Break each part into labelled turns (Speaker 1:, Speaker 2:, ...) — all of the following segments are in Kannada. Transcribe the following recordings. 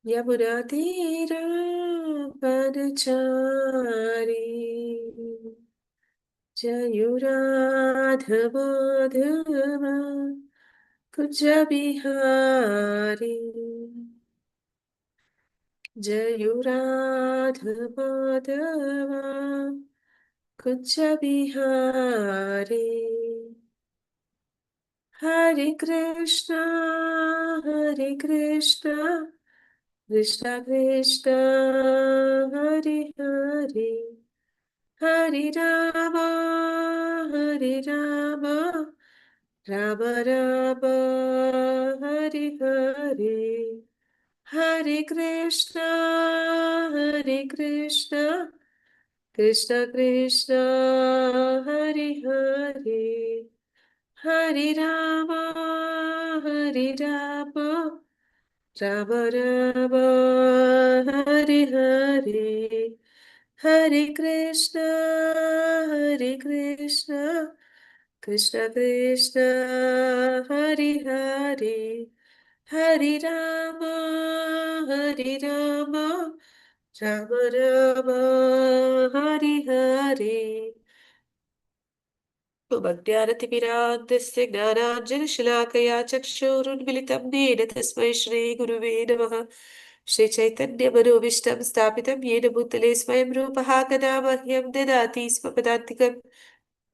Speaker 1: यमुना तीरा वनचारी जयुराधव माधव कुंज बिहारी जयुराधव माधव कुंज बिहारी हरे कृष्णा कृष्ण कृष्ण हरे हरे हरे राम राम राम हरे हरे हरे कृष्णा कृष्ण कृष्ण हरे हरे हरे राम राम राम हरे हरे हरे कृष्ण कृष्ण कृष्ण हरे हरे हरे राम राम राम हरे हरे भक्त्यारतिभिरान्तस्य ज्ञानाञ्जनशलाकया चक्षुरुन्मिलितं येन तस्मै श्रीगुरुवे नमः। श्रीचैतन्यमनोभीष्टं स्थापितं येन भूतले स्वयं रूपः कदा मह्यं ददाति स्म पदान्तिकम्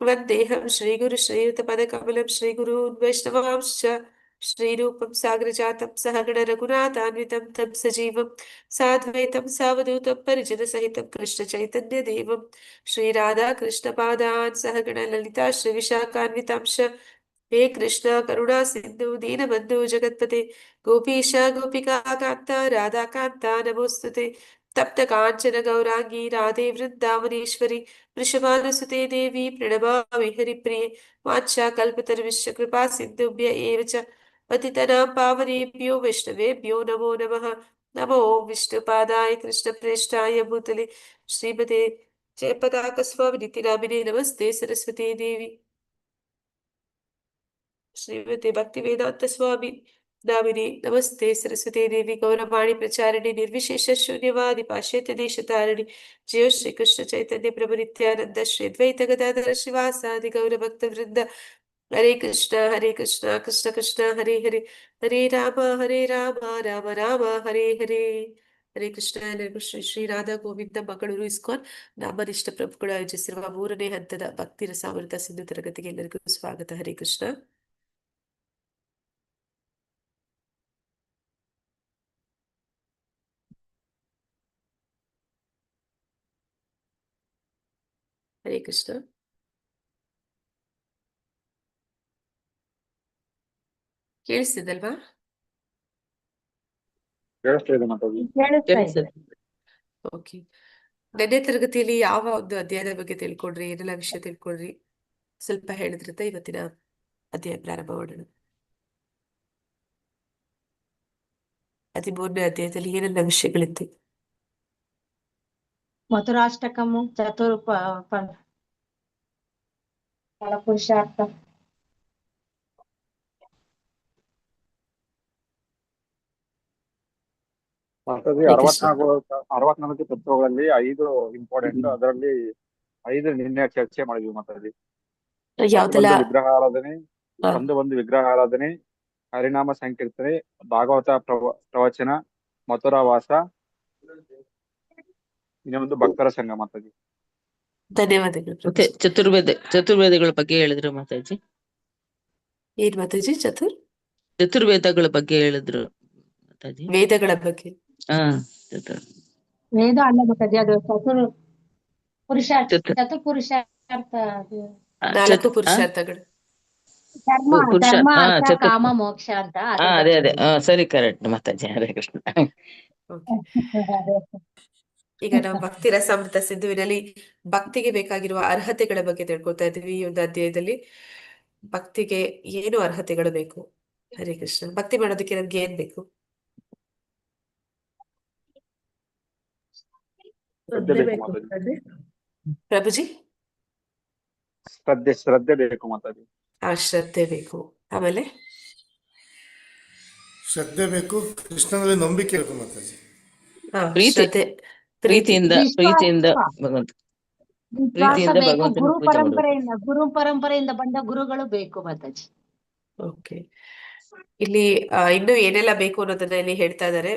Speaker 1: वन्देऽहं श्रीगुरुश्रीयुतपदकमलं श्रीगुरून् वैष्णवांश्च श्रीरूपं साग्रजातं सहगण रघुनाथान्वितं तं सजीवं साद्वैतं सावधूतं परिजनसहितं कृष्णचैतन्यदेवं श्रीराधाकृष्णपादान् सहगण ललिता श्रीविशाखान्वितांश हे कृष्ण करुणा सिन्धु दीनबन्धु जगत्पते गोपीश गोपिका कान्ता राधाकान्ता नमोऽस्तुते तप्त काञ्चन गौरांगी राधे वृन्दावनेश्वरी वृषभानुसुते देवी प्रणमामि हरिप्रिये वाञ्छाकल्पतरुश्च कृपा सिन्धुभ्य एव च पतितनां पावनेभ्यो वैष्णवेभ्यो नमो नमः। नमो विष्णुपादाय कृष्णप्रेष्ठाय भूतले श्रीमते जयपताकस्वामिनिति नामिने नमस्ते सरस्वती देवी श्रीमते भक्तिवेदांत स्वामी नामिने नमस्ते सरस्वती देवी गौरवाणी प्रचारिणी निर्विशेष शून्यवादी पाश्चात्य देशतारिणी जय श्री कृष्ण चैतन्य प्रभु नित्यानंद श्री द्वैत गदाधर श्रीवासादि गौर भक्त वृंद हरे कृष्ण कृष्ण कृष्ण हरे हरे हरे राम राम राम हरे हरे ಹರೇ ಕೃಷ್ಣ ಎಲ್ಲರಿಗೂ ಶ್ರೀ ಶ್ರೀ ರಾಧಾ ಗೋವಿಂದ ಮಂಗಳೂರು ಇಸ್ಕಾನ್ ನಾಮನಿಷ್ಠ ಪ್ರಭುಗಳು ಆಯೋಜಿಸಿರುವ 3ನೇ ಹಂತದ ಭಕ್ತಿ ರಸಾಮೃತ ಸಿಂಧು ತರಗತಿಗೆ ಎಲ್ಲರಿಗೂ ಸ್ವಾಗತ. ಹರೇ ಕೃಷ್ಣ. ಹರೇ ಕೃಷ್ಣ. ಕೇಳಿಸ್ತಿದಲ್ವಾ? ಓಕೆ. ನೆನ್ನೆ ತರಗತಿಯಲ್ಲಿ ಯಾವ ಒಂದು ಅಧ್ಯಾಯದ ಬಗ್ಗೆ ತಿಳ್ಕೊಂಡ್ರಿ, ಏನೆಲ್ಲ ವಿಷಯ ತಿಳ್ಕೊಂಡ್ರಿ ಸ್ವಲ್ಪ ಹೇಳಿದ್ರಂತ ಇವತ್ತಿನ ಅಧ್ಯಾಯ ಪ್ರಾರಂಭ ಮಾಡೋಣ. 13ನೇ ಅಧ್ಯಾಯದಲ್ಲಿ ಏನೆಲ್ಲ ವಿಷಯಗಳಿತ್ತು?
Speaker 2: ಮಧುರಾಷ್ಟಕము ಪುರುಷಾರ್ಥ
Speaker 3: ಮಾತಾಜಿ 64 ತತ್ವಗಳಲ್ಲಿ 5 ಇಂಪಾರ್ಟೆಂಟ್. ಅದರಲ್ಲಿ 5 ನಿನ್ನೆ ಚರ್ಚೆ ಮಾಡಿದ್ವಿ ಮಾತಾಜಿ.
Speaker 1: ಯಾವ್ದೆಲ್ಲ?
Speaker 3: ಒಂದು ವಿಗ್ರಹ ಆರಾಧನೆ, ಹರಿನಾಮ ಸಂಕೀರ್ತನೆ, ಭಾಗವತ ಪ್ರವಚನ, ಮಥುರಾವಾಸ, ಇನ್ನೊಂದು ಭಕ್ತರ ಸಂಘ ಮಾತಾಜಿ.
Speaker 1: ಧನ್ಯವಾದಗಳು.
Speaker 4: ಮತ್ತೆ ಚತುರ್ವೇದಗಳ ಬಗ್ಗೆ ಹೇಳಿದ್ರು ಮಾತಾಜಿ.
Speaker 1: ಏನ್ ಮಾತಾಜಿ?
Speaker 4: ಚತುರ್ವೇದಗಳ ಬಗ್ಗೆ ಹೇಳಿದ್ರು ಮಾತಾಜಿ.
Speaker 1: ವೇದಗಳ ಬಗ್ಗೆ.
Speaker 2: ವೇದ ಅಲ್ಲ ಮಾತಾಜಿ, ಅದು ಚತುರ್ಪುರುಷಾರ್ಥ.
Speaker 1: 4 ಪುರುಷಾರ್ಥಗಳು.
Speaker 2: ಧರ್ಮ ಅರ್ಥ ಕಾಮ ಮೋಕ್ಷ ಅಂತ.
Speaker 4: ಅದೇ ಸರಿ, ಕರೆಕ್ಟ್ ಮಾತಾಜಿ. ಹರೇ ಕೃಷ್ಣ.
Speaker 1: ಈಗ ನಾವು ಭಕ್ತಿ ರಸಾಮೃತ ಸಿಂಧುವಿನಲ್ಲಿ ಭಕ್ತಿಗೆ ಬೇಕಾಗಿರುವ ಅರ್ಹತೆಗಳ ಬಗ್ಗೆ ತಿಳ್ಕೊತಾ ಇದ್ದೀವಿ. ಈ ಒಂದು ಅಧ್ಯಾಯದಲ್ಲಿ ಭಕ್ತಿಗೆ ಏನು ಅರ್ಹತೆಗಳು ಬೇಕು? ಹರೇ ಕೃಷ್ಣ. ಭಕ್ತಿ ಮಾಡೋದಕ್ಕೆ ನಮ್ಗೆ ಏನ್ ಬೇಕು? ಪ್ರಭುಜಿ,
Speaker 3: ಶ್ರದ್ಧೆ ಬೇಕು ಮಾತಾಜಿ.
Speaker 1: ಶ್ರದ್ಧೆ ಬೇಕು. ಆಮೇಲೆ
Speaker 5: ಶ್ರದ್ಧೆ ಬೇಕು, ಕೃಷ್ಣನಲ್ಲಿ ನಂಬಿಕೆ ಬೇಕು ಮಾತಾಜಿ.
Speaker 4: ಪ್ರೀತಿ
Speaker 1: ಶ್ರದ್ಧೆ, ಪ್ರೀತಿ.
Speaker 4: ಪ್ರೀತಿಯಿಂದ
Speaker 2: ವಿಶ್ವಾಸ
Speaker 4: ಭಗವಂತ
Speaker 2: ವಿಶ್ವಾಸ
Speaker 4: ಪ್ರೀತಿಯಿಂದ
Speaker 2: ಬೇಕು.
Speaker 4: ಭಗವಂತನ ಪೂಜೆ ಮಾಡಬೇಕು.
Speaker 2: ಗುರು ಪರಂಪರೆಯಿಂದ ಬಂದ ಗುರುಗಳು ಬೇಕು ಮಾತಾಜಿ.
Speaker 1: ಓಕೆ, ಇಲ್ಲಿ ಇನ್ನು ಏನೆಲ್ಲ ಬೇಕು ಅನ್ನೋದನ್ನ ಇಲ್ಲಿ ಹೇಳ್ತಾ ಇದ್ದಾರೆ.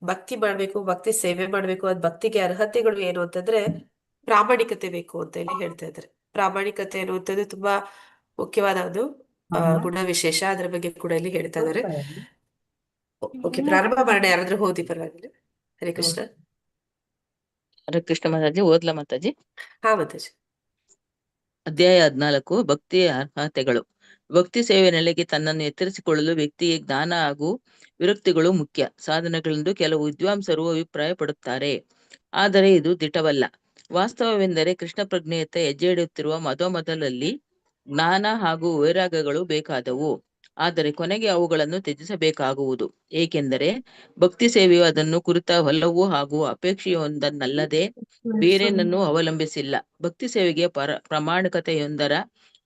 Speaker 1: ಭಕ್ತಿ ಮಾಡ್ಬೇಕು, ಭಕ್ತಿ ಸೇವೆ ಮಾಡ್ಬೇಕು. ಅದ್ ಭಕ್ತಿಗೆ ಅರ್ಹತೆಗಳು ಏನು ಅಂತಂದ್ರೆ ಪ್ರಾಮಾಣಿಕತೆ ಬೇಕು ಅಂತ ಇಲ್ಲಿ ಹೇಳ್ತಾ ಇದ್ದಾರೆ. ಪ್ರಾಮಾಣಿಕತೆ ಅನ್ನುವಂಥದ್ದು ತುಂಬಾ ಮುಖ್ಯವಾದ ಒಂದು ಗುಣ ವಿಶೇಷ. ಅದ್ರ ಬಗ್ಗೆ ಕೂಡ ಇಲ್ಲಿ ಹೇಳ್ತಾ ಇದ್ದಾರೆ. ಓಕೆ, ಪ್ರಾರಂಭ ಮಾಡೋಣ. ಯಾರಾದ್ರೂ ಓದಿ, ಪರವಾಗಿಲ್ಲ. ಹರೇ ಕೃಷ್ಣ.
Speaker 4: ಹರೇ ಕೃಷ್ಣ ಮಾತಾಜಿ. ಓದ್ಲಾ ಮಾತಾಜಿ?
Speaker 1: ಹಾ ಮಾತಾಜಿ.
Speaker 4: ಅಧ್ಯಾಯ 14 ಭಕ್ತಿಯ ಅರ್ಹತೆಗಳು. ಭಕ್ತಿ ಸೇವೆ ನೆಲೆಗೆ ತನ್ನನ್ನು ಎತ್ತರಿಸಿಕೊಳ್ಳಲು ವ್ಯಕ್ತಿಗೆ ಜ್ಞಾನ ಹಾಗೂ ವಿರಕ್ತಿಗಳು ಮುಖ್ಯ ಸಾಧನಗಳೆಂದು ಕೆಲವು ವಿದ್ವಾಂಸರು ಅಭಿಪ್ರಾಯ ಪಡುತ್ತಾರೆ. ಆದರೆ ಇದು ದಿಟವಲ್ಲ. ವಾಸ್ತವವೆಂದರೆ ಕೃಷ್ಣ ಪ್ರಜ್ಞೆಯತ್ತ ಹೆಜ್ಜೆ ಇಡುತ್ತಿರುವ ಮೊದಲಲ್ಲಿ ಜ್ಞಾನ ಹಾಗೂ ವೈರಾಗ್ಯಗಳು ಬೇಕಾದವು. ಆದರೆ ಕೊನೆಗೆ ಅವುಗಳನ್ನು ತ್ಯಜಿಸಬೇಕಾಗುವುದು. ಏಕೆಂದರೆ ಭಕ್ತಿ ಸೇವೆಯು ಅದನ್ನು ಕುರಿತ ಒಲವು ಹಾಗೂ ಅಪೇಕ್ಷೆಯೊಂದನ್ನಲ್ಲದೆ ಬೇರೇನನ್ನೂ ಅವಲಂಬಿಸಿಲ್ಲ. ಭಕ್ತಿ ಸೇವೆಗೆ ಪ್ರಾಮಾಣಿಕತೆಯೊಂದರ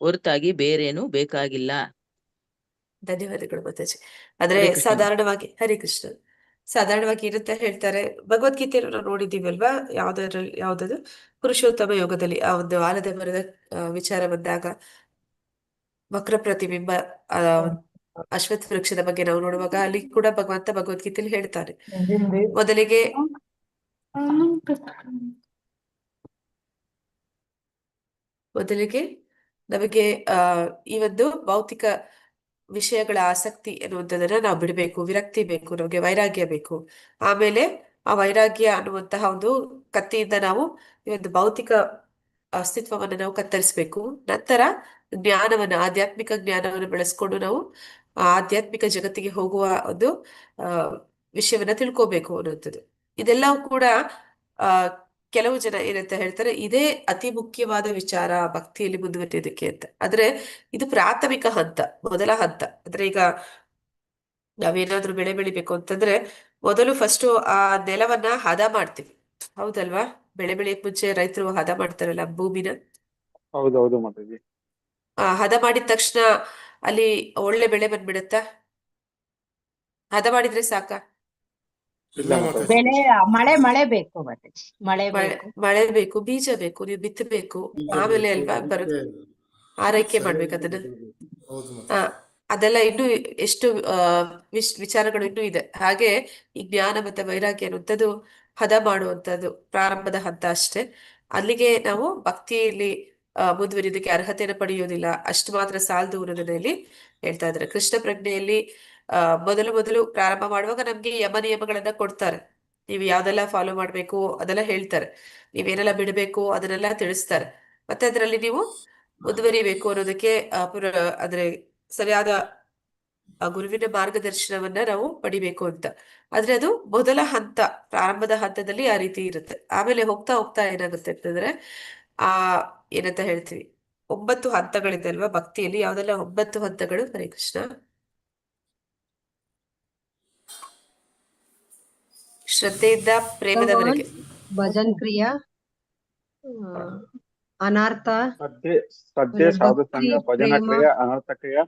Speaker 4: ಹೊರತಾಗಿ ಬೇರೇನೂ ಬೇಕಾಗಿಲ್ಲ.
Speaker 1: ಧನ್ಯವಾದಗಳು ಮಾತಾಜಿ. ಆದ್ರೆ
Speaker 4: ಹರೇ ಕೃಷ್ಣ.
Speaker 1: ಸಾಧಾರಣವಾಗಿ, ಹರೇ ಕೃಷ್ಣ, ಸಾಧಾರಣವಾಗಿ ಇರುತ್ತೆ ಹೇಳ್ತಾರೆ. ಭಗವದ್ಗೀತೆಯನ್ನು ನಾವು ನೋಡಿದ್ದೀವಲ್ವಾ? ಯಾವ್ದದು ಪುರುಷೋತ್ತಮ ಯೋಗದಲ್ಲಿ ಆ ಒಂದು ಆಲದ ಮರದ ವಿಚಾರ ಬಂದಾಗ ವಕ್ರ ಪ್ರತಿಬಿಂಬ, ಆ ಅಶ್ವತ್ಥ ವೃಕ್ಷದ ಬಗ್ಗೆ ನಾವು ನೋಡುವಾಗ ಅಲ್ಲಿ ಕೂಡ ಭಗವಂತ ಭಗವದ್ಗೀತೆಯಲ್ಲಿ ಹೇಳ್ತಾನೆ. ಮೊದಲಿಗೆ ನಮಗೆ ಈ ಒಂದು ಭೌತಿಕ ವಿಷಯಗಳ ಆಸಕ್ತಿ ಎನ್ನುವಂಥದ್ದನ್ನ ನಾವು ಬಿಡಬೇಕು. ವಿರಕ್ತಿ ಬೇಕು, ನಮಗೆ ವೈರಾಗ್ಯ ಬೇಕು. ಆಮೇಲೆ ಆ ವೈರಾಗ್ಯ ಅನ್ನುವಂತಹ ಒಂದು ಕತ್ತಿಯಿಂದ ನಾವು ಈ ಒಂದು ಭೌತಿಕ ಅಸ್ತಿತ್ವವನ್ನು ನಾವು ಕತ್ತರಿಸಬೇಕು. ನಂತರ ಜ್ಞಾನವನ್ನ, ಆಧ್ಯಾತ್ಮಿಕ ಜ್ಞಾನವನ್ನು ಬೆಳೆಸ್ಕೊಂಡು ನಾವು ಆ ಆಧ್ಯಾತ್ಮಿಕ ಜಗತ್ತಿಗೆ ಹೋಗುವ ಒಂದು ವಿಷಯವನ್ನ ತಿಳ್ಕೋಬೇಕು ಅನ್ನುವಂಥದ್ದು. ಇದೆಲ್ಲವೂ ಕೂಡ ಕೆಲವು ಜನ ಏನಂತ ಹೇಳ್ತಾರೆ, ಇದೇ ಅತಿ ಮುಖ್ಯವಾದ ವಿಚಾರ ಭಕ್ತಿಯಲ್ಲಿ ಮುಂದುವರಿಯೋದಕ್ಕೆ ಅಂತ. ಆದ್ರೆ ಇದು ಪ್ರಾಥಮಿಕ ಹಂತ, ಮೊದಲ ಹಂತ. ಅಂದ್ರೆ ಈಗ ನಾವೇನಾದ್ರೂ ಬೆಳೆ ಬೆಳಿಬೇಕು ಅಂತಂದ್ರೆ ಮೊದಲು ಫಸ್ಟ್ ಆ ನೆಲವನ್ನ ಹದ ಮಾಡ್ತೀವಿ, ಹೌದಲ್ವಾ? ಬೆಳೆ ಬೆಳೆಯಕ್ ಮುಂಚೆ ರೈತರು ಹದ ಮಾಡ್ತಾರಲ್ಲ ಭೂಮಿನ.
Speaker 3: ಹೌದೌದು ಮಾತಾಜಿ.
Speaker 1: ಹದ ಮಾಡಿದ ತಕ್ಷಣ ಅಲ್ಲಿ ಒಳ್ಳೆ ಬೆಳೆ ಬಂದ್ಬಿಡತ್ತಾ? ಹದ ಮಾಡಿದ್ರೆ ಸಾಕಾ?
Speaker 3: ಇಲ್ಲ ಮಾತಾಜಿ.
Speaker 2: ಬೆಳೆ ಮಳೆ ಬೇಕು ಮಾತಾಜಿ.
Speaker 1: ಮಳೆ ಬೇಕು, ಬೀಜ ಬೇಕು, ನೀವು ಬಿತ್ತಬೇಕು, ಆಮೇಲೆ ಅಲ್ವಾ ಬರೋದು. ಆರೈಕೆ ಮಾಡ್ಬೇಕು ಅದನ್ನ. ಅದೆಲ್ಲ ಇನ್ನೂ ಎಷ್ಟು ವಿಚಾರಗಳು ಇನ್ನೂ ಇದೆ. ಹಾಗೆ ಈ ಜ್ಞಾನ ಮತ್ತೆ ವೈರಾಗ್ಯ ಅನ್ನುವಂಥದ್ದು ಹದ ಮಾಡುವಂಥದ್ದು ಪ್ರಾರಂಭದ ಹಂತ ಅಷ್ಟೇ. ಅಲ್ಲಿಗೆ ನಾವು ಭಕ್ತಿಯಲ್ಲಿ ಮುಂದುವರಿಯೋದಕ್ಕೆ ಅರ್ಹತೆಯನ್ನು ಪಡೆಯೋದಿಲ್ಲ, ಅಷ್ಟು ಮಾತ್ರ ಸಾಲದು ಅನ್ನೋದನ್ನ ಇಲ್ಲಿ ಹೇಳ್ತಾ ಇದ್ದಾರೆ. ಕೃಷ್ಣ ಪ್ರಜ್ಞೆಯಲ್ಲಿ ಮೊದಲು ಪ್ರಾರಂಭ ಮಾಡುವಾಗ ನಮ್ಗೆ ಯಮ ನಿಯಮಗಳನ್ನ ಕೊಡ್ತಾರೆ. ನೀವು ಯಾವ್ದೆಲ್ಲ ಫಾಲೋ ಮಾಡ್ಬೇಕು ಅದೆಲ್ಲ ಹೇಳ್ತಾರೆ, ನೀವೇನೆಲ್ಲ ಬಿಡಬೇಕು ಅದನ್ನೆಲ್ಲ ತಿಳಿಸ್ತಾರೆ. ಮತ್ತೆ ಅದರಲ್ಲಿ ನೀವು ಮುಂದುವರಿಬೇಕು ಅನ್ನೋದಕ್ಕೆ ಅಂದ್ರೆ ಸರಿಯಾದ ಗುರುವಿನ ಮಾರ್ಗದರ್ಶನವನ್ನ ನಾವು ಪಡಿಬೇಕು ಅಂತ. ಆದ್ರೆ ಅದು ಮೊದಲ ಹಂತ, ಪ್ರಾರಂಭದ ಹಂತದಲ್ಲಿ ಆ ರೀತಿ ಇರುತ್ತೆ. ಆಮೇಲೆ ಹೋಗ್ತಾ ಹೋಗ್ತಾ ಏನಾಗುತ್ತೆ ಅಂತಂದ್ರೆ ಏನಂತ ಹೇಳ್ತೀವಿ, 9 ಹಂತಗಳಿದೆ ಅಲ್ವಾ ಭಕ್ತಿಯಲ್ಲಿ? ಯಾವ್ದೆಲ್ಲ 9 ಹಂತಗಳು? ಹರೇ ಕೃಷ್ಣ. ಶ್ರದ್ಧೆಯಿಂದ ಪ್ರೇಮದವರೆಗೆ
Speaker 5: ಭಜನ್ ಕ್ರಿಯಾ, ಅನಾರ್ಥ,
Speaker 3: ಶ್ರದ್ಧೆ, ಸಾಧು ಸಂಘ, ಭಜನ ಕ್ರಿಯೆ, ಅನರ್ಥ ಕ್ರಿಯೆ,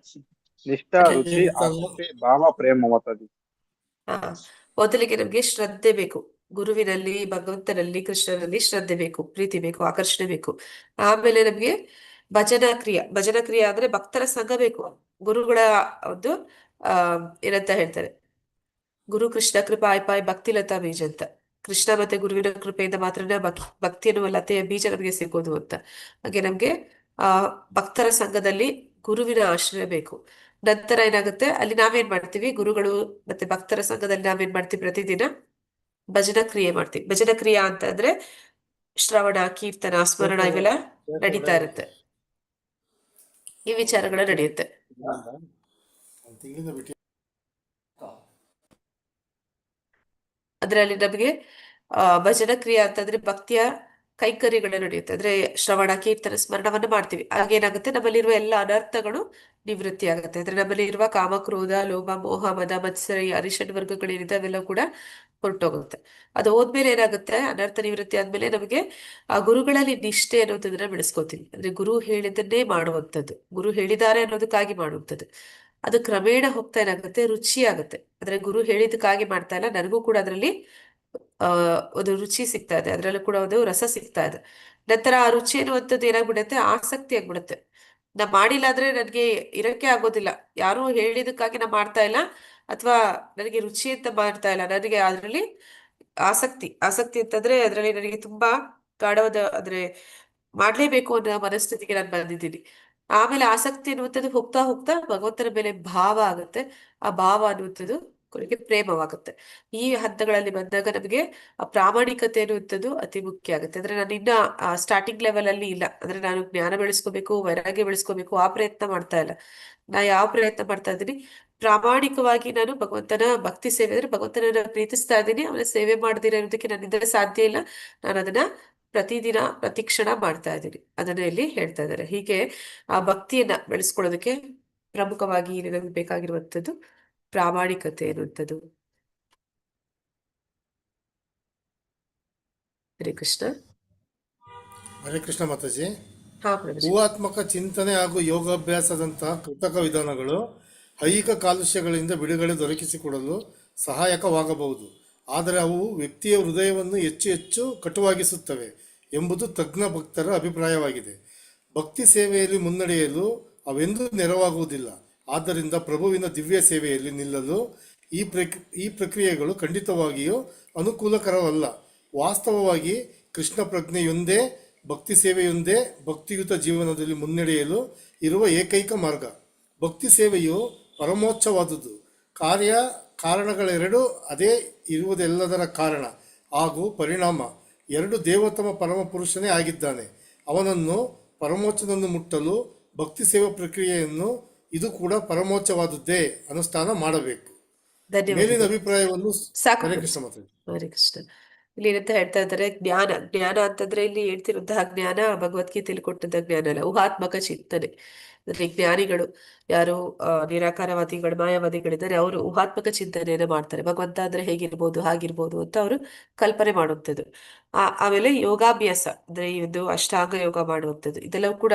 Speaker 3: ನಿಷ್ಠಾ, ರುಚಿ, ಆಸಕ್ತಿ, ಭಾವ, ಪ್ರೇಮ ಮಾತಾಜಿ.
Speaker 1: ಮೊದಲಿಗೆ ನಮ್ಗೆ ಶ್ರದ್ಧೆ ಬೇಕು. ಗುರುವಿನಲ್ಲಿ, ಭಗವಂತನಲ್ಲಿ, ಕೃಷ್ಣನಲ್ಲಿ ಶ್ರದ್ಧೆ ಬೇಕು, ಪ್ರೀತಿ ಬೇಕು, ಆಕರ್ಷಣೆ ಬೇಕು. ಆಮೇಲೆ ನಮ್ಗೆ ಭಜನಾ ಕ್ರಿಯೆ ಅಂದ್ರೆ ಭಕ್ತರ ಸಂಘ ಬೇಕು. ಗುರುಗಳ ಒಂದು ಏನಂತ ಹೇಳ್ತಾರೆ, ಗುರು ಕೃಷ್ಣ ಕೃಪಾಯ್ ಪಾಯ್ ಭಕ್ತಿ ಲತಾ ಬೀಜ ಅಂತ. ಕೃಷ್ಣ ಮತ್ತೆ ಗುರುವಿನ ಕೃಪೆಯಿಂದ ಮಾತ್ರ ಭಕ್ತಿ ಅನ್ನುವ ಲತೆಯ ಬೀಜ ನಮಗೆ ಸಿಗೋದು ಅಂತ. ಹಾಗೆ ನಮ್ಗೆ ಭಕ್ತರ ಸಂಘದಲ್ಲಿ ಗುರುವಿನ ಆಶ್ರಯ ಬೇಕು. ನಂತರ ಏನಾಗುತ್ತೆ, ಅಲ್ಲಿ ನಾವೇನ್ ಮಾಡ್ತೀವಿ, ಗುರುಗಳು ಮತ್ತೆ ಭಕ್ತರ ಸಂಘದಲ್ಲಿ ನಾವೇನ್ ಮಾಡ್ತೀವಿ, ಪ್ರತಿದಿನ ಭಜನಾ ಕ್ರಿಯೆ ಮಾಡ್ತೀವಿ. ಭಜನಾ ಕ್ರಿಯೆ ಅಂತ ಅಂದ್ರೆ ಶ್ರವಣ, ಕೀರ್ತನ, ಸ್ಮರಣ ಇವೆಲ್ಲ ನಡೀತಾ ಇರುತ್ತೆ. ಈ ವಿಚಾರಗಳು ನಡೆಯುತ್ತೆ. ಅದರಲ್ಲಿ ನಮಗೆ ಭಜನಾ ಕ್ರಿಯೆ ಅಂತಂದ್ರೆ ಭಕ್ತಿಯ ಕೈಂಕರ್ಯಗಳು ನಡೆಯುತ್ತೆ. ಅಂದ್ರೆ ಶ್ರವಣ, ಕೀರ್ತನ, ಸ್ಮರಣವನ್ನ ಮಾಡ್ತೀವಿ. ಆಗೇನಾಗುತ್ತೆ, ನಮ್ಮಲ್ಲಿರುವ ಎಲ್ಲ ಅನರ್ಥಗಳು ನಿವೃತ್ತಿ ಆಗುತ್ತೆ. ಅಂದ್ರೆ ನಮ್ಮಲ್ಲಿ ಇರುವ ಕಾಮ, ಕ್ರೋಧ, ಲೋಭ, ಮೋಹ, ಮದ, ಮತ್ಸರ, ಅರಿಷಡ್ ವರ್ಗಗಳೇನಿದೆ ಅವೆಲ್ಲ ಕೂಡ ಹೊರಟೋಗುತ್ತೆ. ಅದು ಹೋದ್ಮೇಲೆ ಏನಾಗುತ್ತೆ, ಅನರ್ಥ ನಿವೃತ್ತಿ ಆದ್ಮೇಲೆ ನಮಗೆ ಆ ಗುರುಗಳಲ್ಲಿ ನಿಷ್ಠೆ ಅನ್ನೋದನ್ನ ಬೆಳೆಸ್ಕೋತೀವಿ. ಅಂದ್ರೆ ಗುರು ಹೇಳಿದ್ದನ್ನೇ ಮಾಡುವಂಥದ್ದು, ಗುರು ಹೇಳಿದ್ದಾರೆ ಅನ್ನೋದಕ್ಕಾಗಿ ಮಾಡುವಂಥದ್ದು. ಅದು ಕ್ರಮೇಣ ಹೋಗ್ತಾ ಏನಾಗುತ್ತೆ, ರುಚಿ ಆಗುತ್ತೆ. ಅಂದ್ರೆ ಗುರು ಹೇಳಿದಕ್ಕಾಗಿ ಮಾಡ್ತಾ ಇಲ್ಲ, ನನಗೂ ಕೂಡ ಅದರಲ್ಲಿ ಆ ಒಂದು ರುಚಿ ಸಿಗ್ತಾ ಇದೆ, ಅದರಲ್ಲೂ ಕೂಡ ಒಂದು ರಸ ಸಿಗ್ತಾ ಇದೆ. ನಂತರ ಆ ರುಚಿ ಅನ್ನುವಂಥದ್ದು ಏನಾಗ್ಬಿಡುತ್ತೆ, ಆಸಕ್ತಿ ಆಗ್ಬಿಡುತ್ತೆ. ನಾ ಮಾಡಿಲ್ಲ ಅಂದ್ರೆ ನನಗೆ ಇರಕ್ಕೆ ಆಗೋದಿಲ್ಲ, ಯಾರು ಹೇಳಿದಕ್ಕಾಗಿ ನಾ ಮಾಡ್ತಾ ಇಲ್ಲ, ಅಥವಾ ನನಗೆ ರುಚಿ ಅಂತ ಮಾಡ್ತಾ ಇಲ್ಲ, ನನಗೆ ಅದರಲ್ಲಿ ಆಸಕ್ತಿ ಅಂತಂದ್ರೆ ಅದರಲ್ಲಿ ನನಗೆ ತುಂಬಾ ಗಾಢವಾದ ಅಂದ್ರೆ ಮಾಡ್ಲೇಬೇಕು ಅನ್ನೋ ಮನಸ್ಥಿತಿಗೆ ನಾನು ಬಂದಿದ್ದೀನಿ. ಆಮೇಲೆ ಆಸಕ್ತಿ ಅನ್ನುವಂಥದ್ದು ಹೋಗ್ತಾ ಹೋಗ್ತಾ ಭಗವಂತನ ಮೇಲೆ ಭಾವ ಆಗುತ್ತೆ. ಆ ಭಾವ ಅನ್ನುವಂಥದ್ದು ಕೊನೆಗೆ ಪ್ರೇಮವಾಗುತ್ತೆ. ಈ ಹಂತಗಳಲ್ಲಿ ಬಂದಾಗ ನಮಗೆ ಆ ಪ್ರಾಮಾಣಿಕತೆ ಅನ್ನುವಂಥದ್ದು ಅತಿ ಮುಖ್ಯ ಆಗುತ್ತೆ. ಅಂದ್ರೆ ನಾನು ಇನ್ನ ಸ್ಟಾರ್ಟಿಂಗ್ ಲೆವೆಲ್ ಅಲ್ಲಿ ಇಲ್ಲ, ಅಂದ್ರೆ ನಾನು ಜ್ಞಾನ ಬೆಳೆಸ್ಕೋಬೇಕು, ವೈರಾಗ್ಯ ಬೆಳೆಸ್ಕೋಬೇಕು, ಆ ಪ್ರಯತ್ನ ಮಾಡ್ತಾ ಇಲ್ಲ. ನಾ ಯಾವ ಪ್ರಯತ್ನ ಮಾಡ್ತಾ ಇದ್ದೀನಿ, ಪ್ರಾಮಾಣಿಕವಾಗಿ ನಾನು ಭಗವಂತನ ಭಕ್ತಿ ಸೇವೆ, ಅಂದ್ರೆ ಭಗವಂತನ ಪ್ರೀತಿಸ್ತಾ ಇದ್ದೀನಿ, ಅವನ ಸೇವೆ ಮಾಡದಿರೋ ಇರೋದಕ್ಕೆ ನನ್ನಿಂದ ಸಾಧ್ಯ ಇಲ್ಲ. ನಾನು ಅದನ್ನ ಪ್ರತಿದಿನ ಪ್ರತಿಕ್ಷಣ ಮಾಡ್ತಾ ಇದ್ದೀನಿ, ಅದನ್ನ ಇಲ್ಲಿ ಹೇಳ್ತಾ ಇದ್ದಾರೆ. ಹೀಗೆ ಆ ಭಕ್ತಿಯನ್ನ ಬೆಳೆಸ್ಕೊಳ್ಳೋದಕ್ಕೆ ಪ್ರಮುಖವಾಗಿ ನನಗೆ ಬೇಕಾಗಿರುವಂಥದ್ದು ಪ್ರಾಮಾಣಿಕತೆ ಅನ್ನುವಂಥದ್ದು. ಹರೇ ಕೃಷ್ಣ.
Speaker 6: ಹರೇ ಕೃಷ್ಣ ಮಾತಾಜಿ.
Speaker 1: ಹಾ ಪ್ರಭುಜಿ.
Speaker 6: ಊಹಾತ್ಮಕ ಚಿಂತನೆ ಹಾಗೂ ಯೋಗಾಭ್ಯಾಸದಂತಹ ಕೃತಕ ವಿಧಾನಗಳು ಐಹಿಕ ಕಾಲುಷ್ಯಗಳಿಂದ ಬಿಡುಗಡೆ ದೊರಕಿಸಿಕೊಡಲು ಸಹಾಯಕವಾಗಬಹುದು, ಆದರೆ ಅವು ವ್ಯಕ್ತಿಯ ಹೃದಯವನ್ನು ಹೆಚ್ಚು ಹೆಚ್ಚು ಕಟುವಾಗಿಸುತ್ತವೆ ಎಂಬುದು ತಜ್ಞ ಭಕ್ತರ ಅಭಿಪ್ರಾಯವಾಗಿದೆ. ಭಕ್ತಿ ಸೇವೆಯಲ್ಲಿ ಮುನ್ನಡೆಯಲು ಅವೆಂದೂ ನೆರವಾಗುವುದಿಲ್ಲ. ಆದ್ದರಿಂದ ಪ್ರಭುವಿನ ದಿವ್ಯ ಸೇವೆಯಲ್ಲಿ ನಿಲ್ಲಲು ಈ ಪ್ರಕ್ರಿಯೆಗಳು ಖಂಡಿತವಾಗಿಯೂ ಅನುಕೂಲಕರವಲ್ಲ. ವಾಸ್ತವವಾಗಿ ಕೃಷ್ಣ ಪ್ರಜ್ಞೆಯೊಂದೇ, ಭಕ್ತಿ ಸೇವೆಯೊಂದೇ ಭಕ್ತಿಯುತ ಜೀವನದಲ್ಲಿ ಮುನ್ನಡೆಯಲು ಇರುವ ಏಕೈಕ ಮಾರ್ಗ. ಭಕ್ತಿ ಸೇವೆಯು ಪರಮೋಚ್ಚವಾದುದು. ಕಾರಣಗಳೆರಡು ಅದೇ ಇರುವುದೆಲ್ಲದರ ಕಾರಣ ಹಾಗೂ ಪರಿಣಾಮ ಎರಡು ದೇವೋತ್ತಮ ಪರಮ ಪುರುಷನೇ ಆಗಿದ್ದಾನೆ. ಅವನನ್ನು ಪರಮೋಚ್ಚನನ್ನು ಮುಟ್ಟಲು ಭಕ್ತಿ ಸೇವಾ ಪ್ರಕ್ರಿಯೆಯನ್ನು ಇದು ಕೂಡ ಪರಮೋಚ್ಚವಾದದ್ದೇ ಅನುಷ್ಠಾನ ಮಾಡಬೇಕು. ಮೇಲಿನ
Speaker 1: ಧನ್ಯವಾದ.
Speaker 6: ಅಭಿಪ್ರಾಯವನ್ನು
Speaker 1: ಸಾಕು
Speaker 6: ಹರೇ
Speaker 1: ಪ್ರಭುಜಿ.
Speaker 6: ಕೃಷ್ಣ ಮಾತಾಡಿ.
Speaker 1: ಹರೇ ಕೃಷ್ಣ. ಇಲ್ಲಿ ಏನಂತ ಹೇಳ್ತಾ ಇದ್ದಾರೆ, ಜ್ಞಾನ ಅಂತಂದ್ರೆ ಇಲ್ಲಿ ಹೇಳ್ತಿರುವಂತಹ ಜ್ಞಾನ ಭಗವದ್ಗೀತೆಯಲ್ಲಿ ಕೊಟ್ಟಂತಹ ಜ್ಞಾನ ಅಲ್ಲ, ಊಹಾತ್ಮಕ ಚಿಂತನೆ. ಅಂದ್ರೆ ಜ್ಞಾನಿಗಳು ಯಾರು ನಿರಾಕಾರವಾದಿಗಳು, ಮಾಯಾವಾದಿಗಳಿದ್ದಾರೆ, ಅವರು ಊಹಾತ್ಮಕ ಚಿಂತನೆಯನ್ನ ಮಾಡ್ತಾರೆ. ಭಗವಂತ ಅಂದ್ರೆ ಹೇಗಿರ್ಬೋದು ಹಾಗಿರ್ಬೋದು ಅಂತ ಅವರು ಕಲ್ಪನೆ ಮಾಡುವಂಥದ್ದು. ಆಮೇಲೆ ಯೋಗಾಭ್ಯಾಸ ಅಂದ್ರೆ ಈ ಒಂದು ಅಷ್ಟಾಂಗ ಯೋಗ ಮಾಡುವಂಥದ್ದು, ಇದೆಲ್ಲವೂ ಕೂಡ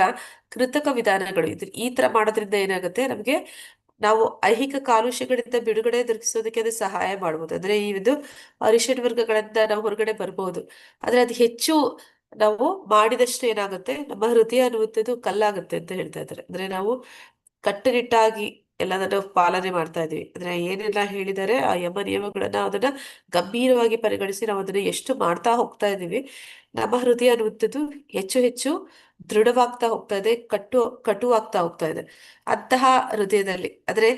Speaker 1: ಕೃತಕ ವಿಧಾನಗಳು. ಈ ತರ ಮಾಡೋದ್ರಿಂದ ಏನಾಗುತ್ತೆ, ನಮಗೆ ನಾವು ಐಹಿಕ ಕಾಲುಷ್ಯಗಳಿಂದ ಬಿಡುಗಡೆ ದೊರಕಿಸೋದಕ್ಕೆ ಅದು ಸಹಾಯ ಮಾಡ್ಬೋದು. ಅಂದ್ರೆ ಈ ಒಂದು ಅರಿಷಡ್ ವರ್ಗಗಳಿಂದ ನಾವು ಹೊರಗಡೆ ಬರ್ಬೋದು. ಆದ್ರೆ ಅದು ಹೆಚ್ಚು ನಾವು ಮಾಡಿದಷ್ಟು ಏನಾಗುತ್ತೆ, ನಮ್ಮ ಹೃದಯ ಅನ್ನುವಂಥದ್ದು ಕಲ್ಲಾಗುತ್ತೆ ಅಂತ ಹೇಳ್ತಾ ಇದ್ದಾರೆ. ಅಂದ್ರೆ ನಾವು ಕಟ್ಟುನಿಟ್ಟಾಗಿ ಎಲ್ಲದನ್ನ ಪಾಲನೆ ಮಾಡ್ತಾ ಇದೀವಿ, ಅಂದ್ರೆ ಏನೆಲ್ಲ ಹೇಳಿದ್ದಾರೆ ಆ ಯಮ ನಿಯಮಗಳನ್ನ ಅದನ್ನ ಗಂಭೀರವಾಗಿ ಪರಿಗಣಿಸಿ ನಾವು ಅದನ್ನ ಎಷ್ಟು ಮಾಡ್ತಾ ಹೋಗ್ತಾ ಇದೀವಿ, ನಮ್ಮ ಹೃದಯ ಅನ್ನುವಂಥದ್ದು ಹೆಚ್ಚು ಹೆಚ್ಚು ದೃಢವಾಗ್ತಾ ಹೋಗ್ತಾ ಇದೆ, ಕಟುವಾಗ್ತಾ ಹೋಗ್ತಾ ಇದೆ. ಅಂತಹ ಹೃದಯದಲ್ಲಿ ಅಂದ್ರೆ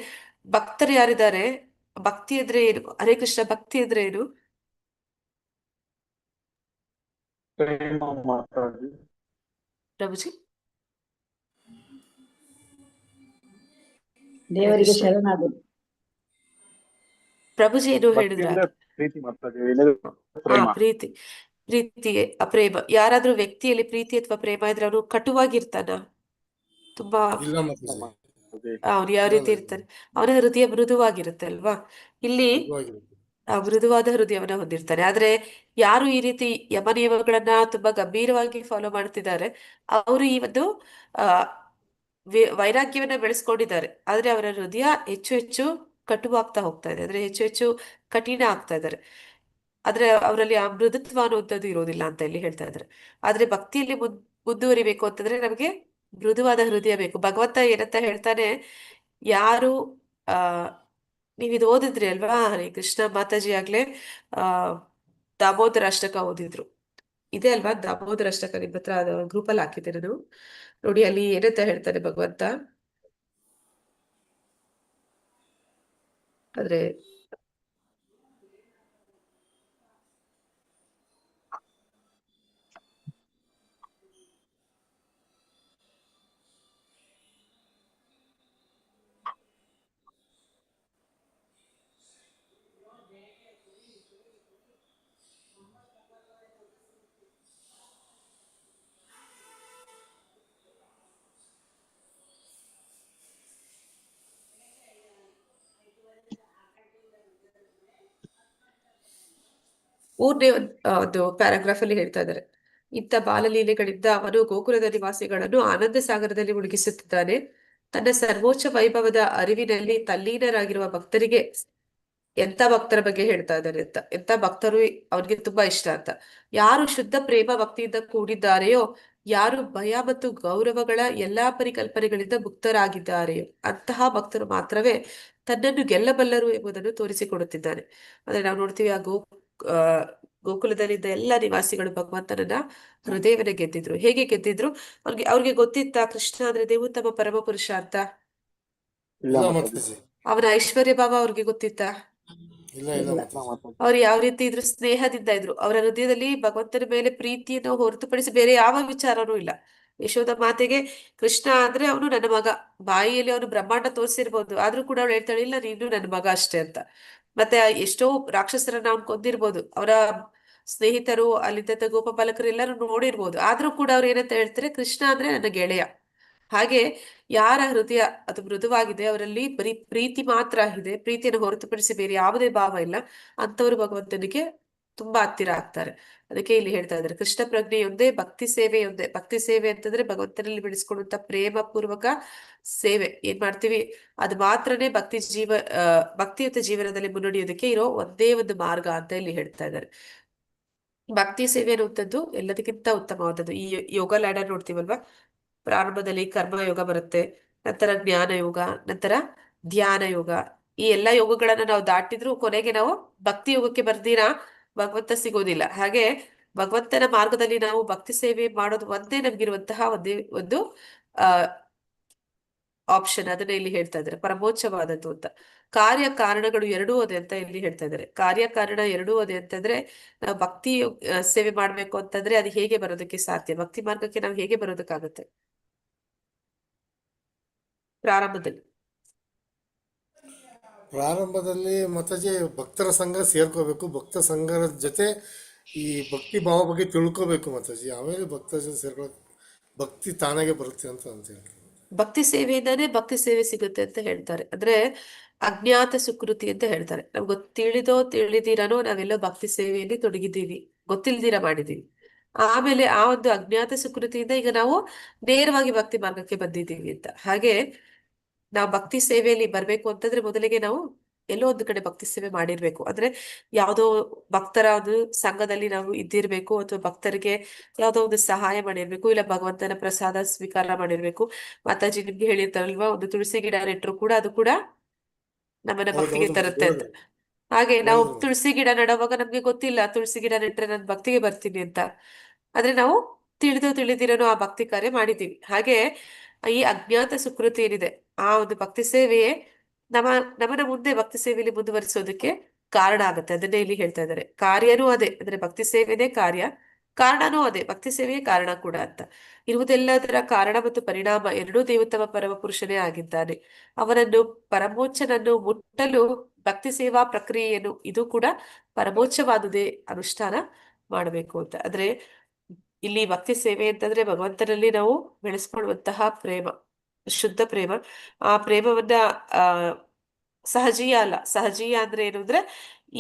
Speaker 1: ಭಕ್ತರು ಯಾರಿದ್ದಾರೆ, ಭಕ್ತಿ ಅಂದ್ರೆ ಏನು, ಹರೇ ಕೃಷ್ಣ, ಭಕ್ತಿ ಅಂದ್ರೆ ಏನು
Speaker 3: ಪ್ರೇಮ ಮಾತಾಡಿ.
Speaker 1: ಪ್ರಭುಜಿ?
Speaker 2: ದೇವರಿಗೆ ಶರಣಾಗುದು.
Speaker 1: ಪ್ರಭುಜಿ ಏನು
Speaker 3: ಭಕ್ತಿ
Speaker 1: ಹೇಳಿದ್ರ?
Speaker 3: ಅಂದ್ರೆ ಪ್ರೀತಿ ಮಾತಾಡಿ, ಪ್ರೇಮ.
Speaker 1: ಪ್ರೀತಿ ಅಪ್ರೇಮ. ಯಾರಾದ್ರೂ ವ್ಯಕ್ತಿಯಲ್ಲಿ ಪ್ರೀತಿ ಅಥವಾ ಪ್ರೇಮ ಇದ್ರೆ ಅವನು ಕಟುವಾಗಿರ್ತಾನ? ತುಂಬಾ
Speaker 6: ಇಲ್ಲ ಮಾತಾಜಿ,
Speaker 1: ಅವ್ನು ಯಾವ ರೀತಿ ಇರ್ತಾನೆ, ಅವನ ಹೃದಯ ಮೃದುವಾಗಿರುತ್ತೆ ಅಲ್ವಾ. ಇಲ್ಲಿ
Speaker 6: ನಿಜವಾಗಿರುತ್ತೆ.
Speaker 1: ಮೃದುವಾದ ಹೃದಯವನ್ನ ಹೊಂದಿರ್ತಾನೆ. ಆದ್ರೆ ಯಾರು ಈ ರೀತಿ ಯಮ ನಿಯಮಗಳನ್ನ ತುಂಬಾ ಗಂಭೀರವಾಗಿ ಫಾಲೋ ಮಾಡ್ತಿದ್ದಾರೆ, ಅವರು ಈ ಒಂದು ಆ ವೈರಾಗ್ಯವನ್ನ ಬೆಳೆಸ್ಕೊಂಡಿದ್ದಾರೆ. ಆದ್ರೆ ಅವರ ಹೃದಯ ಹೆಚ್ಚು ಹೆಚ್ಚು ಕಟುವಾಗ್ತಾ ಹೋಗ್ತಾ ಇದೆ, ಅಂದ್ರೆ ಹೆಚ್ಚು ಹೆಚ್ಚು ಕಠಿಣ ಆಗ್ತಾ ಇದ್ದಾರೆ. ಆದ್ರೆ ಅವರಲ್ಲಿ ಆ ಮೃದುತ್ವ ಅನ್ನುವಂಥದ್ದು ಇರೋದಿಲ್ಲ ಅಂತ ಇಲ್ಲಿ ಹೇಳ್ತಾ ಇದ್ದಾರೆ. ಆದ್ರೆ ಭಕ್ತಿಯಲ್ಲಿ ಮುಂದುವರಿಬೇಕು ಅಂತಂದ್ರೆ ನಮಗೆ ಮೃದುವಾದ ಹೃದಯ ಬೇಕು. ಭಗವಂತ ಏನಂತ ಹೇಳ್ತಾನೆ, ಯಾರು ಆ ನೀವಿದು ಓದಿದ್ರಿ ಅಲ್ವಾ, ಹರೇ ಕೃಷ್ಣ ಮಾತಾಜಿ ಆಗ್ಲೇ ಆ ದಾಮೋದರ ಅಷ್ಟಕ ಓದಿದ್ರು. ಇದೆ ಅಲ್ವಾ ದಾಮೋದರ ಅಷ್ಟಕ, ನಿಮ್ ಹತ್ರ ಗ್ರೂಪ್ ಅಲ್ಲಿ ಹಾಕಿದ್ದೆ ನಾನು ನೋಡಿ. ಅಲ್ಲಿ ಏನಂತ ಹೇಳ್ತಾನೆ ಭಗವಂತ, ಆದ್ರೆ ಮೂರನೇ ಒಂದು ಪ್ಯಾರಾಗ್ರಾಫ್ ಅಲ್ಲಿ ಹೇಳ್ತಾ ಇದ್ದಾರೆ, ಇಂಥ ಬಾಲಲೀಲೆಗಳಿಂದ ಅವನು ಗೋಕುಲದ ನಿವಾಸಿಗಳನ್ನು ಆನಂದ ಸಾಗರದಲ್ಲಿ ಮುಳುಗಿಸುತ್ತಿದ್ದಾನೆ. ತನ್ನ ಸರ್ವೋಚ್ಚ ವೈಭವದ ಅರಿವಿನಲ್ಲಿ ತಲ್ಲೀನರಾಗಿರುವ ಭಕ್ತರಿಗೆ ಎಂತ ಭಕ್ತರ ಬಗ್ಗೆ ಹೇಳ್ತಾ ಇದ್ದಾರೆ ಅಂತ, ಎಂತ ಭಕ್ತರು ಅವ್ರಿಗೆ ತುಂಬಾ ಇಷ್ಟ ಅಂತ. ಯಾರು ಶುದ್ಧ ಪ್ರೇಮ ಭಕ್ತಿಯಿಂದ ಕೂಡಿದ್ದಾರೆಯೋ, ಯಾರು ಭಯ ಮತ್ತು ಗೌರವಗಳ ಎಲ್ಲಾ ಪರಿಕಲ್ಪನೆಗಳಿಂದ ಮುಕ್ತರಾಗಿದ್ದಾರೆಯೋ ಅಂತಹ ಭಕ್ತರು ಮಾತ್ರವೇ ತನ್ನನ್ನು ಗೆಲ್ಲಬಲ್ಲರು ಎಂಬುದನ್ನು ತೋರಿಸಿಕೊಡುತ್ತಿದ್ದಾನೆ. ಅಂದ್ರೆ ನಾವು ನೋಡ್ತೀವಿ ಆ ಗೋಕುಲದಲ್ಲಿದ್ದ ಎಲ್ಲ ನಿವಾಸಿಗಳು ಭಗವಂತನನ್ನ ಹೃದಯವನ್ನ ಗೆದ್ದಿದ್ರು. ಹೇಗೆ ಗೆದ್ದಿದ್ರು? ಅವ್ರಿಗೆ ಗೊತ್ತಿತ್ತಾ ಕೃಷ್ಣ ಅಂದ್ರೆ ದೇವೋತ್ತಮ ಪರಮ ಪುರುಷ ಅಂತ?
Speaker 3: ಇಲ್ಲ
Speaker 6: ಇಲ್ಲ
Speaker 3: ಮಾತಾಜಿ.
Speaker 6: ಮಾತಾಜಿ.
Speaker 1: ಅವನ ಐಶ್ವರ್ಯ ಭಾವ ಅವ್ರಿಗೆ ಗೊತ್ತಿತ್ತಾ?
Speaker 6: ಇಲ್ಲ ಇಲ್ಲ
Speaker 2: ಇಲ್ಲ.
Speaker 6: ಮಾತಾಜಿ.
Speaker 3: ಮಾತಾಜಿ.
Speaker 1: ಅವ್ರು ಯಾವ ರೀತಿ ಇದ್ರು? ಸ್ನೇಹದಿಂದ ಇದ್ರು. ಅವರ ಹೃದಯದಲ್ಲಿ ಭಗವಂತನ ಮೇಲೆ ಪ್ರೀತಿಯನ್ನು ಹೊರತುಪಡಿಸಿ ಬೇರೆ ಯಾವ ವಿಚಾರನೂ ಇಲ್ಲ. ಯಶೋದ ಮಾತೆಗೆ ಕೃಷ್ಣ ಅಂದ್ರೆ ಅವನು ನನ್ನ ಮಗ, ಬಾಯಿಯಲ್ಲಿ ಅವನು ಬ್ರಹ್ಮಾಂಡ ತೋರಿಸಿರ್ಬೋದು, ಆದ್ರೂ ಕೂಡ ಅವಳು ಹೇಳ್ತಾಳೆ ಇಲ್ಲ ನೀನು ನನ್ನ ಮಗ ಅಷ್ಟೇ ಅಂತ. ಮತ್ತೆ ಎಷ್ಟೋ ರಾಕ್ಷಸರನ್ನ ಅವ್ನು ಕೊಂದಿರ್ಬೋದು, ಅವರ ಸ್ನೇಹಿತರು ಅಲ್ಲಿದ್ದ ಗೋಪಪಾಲಕರು ಎಲ್ಲರೂ ನೋಡಿರ್ಬೋದು, ಆದ್ರೂ ಕೂಡ ಅವ್ರು ಏನಂತ ಹೇಳ್ತಾರೆ? ಕೃಷ್ಣ ಅಂದ್ರೆ ನನ್ನ ಗೆಳೆಯ. ಹಾಗೆ ಯಾರ ಹೃದಯ ಅದು ಮೃದುವಾಗಿದೆ, ಅವರಲ್ಲಿ ಬರೀ ಪ್ರೀತಿ ಮಾತ್ರ ಇದೆ, ಪ್ರೀತಿಯನ್ನು ಹೊರತುಪಡಿಸಿ ಬೇರೆ ಯಾವುದೇ ಭಾವ ಇಲ್ಲ, ಅಂತವರು ಭಗವಂತನಿಗೆ ತುಂಬಾ ಹತ್ತಿರ ಆಗ್ತಾರೆ. ಅದಕ್ಕೆ ಇಲ್ಲಿ ಹೇಳ್ತಾ ಇದ್ದಾರೆ ಕೃಷ್ಣ ಪ್ರಜ್ಞೆಯೊಂದೇ, ಭಕ್ತಿ ಸೇವೆಯೊಂದೇ. ಭಕ್ತಿ ಸೇವೆ ಅಂತಂದ್ರೆ ಭಗವಂತನಲ್ಲಿ ಬೆಳೆಸ್ಕೊಳ್ಳುವಂತ ಪ್ರೇಮ ಪೂರ್ವಕ ಸೇವೆ. ಏನ್ ಮಾಡ್ತೀವಿ ಅದು ಮಾತ್ರನೇ ಭಕ್ತಿಯುತ ಜೀವನದಲ್ಲಿ ಮುನ್ನಡೆಯೋದಕ್ಕೆ ಇರೋ ಒಂದೇ ಒಂದು ಮಾರ್ಗ ಅಂತ ಇಲ್ಲಿ ಹೇಳ್ತಾ ಇದ್ದಾರೆ. ಭಕ್ತಿ ಸೇವೆ ಅನ್ನುವಂಥದ್ದು ಎಲ್ಲದಕ್ಕಿಂತ ಉತ್ತಮವಾದದ್ದು. ಈ ಯೋಗ ಲ್ಯಾಡರ್ ನೋಡ್ತೀವಲ್ವಾ, ಪ್ರಾರಂಭದಲ್ಲಿ ಕರ್ಮಯೋಗ ಬರುತ್ತೆ, ನಂತರ ಜ್ಞಾನ ಯೋಗ, ನಂತರ ಧ್ಯಾನ ಯೋಗ. ಈ ಎಲ್ಲಾ ಯೋಗಗಳನ್ನ ನಾವು ದಾಟಿದ್ರು ಕೊನೆಗೆ ನಾವು ಭಕ್ತಿ ಯೋಗಕ್ಕೆ ಬರ್ದಿರಾ ಭಗವಂತ ಸಿಗೋದಿಲ್ಲ. ಹಾಗೆ ಭಗವಂತನ ಮಾರ್ಗದಲ್ಲಿ ನಾವು ಭಕ್ತಿ ಸೇವೆ ಮಾಡೋದು ಒಂದೇ ನಮ್ಗಿರುವಂತಹ ಒಂದೇ ಒಂದು ಆ ಆಪ್ಷನ್. ಅದನ್ನ ಇಲ್ಲಿ ಹೇಳ್ತಾ ಇದ್ದಾರೆ ಪರಮೋಚ್ಚವಾದದ್ದು ಅಂತ. ಕಾರ್ಯ ಕಾರಣಗಳು ಎರಡೂ ಅದೇ ಅಂತ ಇಲ್ಲಿ ಹೇಳ್ತಾ ಇದ್ದಾರೆ. ಕಾರ್ಯ ಕಾರಣ ಎರಡೂ ಅದೇ ಅಂತಂದ್ರೆ ನಾವು ಭಕ್ತಿ ಸೇವೆ ಮಾಡ್ಬೇಕು ಅಂತಂದ್ರೆ ಅದು ಹೇಗೆ ಬರೋದಕ್ಕೆ ಸಾಧ್ಯ? ಭಕ್ತಿ ಮಾರ್ಗಕ್ಕೆ ನಾವು ಹೇಗೆ ಬರೋದಕ್ಕಾಗತ್ತೆ?
Speaker 6: ಪ್ರಾರಂಭದಲ್ಲಿ ಮಾತಾಜಿ ಭಕ್ತರ ಸಂಘ ಸೇರ್ಕೋಬೇಕು, ಭಕ್ತ ಸಂಘದ ಜೊತೆ ಈ ಭಕ್ತಿ ಭಾವ ಬಗ್ಗೆ ತಿಳ್ಕೋಬೇಕು ಮಾತಾಜಿ, ಆಮೇಲೆ ಭಕ್ತರ ಜೊತೆ ಸೇರ್ಕೊಳ್ಳೋಕೆ ಭಕ್ತಿ ತಾನಾಗೆ ಬರುತ್ತೆ ಅಂತ ಹೇಳ್ತಾರೆ.
Speaker 1: ಭಕ್ತಿ ಸೇವೆಯಿಂದಾನೇ ಭಕ್ತಿ ಸೇವೆ ಸಿಗುತ್ತೆ ಅಂತ ಹೇಳ್ತಾರೆ. ಅಂದ್ರೆ ಅಜ್ಞಾತ ಸುಕೃತಿ ಅಂತ ಹೇಳ್ತಾರೆ. ನಮ್ಗೆ ತಿಳಿದಿರನೋ ನಾವೆಲ್ಲೋ ಭಕ್ತಿ ಸೇವೆಯಲ್ಲಿ ತೊಡಗಿದ್ದೀವಿ, ಗೊತ್ತಿಲ್ದಿರ ಮಾಡಿದೀವಿ. ಆಮೇಲೆ ಆ ಒಂದು ಅಜ್ಞಾತ ಸುಕೃತಿಯಿಂದ ಈಗ ನಾವು ನೇರವಾಗಿ ಭಕ್ತಿ ಮಾರ್ಗಕ್ಕೆ ಬಂದಿದ್ದೀವಿ ಅಂತ. ಹಾಗೆ ನಾವು ಭಕ್ತಿ ಸೇವೆಯಲ್ಲಿ ಬರ್ಬೇಕು ಅಂತಂದ್ರೆ ಮೊದಲಿಗೆ ನಾವು ಎಲ್ಲೋ ಒಂದು ಕಡೆ ಭಕ್ತಿ ಸೇವೆ ಮಾಡಿರ್ಬೇಕು. ಅಂದ್ರೆ ಯಾವುದೋ ಭಕ್ತರ ಒಂದು ಸಂಘದಲ್ಲಿ ನಾವು ಇದ್ದಿರ್ಬೇಕು, ಅಥವಾ ಭಕ್ತರಿಗೆ ಯಾವುದೋ ಒಂದು ಸಹಾಯ ಮಾಡಿರ್ಬೇಕು, ಇಲ್ಲ ಭಗವಂತನ ಪ್ರಸಾದ ಸ್ವೀಕಾರ ಮಾಡಿರ್ಬೇಕು. ಮಾತಾಜಿ ನಿಮ್ಗೆ ಹೇಳಿರ್ತಾರಲ್ವಾ, ಒಂದು ತುಳಸಿ ಗಿಡ ನೆಟ್ಟರು ಕೂಡ ಅದು ಕೂಡ ನಮ್ಮನ್ನ ಭಕ್ತಿಗೆ
Speaker 6: ಹೌದೌದು
Speaker 1: ತರುತ್ತೆ ಅಂತ.
Speaker 6: ಹೇಳಿದ್ರು
Speaker 1: ಹಾಗೆ ನಾವು
Speaker 6: ಹೇಳಿದ್ರು.
Speaker 1: ತುಳಸಿ ಗಿಡ ನೆಡುವಾಗ ನಮ್ಗೆ ಗೊತ್ತಿಲ್ಲ ತುಳಸಿ ಗಿಡ ನೆಟ್ರೆ ನಾನು ಭಕ್ತಿಗೆ ಬರ್ತೀನಿ ಅಂತ. ಆದ್ರೆ ನಾವು ತಿಳಿದಿರೋನು ಆ ಭಕ್ತಿ ಕಾರ್ಯ ಮಾಡಿದ್ದೀವಿ. ಹಾಗೆ ಈ ಅಜ್ಞಾತ ಸುಕೃತಿ ಏನಿದೆ, ಆ ಒಂದು ಭಕ್ತಿ ಸೇವೆಯೇ ನಮ್ಮನ್ನ ಮುಂದೆ ಭಕ್ತಿ ಸೇವೆಯಲ್ಲಿ ಮುಂದುವರಿಸೋದಕ್ಕೆ ಕಾರಣ ಆಗುತ್ತೆ. ಅದನ್ನೇ ಇಲ್ಲಿ ಹೇಳ್ತಾ ಇದ್ದಾರೆ. ಕಾರ್ಯನೂ ಅದೇ, ಅಂದ್ರೆ ಭಕ್ತಿ ಸೇವೆನೇ ಕಾರ್ಯ, ಕಾರಣನೂ ಅದೇ, ಭಕ್ತಿ ಸೇವೆಯೇ ಕಾರಣ ಕೂಡ ಅಂತ. ಇರುವುದೆಲ್ಲದರ ಕಾರಣ ಮತ್ತು ಪರಿಣಾಮ ಎರಡೂ ದೇವೋತ್ತಮ ಪರಮ ಪುರುಷನೇ ಆಗಿದ್ದಾನೆ. ಅವನನ್ನು ಪರಮೋಚ್ಚನನ್ನು ಮುಟ್ಟಲು ಭಕ್ತಿ ಸೇವಾ ಪ್ರಕ್ರಿಯೆಯನ್ನು ಇದು ಕೂಡ ಪರಮೋಚ್ಚವಾದುದೇ ಅನುಷ್ಠಾನ ಮಾಡಬೇಕು ಅಂತ. ಅಂದ್ರೆ ಇಲ್ಲಿ ಭಕ್ತಿ ಸೇವೆ ಅಂತಂದ್ರೆ ಭಗವಂತನಲ್ಲಿ ನಾವು ಬೆಳೆಸ್ಕೊಳ್ಳುವಂತಹ ಪ್ರೇಮ, ಶುದ್ಧ ಪ್ರೇಮ. ಆ ಪ್ರೇಮವನ್ನ ಆ ಸಹಜೀಯ ಅಲ್ಲ. ಸಹಜೀಯ ಅಂದ್ರೆ ಏನು ಅಂದ್ರೆ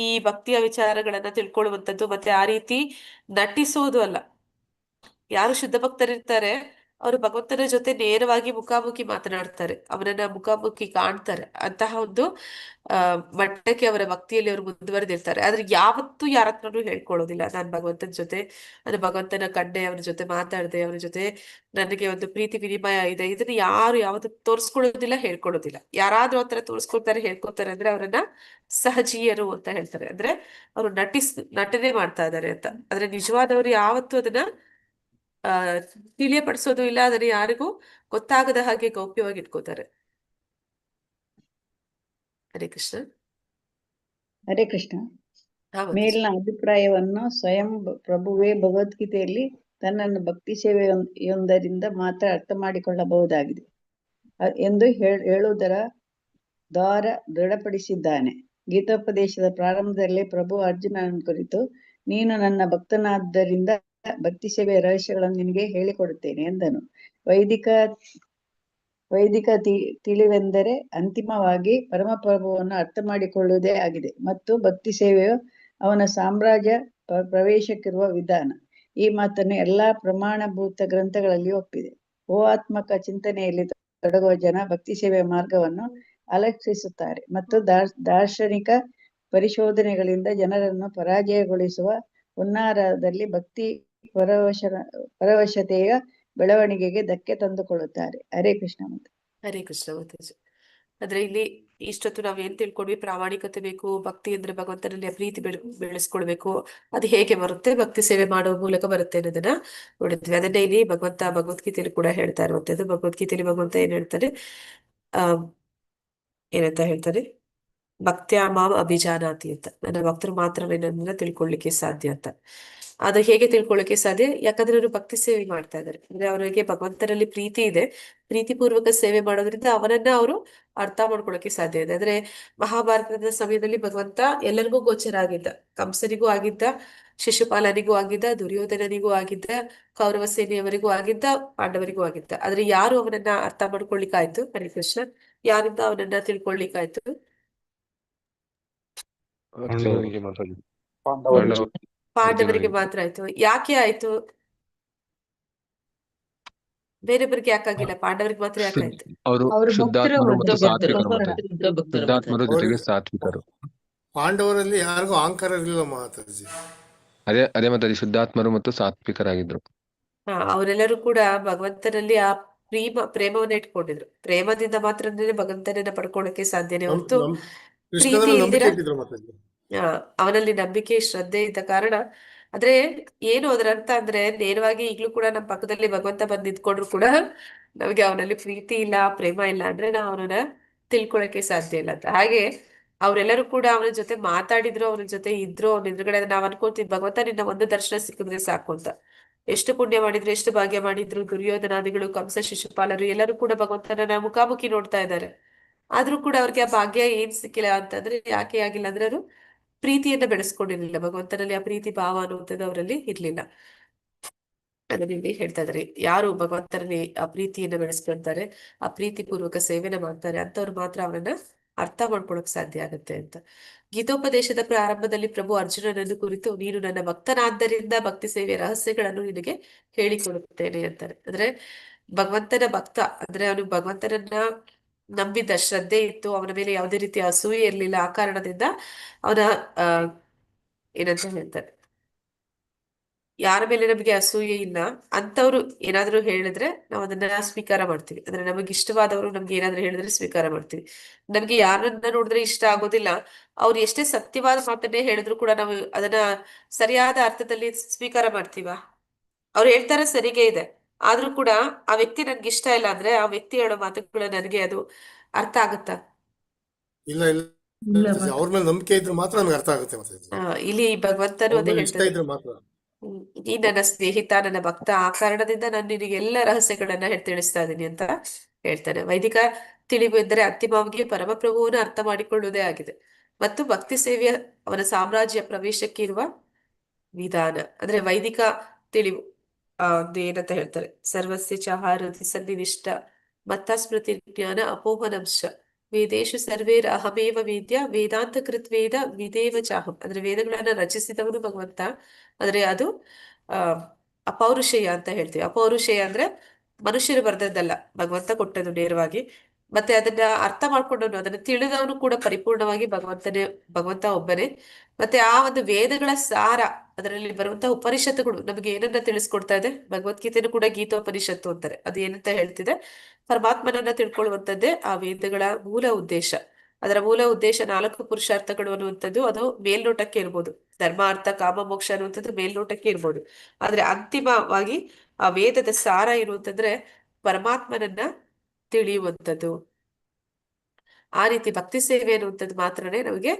Speaker 1: ಈ ಭಕ್ತಿಯ ವಿಚಾರಗಳನ್ನ ತಿಳ್ಕೊಳ್ಳುವಂಥದ್ದು, ಮತ್ತೆ ಆ ರೀತಿ ನಟಿಸೋದು ಅಲ್ಲ. ಯಾರು ಶುದ್ಧ ಭಕ್ತರಿರ್ತಾರೆ ಅವರು ಭಗವಂತನ ಜೊತೆ ನೇರವಾಗಿ ಮುಖಾಮುಖಿ ಮಾತನಾಡ್ತಾರೆ, ಅವನನ್ನ ಮುಖಾಮುಖಿ ಕಾಣ್ತಾರೆ. ಅಂತಹ ಒಂದು ಮಟ್ಟಕ್ಕೆ ಅವರ ಭಕ್ತಿಯಲ್ಲಿ ಅವರು ಮುಂದುವರೆದಿರ್ತಾರೆ. ಆದ್ರೆ ಯಾವತ್ತೂ ಯಾರ ಹತ್ರನೂ ಹೇಳ್ಕೊಳ್ಳೋದಿಲ್ಲ ನಾನು ಭಗವಂತನ ಜೊತೆ, ನಾನು ಭಗವಂತನ ಕಂಡೆ, ಅವನ ಜೊತೆ ಮಾತಾಡಿದೆ, ಅವನ ಜೊತೆ ನನಗೆ ಒಂದು ಪ್ರೀತಿ ವಿನಿಮಯ ಇದೆ. ಇದನ್ನ ಯಾರು ಯಾವತ್ತೂ ತೋರಿಸ್ಕೊಳ್ಳೋದಿಲ್ಲ, ಹೇಳ್ಕೊಳ್ಳೋದಿಲ್ಲ. ಯಾರಾದ್ರೂ ಆ ತರ ತೋರಿಸ್ಕೊಳ್ತಾರೆ, ಹೇಳ್ಕೊತಾರೆ ಅಂದ್ರೆ ಅವರನ್ನ ಸಹಜೀಯರು ಅಂತ ಹೇಳ್ತಾರೆ. ಅಂದ್ರೆ ಅವರು ನಟನೆ ಮಾಡ್ತಾ ಇದ್ದಾರೆ ಅಂತ. ಆದ್ರೆ ನಿಜವಾದವರು ಯಾವತ್ತೂ ಅದನ್ನ ತಿಳಿಯಪಡಿಸೋದು ಇಲ್ಲ, ಅದನ್ನ ಯಾರಿಗೂ ಗೊತ್ತಾಗದ ಹಾಗೆ ಗೌಪ್ಯವಾಗಿ ಇಟ್ಕೋತಾರೆ. ಹರೇ ಕೃಷ್ಣ.
Speaker 7: ಹರೇ ಕೃಷ್ಣ.
Speaker 1: ಹಾ ಮಾತಾಜಿ.
Speaker 7: ಮೇಲಿನ ಅಭಿಪ್ರಾಯವನ್ನು ಸ್ವಯಂ ಪ್ರಭುವೇ ಭಗವದ್ಗೀತೆಯಲ್ಲಿ ತನ್ನನ್ನು ಭಕ್ತಿ ಸೇವೆಯೊಂದರಿಂದ ಮಾತ್ರ ಅರ್ಥ ಮಾಡಿಕೊಳ್ಳಬಹುದಾಗಿದೆ ಎಂದು ಹೇಳುವುದರ ದ್ವಾರ ದೃಢಪಡಿಸಿದ್ದಾನೆ. ಗೀತೋಪದೇಶದ ಪ್ರಾರಂಭದಲ್ಲಿ ಪ್ರಭು ಅರ್ಜುನನ ಕುರಿತು ನೀನು ನನ್ನ ಭಕ್ತನಾದ್ದರಿಂದ ಭಕ್ತಿ ಸೇವೆಯ ರಹಸ್ಯಗಳನ್ನು ನಿನಗೆ ಹೇಳಿಕೊಡುತ್ತೇನೆ ಎಂದನು. ವೈದಿಕ ತಿಳಿವೆಂದರೆ ಅಂತಿಮವಾಗಿ ಪರಮಪ್ರಭುವನ್ನು ಅರ್ಥ ಮಾಡಿಕೊಳ್ಳುವುದೇ ಆಗಿದೆ, ಮತ್ತು ಭಕ್ತಿ ಸೇವೆಯು ಅವನ ಸಾಮ್ರಾಜ್ಯ ಪ್ರವೇಶಕ್ಕಿರುವ ವಿಧಾನ. ಈ ಮಾತನ್ನು ಎಲ್ಲಾ ಪ್ರಮಾಣಭೂತ ಗ್ರಂಥಗಳಲ್ಲಿ ಒಪ್ಪಿದೆ. ಆತ್ಮಕ ಚಿಂತನೆಯಲ್ಲಿ ತೊಡಗುವ ಜನ ಭಕ್ತಿ ಸೇವೆಯ ಮಾರ್ಗವನ್ನು ಅಲಕ್ಷಿಸುತ್ತಾರೆ ಮತ್ತು ದಾರ್ಶನಿಕ ಪರಿಶೋಧನೆಗಳಿಂದ ಜನರನ್ನು ಪರಾಜಯಗೊಳಿಸುವ ಹುನ್ನಾರದಲ್ಲಿ ಭಕ್ತಿ ಪರವಶತೆಯ ಬೆಳವಣಿಗೆಗೆ ಧಕ್ಕೆ ತಂದುಕೊಳ್ಳುತ್ತಾರೆ. ಹರೇ ಕೃಷ್ಣ.
Speaker 1: ಹರೇ ಕೃಷ್ಣ ಮಾತಾಜಿ. ಅಂದ್ರೆ ಇಲ್ಲಿ ಇಷ್ಟೊತ್ತು ನಾವ್ ಏನ್ ತಿಳ್ಕೊಂಡ್ವಿ, ಪ್ರಾಮಾಣಿಕತೆ ಬೇಕು, ಭಕ್ತಿ ಅಂದ್ರೆ ಭಗವಂತನಲ್ಲಿ ಪ್ರೀತಿ ಬೆಳೆಸ್ಕೊಳ್ಬೇಕು. ಅದು ಹೇಗೆ ಬರುತ್ತೆ? ಭಕ್ತಿ ಸೇವೆ ಮಾಡೋ ಮೂಲಕ ಬರುತ್ತೆ ಅನ್ನೋದನ್ನ ನೋಡಿದ್ವಿ. ಅದನ್ನೇ ಇಲ್ಲಿ ಭಗವದ್ಗೀತೆಯಲ್ಲಿ ಕೂಡ ಹೇಳ್ತಾ ಇರುವಂತದ್ದು. ಭಗವದ್ಗೀತೆಯಲ್ಲಿ ಭಗವಂತ ಏನ್ ಹೇಳ್ತಾರೆ? ಆ ಏನಂತ ಹೇಳ್ತಾರೆ? ಭಕ್ತ್ಯಾ ಮಾಂ ಅಭಿಜಾನಾತಿ ಅಂತ. ನನ್ನ ಭಕ್ತರು ಮಾತ್ರ ನನ್ನನ್ನ ತಿಳ್ಕೊಳ್ಳಿಕ್ಕೆ ಸಾಧ್ಯ ಅಂತ. ಅದು ಹೇಗೆ ತಿಳ್ಕೊಳ್ಳಿಕ್ಕೆ ಸಾಧ್ಯ? ಯಾಕಂದ್ರೆ ಅವರು ಭಕ್ತಿ ಸೇವೆ ಮಾಡ್ತಾ ಇದ್ದಾರೆ. ಅಂದ್ರೆ ಅವರಿಗೆ ಭಗವಂತನಲ್ಲಿ ಪ್ರೀತಿ ಇದೆ. ಪ್ರೀತಿಪೂರ್ವಕ ಸೇವೆ ಮಾಡೋದ್ರಿಂದ ಅವನನ್ನ ಅವರು ಅರ್ಥ ಮಾಡ್ಕೊಳ್ಳೋಕೆ ಸಾಧ್ಯ ಇದೆ. ಅಂದ್ರೆ ಮಹಾಭಾರತದ ಸಮಯದಲ್ಲಿ ಭಗವಂತ ಎಲ್ಲರಿಗೂ ಗೋಚರ ಆಗಿದ್ದ. ಕಂಸನಿಗೂ ಆಗಿದ್ದ, ಶಿಶುಪಾಲನಿಗೂ ಆಗಿದ್ದ, ದುರ್ಯೋಧನನಿಗೂ ಆಗಿದ್ದ, ಕೌರವ ಸೇನೆಯವರಿಗೂ ಆಗಿದ್ದ, ಪಾಂಡವರಿಗೂ ಆಗಿದ್ದ. ಆದ್ರೆ ಯಾರು ಅವನನ್ನ ಅರ್ಥ ಮಾಡ್ಕೊಳ್ಳಿಕ್ಕಾಯ್ತು? ಹರಿಕೃಷ್ಣ, ಯಾರಿಂದ ಅವನನ್ನ ತಿಳ್ಕೊಳ್ಳಿಕ್ಕಾಯ್ತು?
Speaker 8: ಅರ್ಜುನನಿಗೆ ಮಾತಾಡಿ.
Speaker 3: ಪಾಂಡವರಿಗೆ.
Speaker 1: ಪಾಂಡವರಿಗೆ ಮಾತ್ರ ಆಯ್ತು. ಯಾಕೆ ಆಯ್ತು? ಬೇರೆಯವ್ರಿಗೆ ಯಾಕಾಗಿಲ್ಲ? ಪಾಂಡವರಿಗೆ ಮಾತ್ರ ಯಾಕಾಯ್ತು?
Speaker 8: ಅವರು
Speaker 5: ಅವರು
Speaker 8: ಶುದ್ಧಾತ್ಮರು ಮತ್ತು
Speaker 5: ಭಕ್ತರು
Speaker 8: ಸಾತ್ವಿಕರು
Speaker 4: ಭಕ್ತರು,
Speaker 8: ಮಾತಾಡಿ.
Speaker 4: ಶುದ್ಧ ಭಕ್ತರು
Speaker 8: ಶುದ್ಧಾತ್ಮರ
Speaker 4: ಮಾತಾಡಿ.
Speaker 8: ಜೊತೆಗೆ ಸಾತ್ವಿಕರು.
Speaker 6: ಪಾಂಡವರಲ್ಲಿ ಯಾರಿಗೂ ಅಹಂಕಾರ ಇರಲಿಲ್ಲ ಮಾತಾಜಿ.
Speaker 8: ಅದೇ ಮಾತಾಡಿ, ಶುದ್ಧಾತ್ಮರು ಮತ್ತು ಸಾತ್ವಿಕರಾಗಿದ್ರು.
Speaker 1: ಅವರೆಲ್ಲರೂ ಕೂಡ ಭಗವಂತನಲ್ಲಿ ಆ ಪ್ರೇಮವನ್ನ ಇಟ್ಕೊಂಡಿದ್ರು. ಪ್ರೇಮದಿಂದ ಮಾತ್ರನೇ ಭಗವಂತನನ್ನ ಪಡ್ಕೊಳ್ಳೋಕೆ ಸಾಧ್ಯನೇ
Speaker 6: ನಮ್
Speaker 1: ಹೊರತು
Speaker 6: ನಮ್
Speaker 1: ಪ್ರೀತಿ
Speaker 6: ಕೃಷ್ಣನಲ್ಲಿ
Speaker 1: ಇಲ್ದಿರ
Speaker 6: ನಂಬಿಕೆ ಇಟ್ಟಿದ್ರು ಮಾತಾಜಿ.
Speaker 1: ಅವನಲ್ಲಿ ನಂಬಿಕೆ, ಶ್ರದ್ಧೆ ಇದ್ದ ಕಾರಣ. ಆದ್ರೆ ಏನು ಅದರ ಅರ್ಥ ಅಂದ್ರೆ, ನೇರವಾಗಿ ಈಗ್ಲೂ ಕೂಡ ನಮ್ಮ ಪಕ್ಕದಲ್ಲಿ ಭಗವಂತ ಬಂದ್ ನಿಂತ್ಕೊಂಡ್ರು ಕೂಡ ನಮಗೆ ಅವನಲ್ಲಿ ಪ್ರೀತಿ ಇಲ್ಲ, ಪ್ರೇಮ ಇಲ್ಲ ಅಂದ್ರೆ ನಾವು ಅವನನ್ನ ತಿಳ್ಕೊಳಕ್ಕೆ ಸಾಧ್ಯ ಇಲ್ಲ ಅಂತ. ಹಾಗೆ ಅವರೆಲ್ಲರೂ ಕೂಡ ಅವನ ಜೊತೆ ಮಾತಾಡಿದ್ರು, ಅವನ ಜೊತೆ ಇದ್ರು, ಅವನ ಎದುರುಗಡೆ ನಾವ್ ಅನ್ಕೊಳ್ತೀವಿ ಭಗವಂತ ನಿನ್ನ ಒಂದು ದರ್ಶನ ಸಿಕ್ಕಿದ್ರೆ ಸಾಕು ಅಂತ. ಎಷ್ಟು ಪುಣ್ಯ ಮಾಡಿದ್ರು, ಎಷ್ಟು ಭಾಗ್ಯ ಮಾಡಿದ್ರು. ದುರ್ಯೋಧನಾದಿಗಳು, ಕಂಸ, ಶಿಶುಪಾಲರು ಎಲ್ಲರೂ ಕೂಡ ಭಗವಂತನ ಮುಖಾಮುಖಿ ನೋಡ್ತಾ ಇದ್ದಾರೆ. ಆದ್ರೂ ಕೂಡ ಅವ್ರಿಗೆ ಆ ಭಾಗ್ಯ ಏನ್ ಸಿಕ್ಕಿಲ್ಲ ಅಂತಂದ್ರೆ ಯಾಕೆ ಆಗಿಲ್ಲ ಅಂದ್ರೆ ಅವರು ಪ್ರೀತಿಯನ್ನ ಬೆಳೆಸ್ಕೊಂಡಿರ್ಲಿಲ್ಲ. ಭಗವಂತನಲ್ಲಿ ಆ ಪ್ರೀತಿ ಭಾವ ಅನ್ನುವಂಥದ್ದು ಅವರಲ್ಲಿ ಇರ್ಲಿಲ್ಲ. ಅದನ್ನ ಇಲ್ಲಿ ಹೇಳ್ತಾ ಇದ್ದಾರೆ, ಯಾರು ಭಗವಂತನಲ್ಲಿ ಆ ಪ್ರೀತಿಯನ್ನ ಬೆಳೆಸ್ಕೊಳ್ತಾರೆ, ಆ ಪ್ರೀತಿ ಪೂರ್ವಕ ಸೇವೆನ ಮಾಡ್ತಾರೆ, ಅಂತವ್ರು ಮಾತ್ರ ಅವನನ್ನ ಅರ್ಥ ಮಾಡ್ಕೊಳಕ್ ಸಾಧ್ಯ ಆಗುತ್ತೆ ಅಂತ. ಗೀತೋಪದೇಶದ ಪ್ರಾರಂಭದಲ್ಲಿ ಪ್ರಭು ಅರ್ಜುನನನ್ನು ಕುರಿತು, ನೀನು ನನ್ನ ಭಕ್ತನಾದ್ದರಿಂದ ಭಕ್ತಿ ಸೇವೆಯ ರಹಸ್ಯಗಳನ್ನು ನಿನಗೆ ಹೇಳಿಕೊಡುತ್ತೇನೆ ಅಂತಾರೆ. ಅಂದ್ರೆ ಭಗವಂತನ ಭಕ್ತ ಅಂದ್ರೆ ಅವನು ಭಗವಂತನನ್ನ ನಂಬಿದ್ದ, ಶ್ರದ್ಧೆ ಇತ್ತು, ಅವನ ಮೇಲೆ ಯಾವುದೇ ರೀತಿಯ ಅಸೂಯೆ ಇರ್ಲಿಲ್ಲ. ಆ ಕಾರಣದಿಂದ ಅವನ ಏನಂತ ಹೇಳ್ತಾರೆ, ಯಾರ ಮೇಲೆ ನಮಗೆ ಅಸೂಯೆ ಇಲ್ಲ ಅಂತವ್ರು ಏನಾದ್ರು ಹೇಳಿದ್ರೆ ನಾವು ಅದನ್ನ ಸ್ವೀಕಾರ ಮಾಡ್ತೀವಿ. ಅಂದ್ರೆ ನಮಗೆ ಇಷ್ಟವಾದವರು ನಮ್ಗೆ ಏನಾದ್ರು ಹೇಳಿದ್ರೆ ಸ್ವೀಕಾರ ಮಾಡ್ತೀವಿ. ನಮ್ಗೆ ಯಾರನ್ನ ನೋಡಿದ್ರೆ ಇಷ್ಟ ಆಗೋದಿಲ್ಲ, ಅವ್ರು ಎಷ್ಟೇ ಸತ್ಯವಾದ ಮಾತನ್ನೇ ಹೇಳಿದ್ರು ಕೂಡ ನಾವು ಅದನ್ನ ಸರಿಯಾದ ಅರ್ಥದಲ್ಲಿ ಸ್ವೀಕಾರ ಮಾಡ್ತೀವ? ಅವ್ರು ಹೇಳ್ತಾರೆ ಸರಿಗೆ ಇದೆ, ಆದ್ರೂ ಕೂಡ ಆ ವ್ಯಕ್ತಿ ನನ್ಗೆ ಇಷ್ಟ ಇಲ್ಲ ಅಂದ್ರೆ ಆ ವ್ಯಕ್ತಿ ಹೇಳೋ ಮಾತುಗಳು ನನಗೆ ಅದು ಅರ್ಥ ಆಗುತ್ತಾ?
Speaker 6: ಇಲ್ಲ ಇಲ್ಲ ಮಾತಾಜಿ, ಅವ್ರ ಮೇಲೆ ನಂಬಿಕೆ ಇದ್ರೆ ಮಾತ್ರ ನಮ್ಗೆ ಅರ್ಥ ಆಗುತ್ತೆ ಮಾತಾಜಿ.
Speaker 1: ಇಲ್ಲಿ ಭಗವಂತನು
Speaker 6: ಅವ್ರ
Speaker 1: ಅದೇ
Speaker 6: ಮೇಲೆ ಇಷ್ಟ
Speaker 1: ಹೇಳ್ತಾರೆ,
Speaker 6: ಇದ್ರೆ ಮಾತ್ರ.
Speaker 1: ನೀ ನನ್ನ ಸ್ನೇಹಿತ, ನನ್ನ ಭಕ್ತ, ಆ ಕಾರಣದಿಂದ ನಾನು ನಿನಗೆ ಎಲ್ಲ ರಹಸ್ಯಗಳನ್ನ ತಿಳಿಸ್ತಾ ಇದ್ದೀನಿ ಅಂತ ಹೇಳ್ತಾನೆ. ವೈದಿಕ ತಿಳಿವು ಎಂದರೆ ಅಂತಿಮವಾಗಿ ಪರಮಪ್ರಭುವನ್ನು ಅರ್ಥ ಮಾಡಿಕೊಳ್ಳುವುದೇ ಆಗಿದೆ ಮತ್ತು ಭಕ್ತಿ ಸೇವೆಯ ಅವನ ಸಾಮ್ರಾಜ್ಯ ಪ್ರವೇಶಕ್ಕೆ ಇರುವ ವಿಧಾನ. ಅಂದ್ರೆ ವೈದಿಕ ತಿಳಿವು ಅದು ಏನಂತ ಹೇಳ್ತಾರೆ, ಸರ್ವಸ್ಯ ಚಹಾರತಿ ಸನ್ನಿವಿಷ್ಟ ಮತ್ತ ಸ್ಮೃತಿ ಜ್ಞಾನ ಅಪೋಹನಂಶ ವೇದೇಶು ಸರ್ವೇರ ಅಹಮೇವ ವೇದ್ಯ ವೇದಾಂತ ಕೃತ್ ವೇದ ವಿದೇವ ಚಾಹಂ. ಅಂದ್ರೆ ವೇದಗಳನ್ನ ರಚಿಸಿದವನು ಭಗವಂತ. ಅಂದ್ರೆ ಅದು ಅಪೌರುಷೇಯ ಅಂತ ಹೇಳ್ತೀವಿ. ಅಪೌರುಷೇಯ ಅಂದ್ರೆ ಮನುಷ್ಯರು ಬರ್ದದ್ದಲ್ಲ, ಭಗವಂತ ಕೊಟ್ಟದ್ದು ನೇರವಾಗಿ. ಮತ್ತೆ ಅದನ್ನ ಅರ್ಥ ಮಾಡ್ಕೊಂಡವನು, ಅದನ್ನ ತಿಳಿದವನು ಕೂಡ ಪರಿಪೂರ್ಣವಾಗಿ ಭಗವಂತ ಒಬ್ಬನೇ. ಮತ್ತೆ ಆ ಒಂದು ವೇದಗಳ ಸಾರ, ಅದರಲ್ಲಿ ಬರುವಂತಹ ಉಪನಿಷತ್ತುಗಳು ನಮಗೆ ಏನನ್ನ ತಿಳಿಸ್ಕೊಡ್ತಾ ಇದೆ? ಭಗವದ್ಗೀತೆನೂ ಕೂಡ ಗೀತೋಪನಿಷತ್ತು ಅಂತಾರೆ. ಅದು ಏನಂತ ಹೇಳ್ತಿದೆ? ಪರಮಾತ್ಮನನ್ನ ತಿಳ್ಕೊಳ್ಳುವಂಥದ್ದೇ ಆ ವೇದಗಳ ಮೂಲ ಉದ್ದೇಶ. ಅದರ ಮೂಲ ಉದ್ದೇಶ 4 ಪುರುಷಾರ್ಥಗಳು ಅನ್ನುವಂಥದ್ದು ಅದು ಮೇಲ್ನೋಟಕ್ಕೆ ಇರ್ಬೋದು. ಧರ್ಮ, ಅರ್ಥ, ಕಾಮ, ಮೋಕ್ಷ ಅನ್ನುವಂಥದ್ದು ಮೇಲ್ನೋಟಕ್ಕೆ ಇರ್ಬೋದು. ಆದ್ರೆ ಅಂತಿಮವಾಗಿ ಆ ವೇದದ ಸಾರ ಇರುವಂತಂದ್ರೆ ಪರಮಾತ್ಮನನ್ನ ತಿಳಿಯುವಂಥದ್ದು. ಆ ರೀತಿ ಭಕ್ತಿ ಸೇವೆ ಅನ್ನುವಂಥದ್ದು ಮಾತ್ರನೇ ನಮಗೆ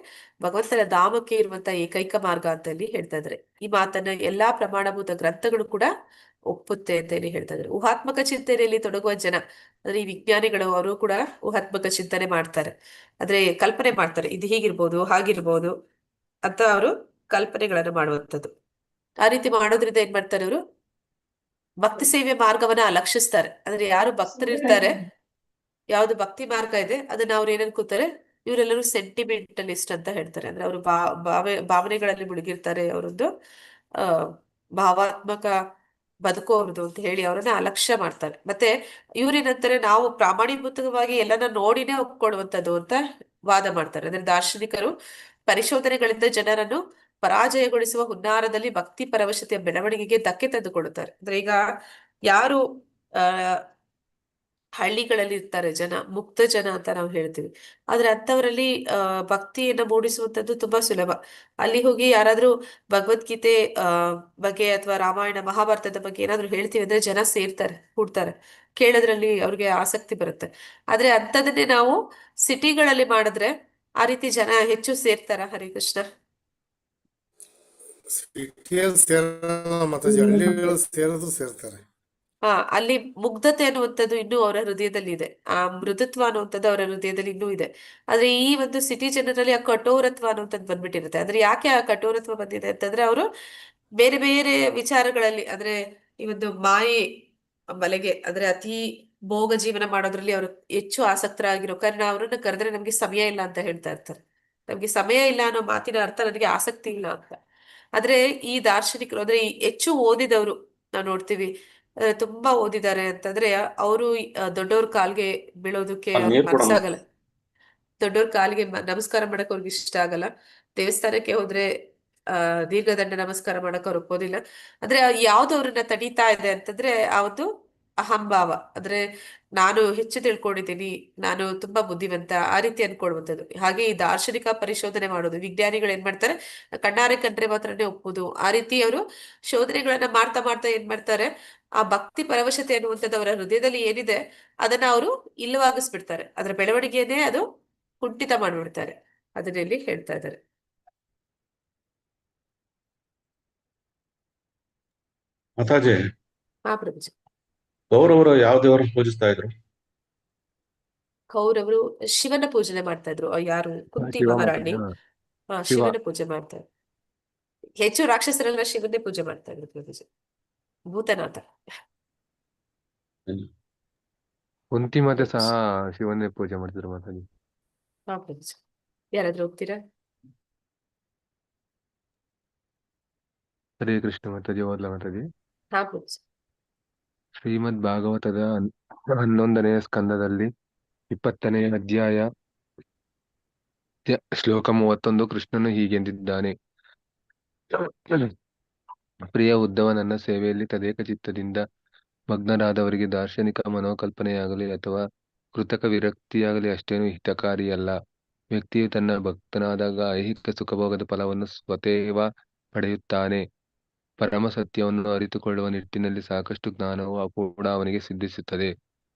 Speaker 1: ಭಗವಂತನ ಧಾಮಕ್ಕೆ ಇರುವಂತಹ ಏಕೈಕ ಮಾರ್ಗ ಅಂತ ಇಲ್ಲಿ ಹೇಳ್ತಾ ಇದ್ದಾರೆ. ಈ ಮಾತನ್ನ ಎಲ್ಲಾ ಪ್ರಮಾಣಭೂತ ಗ್ರಂಥಗಳು ಕೂಡ ಒಪ್ಪುತ್ತೆ ಅಂತ ಹೇಳಿ ಹೇಳ್ತಾ ಇದ್ದಾರೆ. ಊಹಾತ್ಮಕ ಚಿಂತನೆಯಲ್ಲಿ ತೊಡಗುವ ಜನ ಅಂದ್ರೆ ಈ ವಿಜ್ಞಾನಿಗಳು, ಅವರು ಕೂಡ ಊಹಾತ್ಮಕ ಚಿಂತನೆ ಮಾಡ್ತಾರೆ. ಅಂದ್ರೆ ಕಲ್ಪನೆ ಮಾಡ್ತಾರೆ, ಇದು ಹೀಗಿರ್ಬೋದು, ಹಾಗಿರ್ಬೋದು ಅಂತ ಅವರು ಕಲ್ಪನೆಗಳನ್ನು ಮಾಡುವಂಥದ್ದು. ಆ ರೀತಿ ಮಾಡೋದ್ರಿಂದ ಏನ್ ಮಾಡ್ತಾರೆ ಅವರು? ಭಕ್ತಿ ಸೇವೆ ಮಾರ್ಗವನ್ನ ಅಲಕ್ಷಿಸ್ತಾರೆ. ಅಂದ್ರೆ ಯಾರು ಭಕ್ತರಿರ್ತಾರೆ, ಯಾವ್ದು ಭಕ್ತಿ ಮಾರ್ಗ ಇದೆ ಅದನ್ನ ಅವ್ರು ಏನ್ ಅನ್ಕೋತಾರೆ, ಇವರೆಲ್ಲರೂ ಸೆಂಟಿಮೆಂಟಲಿಸ್ಟ್ ಅಂತ ಹೇಳ್ತಾರೆ. ಅಂದ್ರೆ ಅವರು ಭಾವನೆಗಳಲ್ಲಿ ಮುಳುಗಿರ್ತಾರೆ, ಅವರೊಂದು ಭಾವಾತ್ಮಕ ಬದುಕು ಅವ್ರದ್ದು ಅಂತ ಹೇಳಿ ಅವರನ್ನ ಅಲಕ್ಷ್ಯ ಮಾಡ್ತಾರೆ. ಮತ್ತೆ ಇವ್ರೇನಂತಾರೆ, ನಾವು ಪ್ರಾಮಾಣಿಕವಾಗಿ ಎಲ್ಲನ ನೋಡಿನೇ ಒಪ್ಕೊಳ್ಳುವಂಥದ್ದು ಅಂತ ವಾದ ಮಾಡ್ತಾರೆ. ಅಂದ್ರೆ ದಾರ್ಶನಿಕರು ಪರಿಶೋಧನೆಗಳಿಂದ ಜನರನ್ನು ಪರಾಜಯಗೊಳಿಸುವ ಹುನ್ನಾರದಲ್ಲಿ ಭಕ್ತಿ ಪರವಶತೆಯ ಬೆಳವಣಿಗೆಗೆ ಧಕ್ಕೆ ತಂದುಕೊಡುತ್ತಾರೆ. ಅಂದ್ರೆ ಈಗ ಯಾರು ಆ ಹಳ್ಳಿಗಳಲ್ಲಿ ಇರ್ತಾರೆ ಜನ, ಮುಕ್ತ ಜನ ಅಂತ ನಾವು ಹೇಳ್ತೀವಿ. ಆದ್ರೆ ಅಂತವರಲ್ಲಿ ಭಕ್ತಿಯನ್ನ ಮೂಡಿಸುವಂತದ್ದು ತುಂಬಾ ಸುಲಭ. ಅಲ್ಲಿ ಹೋಗಿ ಯಾರಾದ್ರೂ ಭಗವದ್ಗೀತೆ ಆ ಬಗ್ಗೆ ಅಥವಾ ರಾಮಾಯಣ ಮಹಾಭಾರತದ ಬಗ್ಗೆ ಏನಾದ್ರು ಹೇಳ್ತೀವಿ ಅಂದ್ರೆ ಜನ ಸೇರ್ತಾರೆ, ಕೂಡ್ತಾರೆ, ಕೇಳೋದ್ರಲ್ಲಿ ಅವ್ರಿಗೆ ಆಸಕ್ತಿ ಬರುತ್ತೆ. ಆದ್ರೆ ಅಂಥದನ್ನೇ ನಾವು ಸಿಟಿಗಳಲ್ಲಿ ಮಾಡಿದ್ರೆ ಆ ರೀತಿ ಜನ ಹೆಚ್ಚು ಸೇರ್ತಾರ? ಹರೇ ಕೃಷ್ಣ.
Speaker 6: ಸಿಟಿಯಲ್ಲಿ ಸೇರಲ್ಲ ಮಾತಾಜಿ, ಹಳ್ಳಿಗಳು ಸೇರಿದ್ರು ಸೇರ್ತಾರೆ.
Speaker 1: ಅಲ್ಲಿ ಮುಗ್ಧತೆ ಅನ್ನುವಂಥದ್ದು ಇನ್ನೂ ಅವರ ಹೃದಯದಲ್ಲಿ ಇದೆ. ಆ ಮೃದುತ್ವ ಅನ್ನುವಂಥದ್ದು ಅವರ ಹೃದಯದಲ್ಲಿ ಇನ್ನೂ ಇದೆ. ಆದ್ರೆ ಈ ಒಂದು ಸಿಟಿ ಜನರಲ್ಲಿ ಆ ಕಠೋರತ್ವ ಅನ್ನುವಂಥದ್ದು ಬಂದ್ಬಿಟ್ಟಿರುತ್ತೆ. ಅಂದ್ರೆ ಯಾಕೆ ಆ ಕಠೋರತ್ವ ಬಂದಿದೆ ಅಂತಂದ್ರೆ ಅವರು ಬೇರೆ ಬೇರೆ ವಿಚಾರಗಳಲ್ಲಿ, ಅಂದ್ರೆ ಈ ಒಂದು ಮಾಯೆ ಬಲೆಗೆ, ಅಂದ್ರೆ ಅತಿ ಭೋಗ ಜೀವನ ಮಾಡೋದ್ರಲ್ಲಿ ಅವರು ಹೆಚ್ಚು ಆಸಕ್ತರಾಗಿರೋ ಕಾರಣ ಅವರನ್ನ ಕರೆದ್ರೆ ನಮ್ಗೆ ಸಮಯ ಇಲ್ಲ ಅಂತ ಹೇಳ್ತಾ ಇರ್ತಾರೆ. ನಮ್ಗೆ ಸಮಯ ಇಲ್ಲ ಅನ್ನೋ ಮಾತಿನ ಅರ್ಥ ನನಗೆ ಆಸಕ್ತಿ ಇಲ್ಲ ಅಂತ. ಆದ್ರೆ ಈ ದಾರ್ಶನಿಕರು, ಅಂದ್ರೆ ಈ ಹೆಚ್ಚು ಓದಿದವರು ನಾವು ನೋಡ್ತೀವಿ, ತುಂಬಾ ಓದಿದ್ದಾರೆ ಅಂತಂದ್ರೆ ಅವರು ದೊಡ್ಡವ್ರ ಕಾಲ್ಗೆ ಬೀಳೋದಕ್ಕೆ ಅವ್ರಿಗೆ ಮನ್ಸಾಗಲ್ಲ. ದೊಡ್ಡವ್ರ ಕಾಲಿಗೆ ನಮಸ್ಕಾರ ಮಾಡಕ್ ಅವ್ರಿಗೆ ಇಷ್ಟ ಆಗಲ್ಲ. ದೇವಸ್ಥಾನಕ್ಕೆ ಹೋದ್ರೆ ದೀರ್ಘದಂಡ ನಮಸ್ಕಾರ ಮಾಡಕ್ ಅವ್ರಿಗೆ ಒಪ್ಪೋದಿಲ್ಲ. ಅಂದ್ರೆ ಯಾವ್ದು ಅವ್ರನ್ನ ತಡೀತಾ ಇದೆ ಅಂತಂದ್ರೆ ಆ ಒಂದು ಅಹಂಭಾವ. ಅಂದ್ರೆ ನಾನು ಹೆಚ್ಚು ತಿಳ್ಕೊಂಡಿದ್ದೀನಿ, ನಾನು ತುಂಬಾ ಬುದ್ಧಿವಂತ, ಆ ರೀತಿ ಅನ್ಕೊಳ್ಳುವಂಥದ್ದು. ಹಾಗೆ ಈ ದಾರ್ಶನಿಕ ಪರಿಶೋಧನೆ ಮಾಡೋದು, ವಿಜ್ಞಾನಿಗಳು ಏನ್ ಮಾಡ್ತಾರೆ, ಕಣ್ಣಾರೆ ಕಂಡ್ರೆ ಮಾತ್ರನೇ ಒಪ್ಪುದು, ಆ ರೀತಿ ಅವರು ಶೋಧನೆಗಳನ್ನ ಮಾಡ್ತಾ ಮಾಡ್ತಾ ಏನ್ ಮಾಡ್ತಾರೆ, ಆ ಭಕ್ತಿ ಪರವಶತೆ ಅನ್ನುವಂಥದ್ದು ಅವರ ಹೃದಯದಲ್ಲಿ ಏನಿದೆ ಅದನ್ನ ಅವರು ಇಲ್ಲವಾಗಿಸ್ಬಿಡ್ತಾರೆ. ಅದರ ಬೆಳವಣಿಗೆಯನ್ನೇ ಅದು ಕುಂಠಿತ ಮಾಡ್ಬಿಡ್ತಾರೆ. ಅದನ್ನ ಇಲ್ಲಿ ಹೇಳ್ತಾ ಇದ್ದಾರೆ.
Speaker 9: ಮಾತಾಜಿ,
Speaker 1: ಹಾ ಪ್ರಭುಜಿ.
Speaker 9: ಕೌರವರು ಯಾವ ದೇವರನ್ನು ಪೂಜಿಸ್ತಾ ಇದ್ರು?
Speaker 1: ಕೌರವರು ಶಿವನ ಪೂಜನೆ ಮಾಡ್ತಾ ಇದ್ರು. ಯಾರು? ಕುಂತಿ
Speaker 8: ಶಿವ
Speaker 1: ಮಹಾರಾಣಿ
Speaker 8: ಶಿವ
Speaker 1: ಶಿವನ ಪೂಜೆ ಮಾಡ್ತಾ ಇದ್ರು. ಹೆಚ್ಚು ರಾಕ್ಷಸರೆಲ್ಲ ಶಿವನ್ನೇ ಪೂಜೆ ಮಾಡ್ತಾ ಇದ್ರು ಪ್ರಭುಜಿ. ಭೂತನಾಥ.
Speaker 8: ಕುಂತಿ ಮತ್ತೆ ಸಹ ಶಿವನೇ ಪೂಜೆ ಮಾಡ್ತಿದ್ರು ಮಾತಾಡಿ.
Speaker 1: ಹಾ ಪ್ರಭುಜಿ. ಯಾರಾದ್ರೂ ಹೋಗ್ತೀರಾ?
Speaker 8: ಹರೇ ಕೃಷ್ಣ ಮಾತಾಜಿ. ಓದ್ಲಾ ಮಾತಾಜಿ?
Speaker 1: ಹಾ ಪ್ರಭುಜಿ.
Speaker 8: ಶ್ರೀಮದ್ ಭಾಗವತದ 11ನೇ ಸ್ಕಂದದಲ್ಲಿ 20ನೇ ಅಧ್ಯಾಯ ಶ್ಲೋಕ 31 ಕೃಷ್ಣನು ಹೀಗೆಂದಿದ್ದಾನೆ: ಪ್ರಿಯ ಉದ್ಧವ, ನನ್ನ ಸೇವೆಯಲ್ಲಿ ತದೇಕ ಚಿತ್ತದಿಂದ ಮಗ್ನರಾದವರಿಗೆ ದಾರ್ಶನಿಕ ಮನೋಕಲ್ಪನೆಯಾಗಲಿ ಅಥವಾ ಕೃತಕ ವಿರಕ್ತಿಯಾಗಲಿ ಅಷ್ಟೇನೂ ಹಿತಕಾರಿಯಲ್ಲ. ವ್ಯಕ್ತಿಯು ತನ್ನ ಭಕ್ತನಾದಾಗ ಐಹಿಕ ಸುಖಭೋಗದ ಫಲವನ್ನು ಸ್ವತೇವ ಪಡೆಯುತ್ತಾನೆ. ಪರಮ ಸತ್ಯವನ್ನು ಅರಿತುಕೊಳ್ಳುವ ನಿಟ್ಟಿನಲ್ಲಿ ಸಾಕಷ್ಟು ಜ್ಞಾನವು ಕೂಡ ಅವನಿಗೆ ಸಿದ್ಧಿಸುತ್ತದೆ.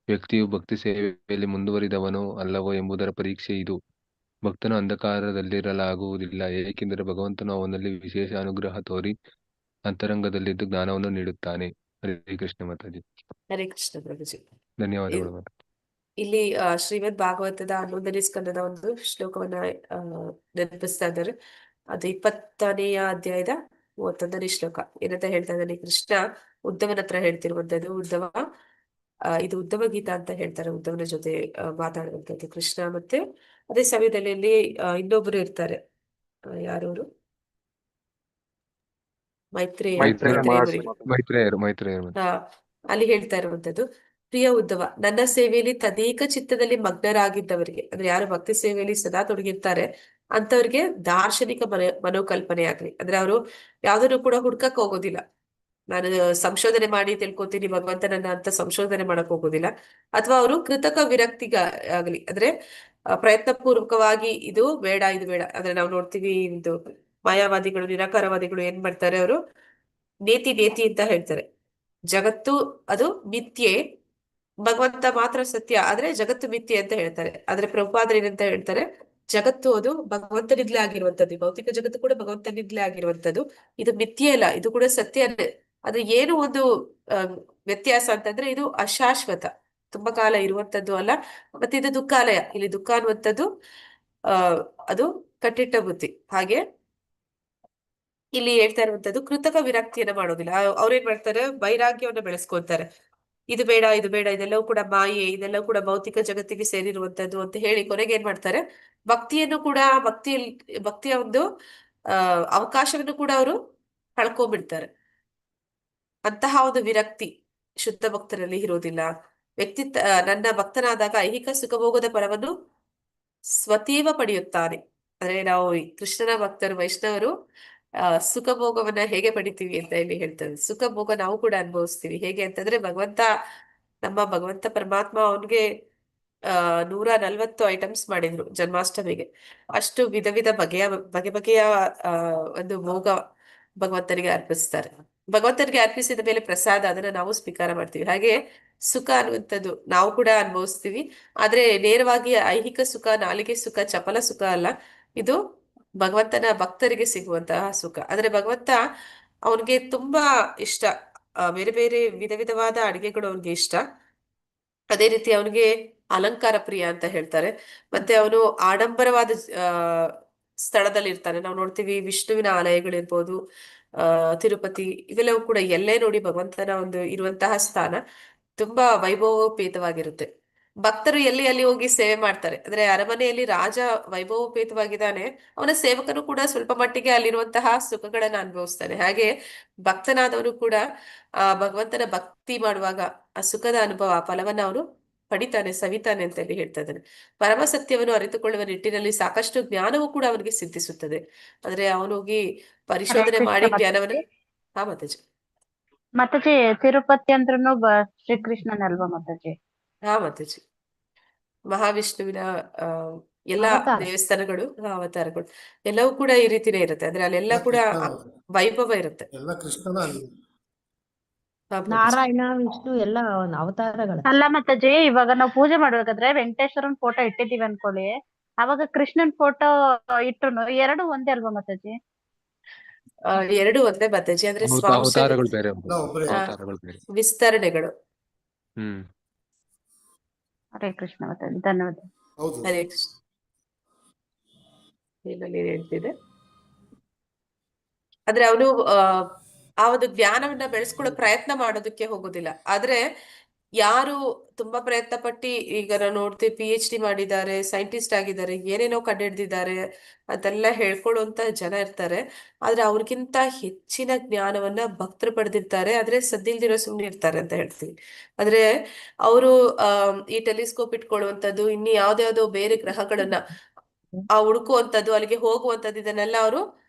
Speaker 8: ವ್ಯಕ್ತಿಯು ಭಕ್ತಿ ಸೇವೆಯಲ್ಲಿ ಮುಂದುವರಿದವನೋ ಅಲ್ಲವೋ ಎಂಬುದರ ಪರೀಕ್ಷೆ ಇದು. ಭಕ್ತನು ಅಂಧಕಾರದಲ್ಲಿರಲಾಗುವುದಿಲ್ಲ, ಏಕೆಂದರೆ ಭಗವಂತನು ಅವನಲ್ಲಿ ವಿಶೇಷ ಅನುಗ್ರಹ ತೋರಿ ಅಂತರಂಗದಲ್ಲಿದ್ದು ಜ್ಞಾನವನ್ನು ನೀಡುತ್ತಾನೆ. ಹರೇ ಕೃಷ್ಣ ಮಾತಾಜಿ.
Speaker 1: ಹರೇ ಕೃಷ್ಣ ಪ್ರಭುಜಿ.
Speaker 8: ಧನ್ಯವಾದಗಳು ಮಾತಾಜಿ.
Speaker 1: ಇಲ್ಲಿ ಶ್ರೀಮದ್ ಭಾಗವತದ 11ನೇ ಸ್ಕಂದದ ಒಂದು ಶ್ಲೋಕವನ್ನ ನೆನಪಿಸ್ತಾ ಇದ್ದಾರೆ. ಅದು 20ನೆಯ ಅಧ್ಯಾಯದ 31ನೇ ಶ್ಲೋಕ. ಏನಂತ ಹೇಳ್ತಾ ಇದ್ದಾನೆ ಕೃಷ್ಣ ಉದ್ಧವನ ಹತ್ರ ಹೇಳ್ತಿರುವಂತದ್ದು. ಉದ್ಧವ, ಇದು ಉದ್ಧವ ಗೀತಾ ಅಂತ ಹೇಳ್ತಾರೆ. ಉದ್ಧವನ ಜೊತೆ ಮಾತಾಡುವಂಥದ್ದು ಕೃಷ್ಣ. ಮತ್ತೆ ಅದೇ ಸಮಯದಲ್ಲಿ ಅಲ್ಲಿ ಇನ್ನೊಬ್ರು ಇರ್ತಾರೆ. ಯಾರವರು? ಮೈತ್ರೇಯ ಮುನಿ.
Speaker 8: ಮೈತ್ರೇಯರು.
Speaker 1: ಹಾ, ಅಲ್ಲಿ ಹೇಳ್ತಾ ಇರುವಂತದ್ದು, ಪ್ರಿಯ ಉದ್ಧವ, ನನ್ನ ಸೇವೆಯಲ್ಲಿ ತದೇಕ ಚಿತ್ತದಲ್ಲಿ ಮಗ್ನರಾಗಿದ್ದವರಿಗೆ, ಅಂದ್ರೆ ಯಾರು ಭಕ್ತಿ ಸೇವೆಯಲ್ಲಿ ಸದಾ ತೊಡಗಿರ್ತಾರೆ ಅಂತವ್ರಿಗೆ ದಾರ್ಶನಿಕ ಮನೋಕಲ್ಪನೆ ಆಗ್ಲಿ, ಅಂದ್ರೆ ಅವರು ಯಾವ್ದನ್ನು ಕೂಡ ಹುಡ್ಕಕ್ ಹೋಗೋದಿಲ್ಲ. ನಾನು ಸಂಶೋಧನೆ ಮಾಡಿ ತಿಳ್ಕೊತೀನಿ ಭಗವಂತನನ್ನ ಅಂತ ಸಂಶೋಧನೆ ಮಾಡಕ್ ಹೋಗೋದಿಲ್ಲ. ಅಥವಾ ಅವರು ಕೃತಕ ವಿರಕ್ತಿಗ ಆಗ್ಲಿ, ಅಂದ್ರೆ ಪ್ರಯತ್ನ ಪೂರ್ವಕವಾಗಿ ಇದು ಬೇಡ ಇದು ಬೇಡ. ಅಂದ್ರೆ ನಾವು ನೋಡ್ತೀವಿ ಇದು ಮಾಯಾವಾದಿಗಳು, ನಿರಾಕಾರವಾದಿಗಳು ಏನ್ ಮಾಡ್ತಾರೆ, ಅವರು ನೇತಿ ನೇತಿ ಅಂತ ಹೇಳ್ತಾರೆ. ಜಗತ್ತು ಅದು ಮಿಥ್ಯೆ, ಭಗವಂತ ಮಾತ್ರ ಸತ್ಯ, ಆದ್ರೆ ಜಗತ್ತು ಮಿಥ್ಯೆ ಅಂತ ಹೇಳ್ತಾರೆ. ಆದ್ರೆ ಪ್ರಭುಪಾದರು ಏನಂತ ಹೇಳ್ತಾರೆ, ಜಗತ್ತು ಅದು ಭಗವಂತನಿಂದಲೇ ಆಗಿರುವಂತದ್ದು, ಭೌತಿಕ ಜಗತ್ತು ಕೂಡ ಭಗವಂತನಿಂದಲೇ ಆಗಿರುವಂತದ್ದು. ಇದು ಮಿಥ್ಯೆ ಅಲ್ಲ, ಇದು ಕೂಡ ಸತ್ಯನೇ. ಅದು ಏನು ಒಂದು ವ್ಯತ್ಯಾಸ ಅಂತಂದ್ರೆ ಇದು ಅಶಾಶ್ವತ, ತುಂಬಾ ಕಾಲ ಇರುವಂತದ್ದು ಅಲ್ಲ. ಮತ್ತೆ ಇದು ದುಃಖಾಲಯ. ಇಲ್ಲಿ ದುಃಖ ಅನ್ನುವಂಥದ್ದು ಅದು ಕಟ್ಟಿಟ್ಟ ಬುದ್ಧಿ. ಹಾಗೆ ಇಲ್ಲಿ ಹೇಳ್ತಾ ಇರುವಂತದ್ದು ಕೃತಕ ವಿರಕ್ತಿಯನ್ನ ಮಾಡೋದಿಲ್ಲ. ಅವ್ರೇನ್ ಮಾಡ್ತಾರೆ, ವೈರಾಗ್ಯವನ್ನ ಬೆಳೆಸ್ಕೊಳ್ತಾರೆ. ಇದು ಬೇಡ ಇದು ಬೇಡ, ಇದೆಲ್ಲವೂ ಕೂಡ ಮಾಯೆ, ಇದೆಲ್ಲವೂ ಕೂಡ ಭೌತಿಕ ಜಗತ್ತಿಗೆ ಸೇರಿರುವಂತದ್ದು ಅಂತ ಹೇಳಿ ಕೊನೆಗೆ ಏನ್ ಮಾಡ್ತಾರೆ, ಭಕ್ತಿಯನ್ನು ಕೂಡ ಭಕ್ತಿಯ ಒಂದು ಅವಕಾಶವನ್ನು ಕೂಡ ಅವರು ಕಳ್ಕೊಂಡ್ಬಿಡ್ತಾರೆ. ಅಂತಹ ಒಂದು ವಿರಕ್ತಿ ಶುದ್ಧ ಭಕ್ತರಲ್ಲಿ ಇರೋದಿಲ್ಲ. ನನ್ನ ಭಕ್ತನಾದಾಗ ಐಹಿಕ ಸುಖಭೋಗದ ಫಲವನ್ನು ಸ್ವತೀವ ಪಡೆಯುತ್ತಾನೆ. ಅಂದ್ರೆ ನಾವು ಈ ಕೃಷ್ಣನ ಭಕ್ತರು ವೈಷ್ಣವರು ಸುಖ ಭೋಗವನ್ನ ಹೇಗೆ ಪಡಿತೀವಿ ಅಂತ ಇಲ್ಲಿ ಹೇಳ್ತಾರೆ. ಸುಖ ಭೋಗ ನಾವು ಕೂಡ ಅನುಭವಿಸ್ತೀವಿ. ಹೇಗೆ ಅಂತಂದ್ರೆ ನಮ್ಮ ಭಗವಂತ ಪರಮಾತ್ಮ ಅವನ್ಗೆ 140 ಐಟಮ್ಸ್ ಮಾಡಿದ್ರು ಜನ್ಮಾಷ್ಟಮಿಗೆ. ಅಷ್ಟು ವಿಧ ವಿಧ ಬಗೆಯ ಆ ಒಂದು ಭೋಗ ಭಗವಂತನಿಗೆ ಅರ್ಪಿಸ್ತಾರೆ. ಭಗವಂತನಿಗೆ ಅರ್ಪಿಸಿದ ಮೇಲೆ ಪ್ರಸಾದ ಅದನ್ನ ನಾವು ಸ್ವೀಕಾರ ಮಾಡ್ತೀವಿ. ಹಾಗೆ ಸುಖ ಅನ್ನುವಂಥದ್ದು ನಾವು ಕೂಡ ಅನುಭವಿಸ್ತೀವಿ. ಆದ್ರೆ ನೇರವಾಗಿ ಐಹಿಕ ಸುಖ, ನಾಲಿಗೆ ಸುಖ, ಚಪಲ ಸುಖ ಅಲ್ಲ. ಇದು ಭಗವಂತನ ಭಕ್ತರಿಗೆ ಸಿಗುವಂತಹ ಸುಖ. ಆದ್ರೆ ಭಗವಂತ ಅವನಿಗೆ ತುಂಬಾ ಇಷ್ಟ, ಬೇರೆ ಬೇರೆ ವಿಧ ವಿಧವಾದ ಅಡಿಗೆಗಳು ಅವನಿಗೆ ಇಷ್ಟ. ಅದೇ ರೀತಿ ಅವನಿಗೆ ಅಲಂಕಾರ ಪ್ರಿಯ ಅಂತ ಹೇಳ್ತಾರೆ. ಮತ್ತೆ ಅವನು ಆಡಂಬರವಾದ ಆ ಸ್ಥಳದಲ್ಲಿ ಇರ್ತಾನೆ. ನಾವು ನೋಡ್ತೀವಿ ವಿಷ್ಣುವಿನ ಆಲಯಗಳಿರ್ಬೋದು, ತಿರುಪತಿ, ಇವೆಲ್ಲವೂ ಕೂಡ ಎಲ್ಲೇ ನೋಡಿ ಭಗವಂತನ ಒಂದು ಇರುವಂತಹ ಸ್ಥಾನ ತುಂಬಾ ವೈಭವೋಪೇತವಾಗಿರುತ್ತೆ. ಭಕ್ತರು ಎಲ್ಲಿ ಹೋಗಿ ಸೇವೆ ಮಾಡ್ತಾರೆ. ಅಂದ್ರೆ ಅರಮನೆಯಲ್ಲಿ ರಾಜ ವೈಭವೋಪೇತವಾಗಿದ್ದಾನೆ, ಅವನ ಸೇವಕನು ಕೂಡ ಸ್ವಲ್ಪ ಮಟ್ಟಿಗೆ ಅಲ್ಲಿರುವಂತಹ ಸುಖಗಳನ್ನ ಅನುಭವಿಸ್ತಾನೆ. ಹಾಗೆ ಭಕ್ತನಾದವನು ಕೂಡ ಭಗವಂತನ ಭಕ್ತಿ ಮಾಡುವಾಗ ಆ ಸುಖದ ಅನುಭವ, ಆ ಫಲವನ್ನ ಅವನು ಪಡಿತಾನೆ, ಸವಿತಾನೆ ಅಂತ ಹೇಳಿ ಹೇಳ್ತಾ ಇದ್ದಾನೆ. ಪರಮ ಸತ್ಯವನ್ನು ಅರಿತುಕೊಳ್ಳುವ ನಿಟ್ಟಿನಲ್ಲಿ ಸಾಕಷ್ಟು ಜ್ಞಾನವೂ ಕೂಡ ಅವನಿಗೆ ಸಿದ್ಧಿಸುತ್ತದೆ. ಅಂದ್ರೆ ಅವನಿಗೆ ಪರಿಶೋಧನೆ ಮಾಡಿ ಜ್ಞಾನವನ್ನ ಮಾತಾಜಿ
Speaker 10: ಮಾತಾಜಿ ತಿರುಪತಿ ಅಂದ್ರೂ ಶ್ರೀಕೃಷ್ಣನಲ್ವಾ ಮಾತಾಜಿ?
Speaker 1: ಮಾತಾಜಿ ಮಹಾವಿಷ್ಣುವಿನ ಎಲ್ಲಾ
Speaker 2: ಅವತಾರ.
Speaker 1: ದೇವಸ್ಥಾನಗಳು, ಅವತಾರಗಳು ಎಲ್ಲವೂ ಕೂಡ ಈ ರೀತಿನೇ ಇರುತ್ತೆ. ಅಂದ್ರೆ ಅಲ್ಲೆಲ್ಲ ಕೂಡ ವೈಭವ ಇರುತ್ತೆ.
Speaker 6: ಎಲ್ಲ ಕೃಷ್ಣನ ಅಲ್ಲಿ.
Speaker 1: ಮಾತಾಜಿ.
Speaker 2: ನಾರಾಯಣ, ವಿಷ್ಣು ಎಲ್ಲ ಅವತಾರಗಳು.
Speaker 10: ಅಲ್ಲ ಮಾತಾಜಿ, ಇವಾಗ ನಾವು ಪೂಜೆ ಮಾಡ್ಬೇಕಾದ್ರೆ ವೆಂಕಟೇಶ್ವರನ್ ಫೋಟೋ ಇಟ್ಟಿದೀವಿ ಅನ್ಕೊಳ್ಳಿ, ಅವಾಗ ಕೃಷ್ಣನ್ ಫೋಟೋ ಇಟ್ಟು ಎರಡು ಒಂದೇ ಅಲ್ವಾ ಮಾತಾಜಿ?
Speaker 1: ಎರಡು ಒಂದೇ ಮಾತಾಜಿ. ಅಂದ್ರೆ ಸ್ವಾಂಶ
Speaker 8: ಅವತಾರಗಳು ಬೇರೆ
Speaker 6: ಎಲ್ಲ ಒಬ್ಬರೇ.
Speaker 8: ಅವತಾರಗಳು ಬೇರೆ.
Speaker 1: ವಿಸ್ತರಣೆಗಳು.
Speaker 8: ಹ್ಮ್
Speaker 10: ಹರೇ ಕೃಷ್ಣ ಮಾತಾಜಿ, ಧನ್ಯವಾದ.
Speaker 6: ಹೌದು.
Speaker 1: ಹರೇ ಕೃಷ್ಣ. ಏನಲ್ಲಿ ಹೇಳ್ತಿದೆ ಅಂದ್ರೆ ಅವನು ಆ ಒಂದು ಜ್ಞಾನವನ್ನ ಬೆಳೆಸ್ಕೊಳ್ಳೋ ಪ್ರಯತ್ನ ಮಾಡೋದಕ್ಕೆ ಹೋಗೋದಿಲ್ಲ. ಆದ್ರೆ ಯಾರು ತುಂಬಾ ಪ್ರಯತ್ನ ಪಟ್ಟಿ, ಈಗ ನಾವು ನೋಡ್ತೀವಿ PhD ಮಾಡಿದ್ದಾರೆ, ಸೈಂಟಿಸ್ಟ್ ಆಗಿದ್ದಾರೆ, ಏನೇನೋ ಕಂಡುಹಿಡ್ದಿದ್ದಾರೆ ಅಂತೆಲ್ಲ ಹೇಳ್ಕೊಳ್ಳುವಂತ ಜನ ಇರ್ತಾರೆ. ಆದ್ರೆ ಅವ್ರಿಗಿಂತ ಹೆಚ್ಚಿನ ಜ್ಞಾನವನ್ನ ಭಕ್ತರು ಪಡೆದಿರ್ತಾರೆ. ಆದ್ರೆ ಸದ್ದಿಲ್ದಿರೋ ಸುಮ್ನೆ ಇರ್ತಾರೆ ಅಂತ ಹೇಳ್ತೀವಿ. ಆದ್ರೆ ಅವರು ಈ ಟೆಲಿಸ್ಕೋಪ್ ಇಟ್ಕೊಳ್ಳುವಂಥದ್ದು, ಇನ್ನು ಯಾವ್ದ್ಯಾವ್ದೋ ಬೇರೆ ಗ್ರಹಗಳನ್ನ ಹುಡುಕುವಂಥದ್ದು, ಅಲ್ಲಿಗೆ ಹೋಗುವಂಥದ್ದು, ಇದನ್ನೆಲ್ಲ ಅವರು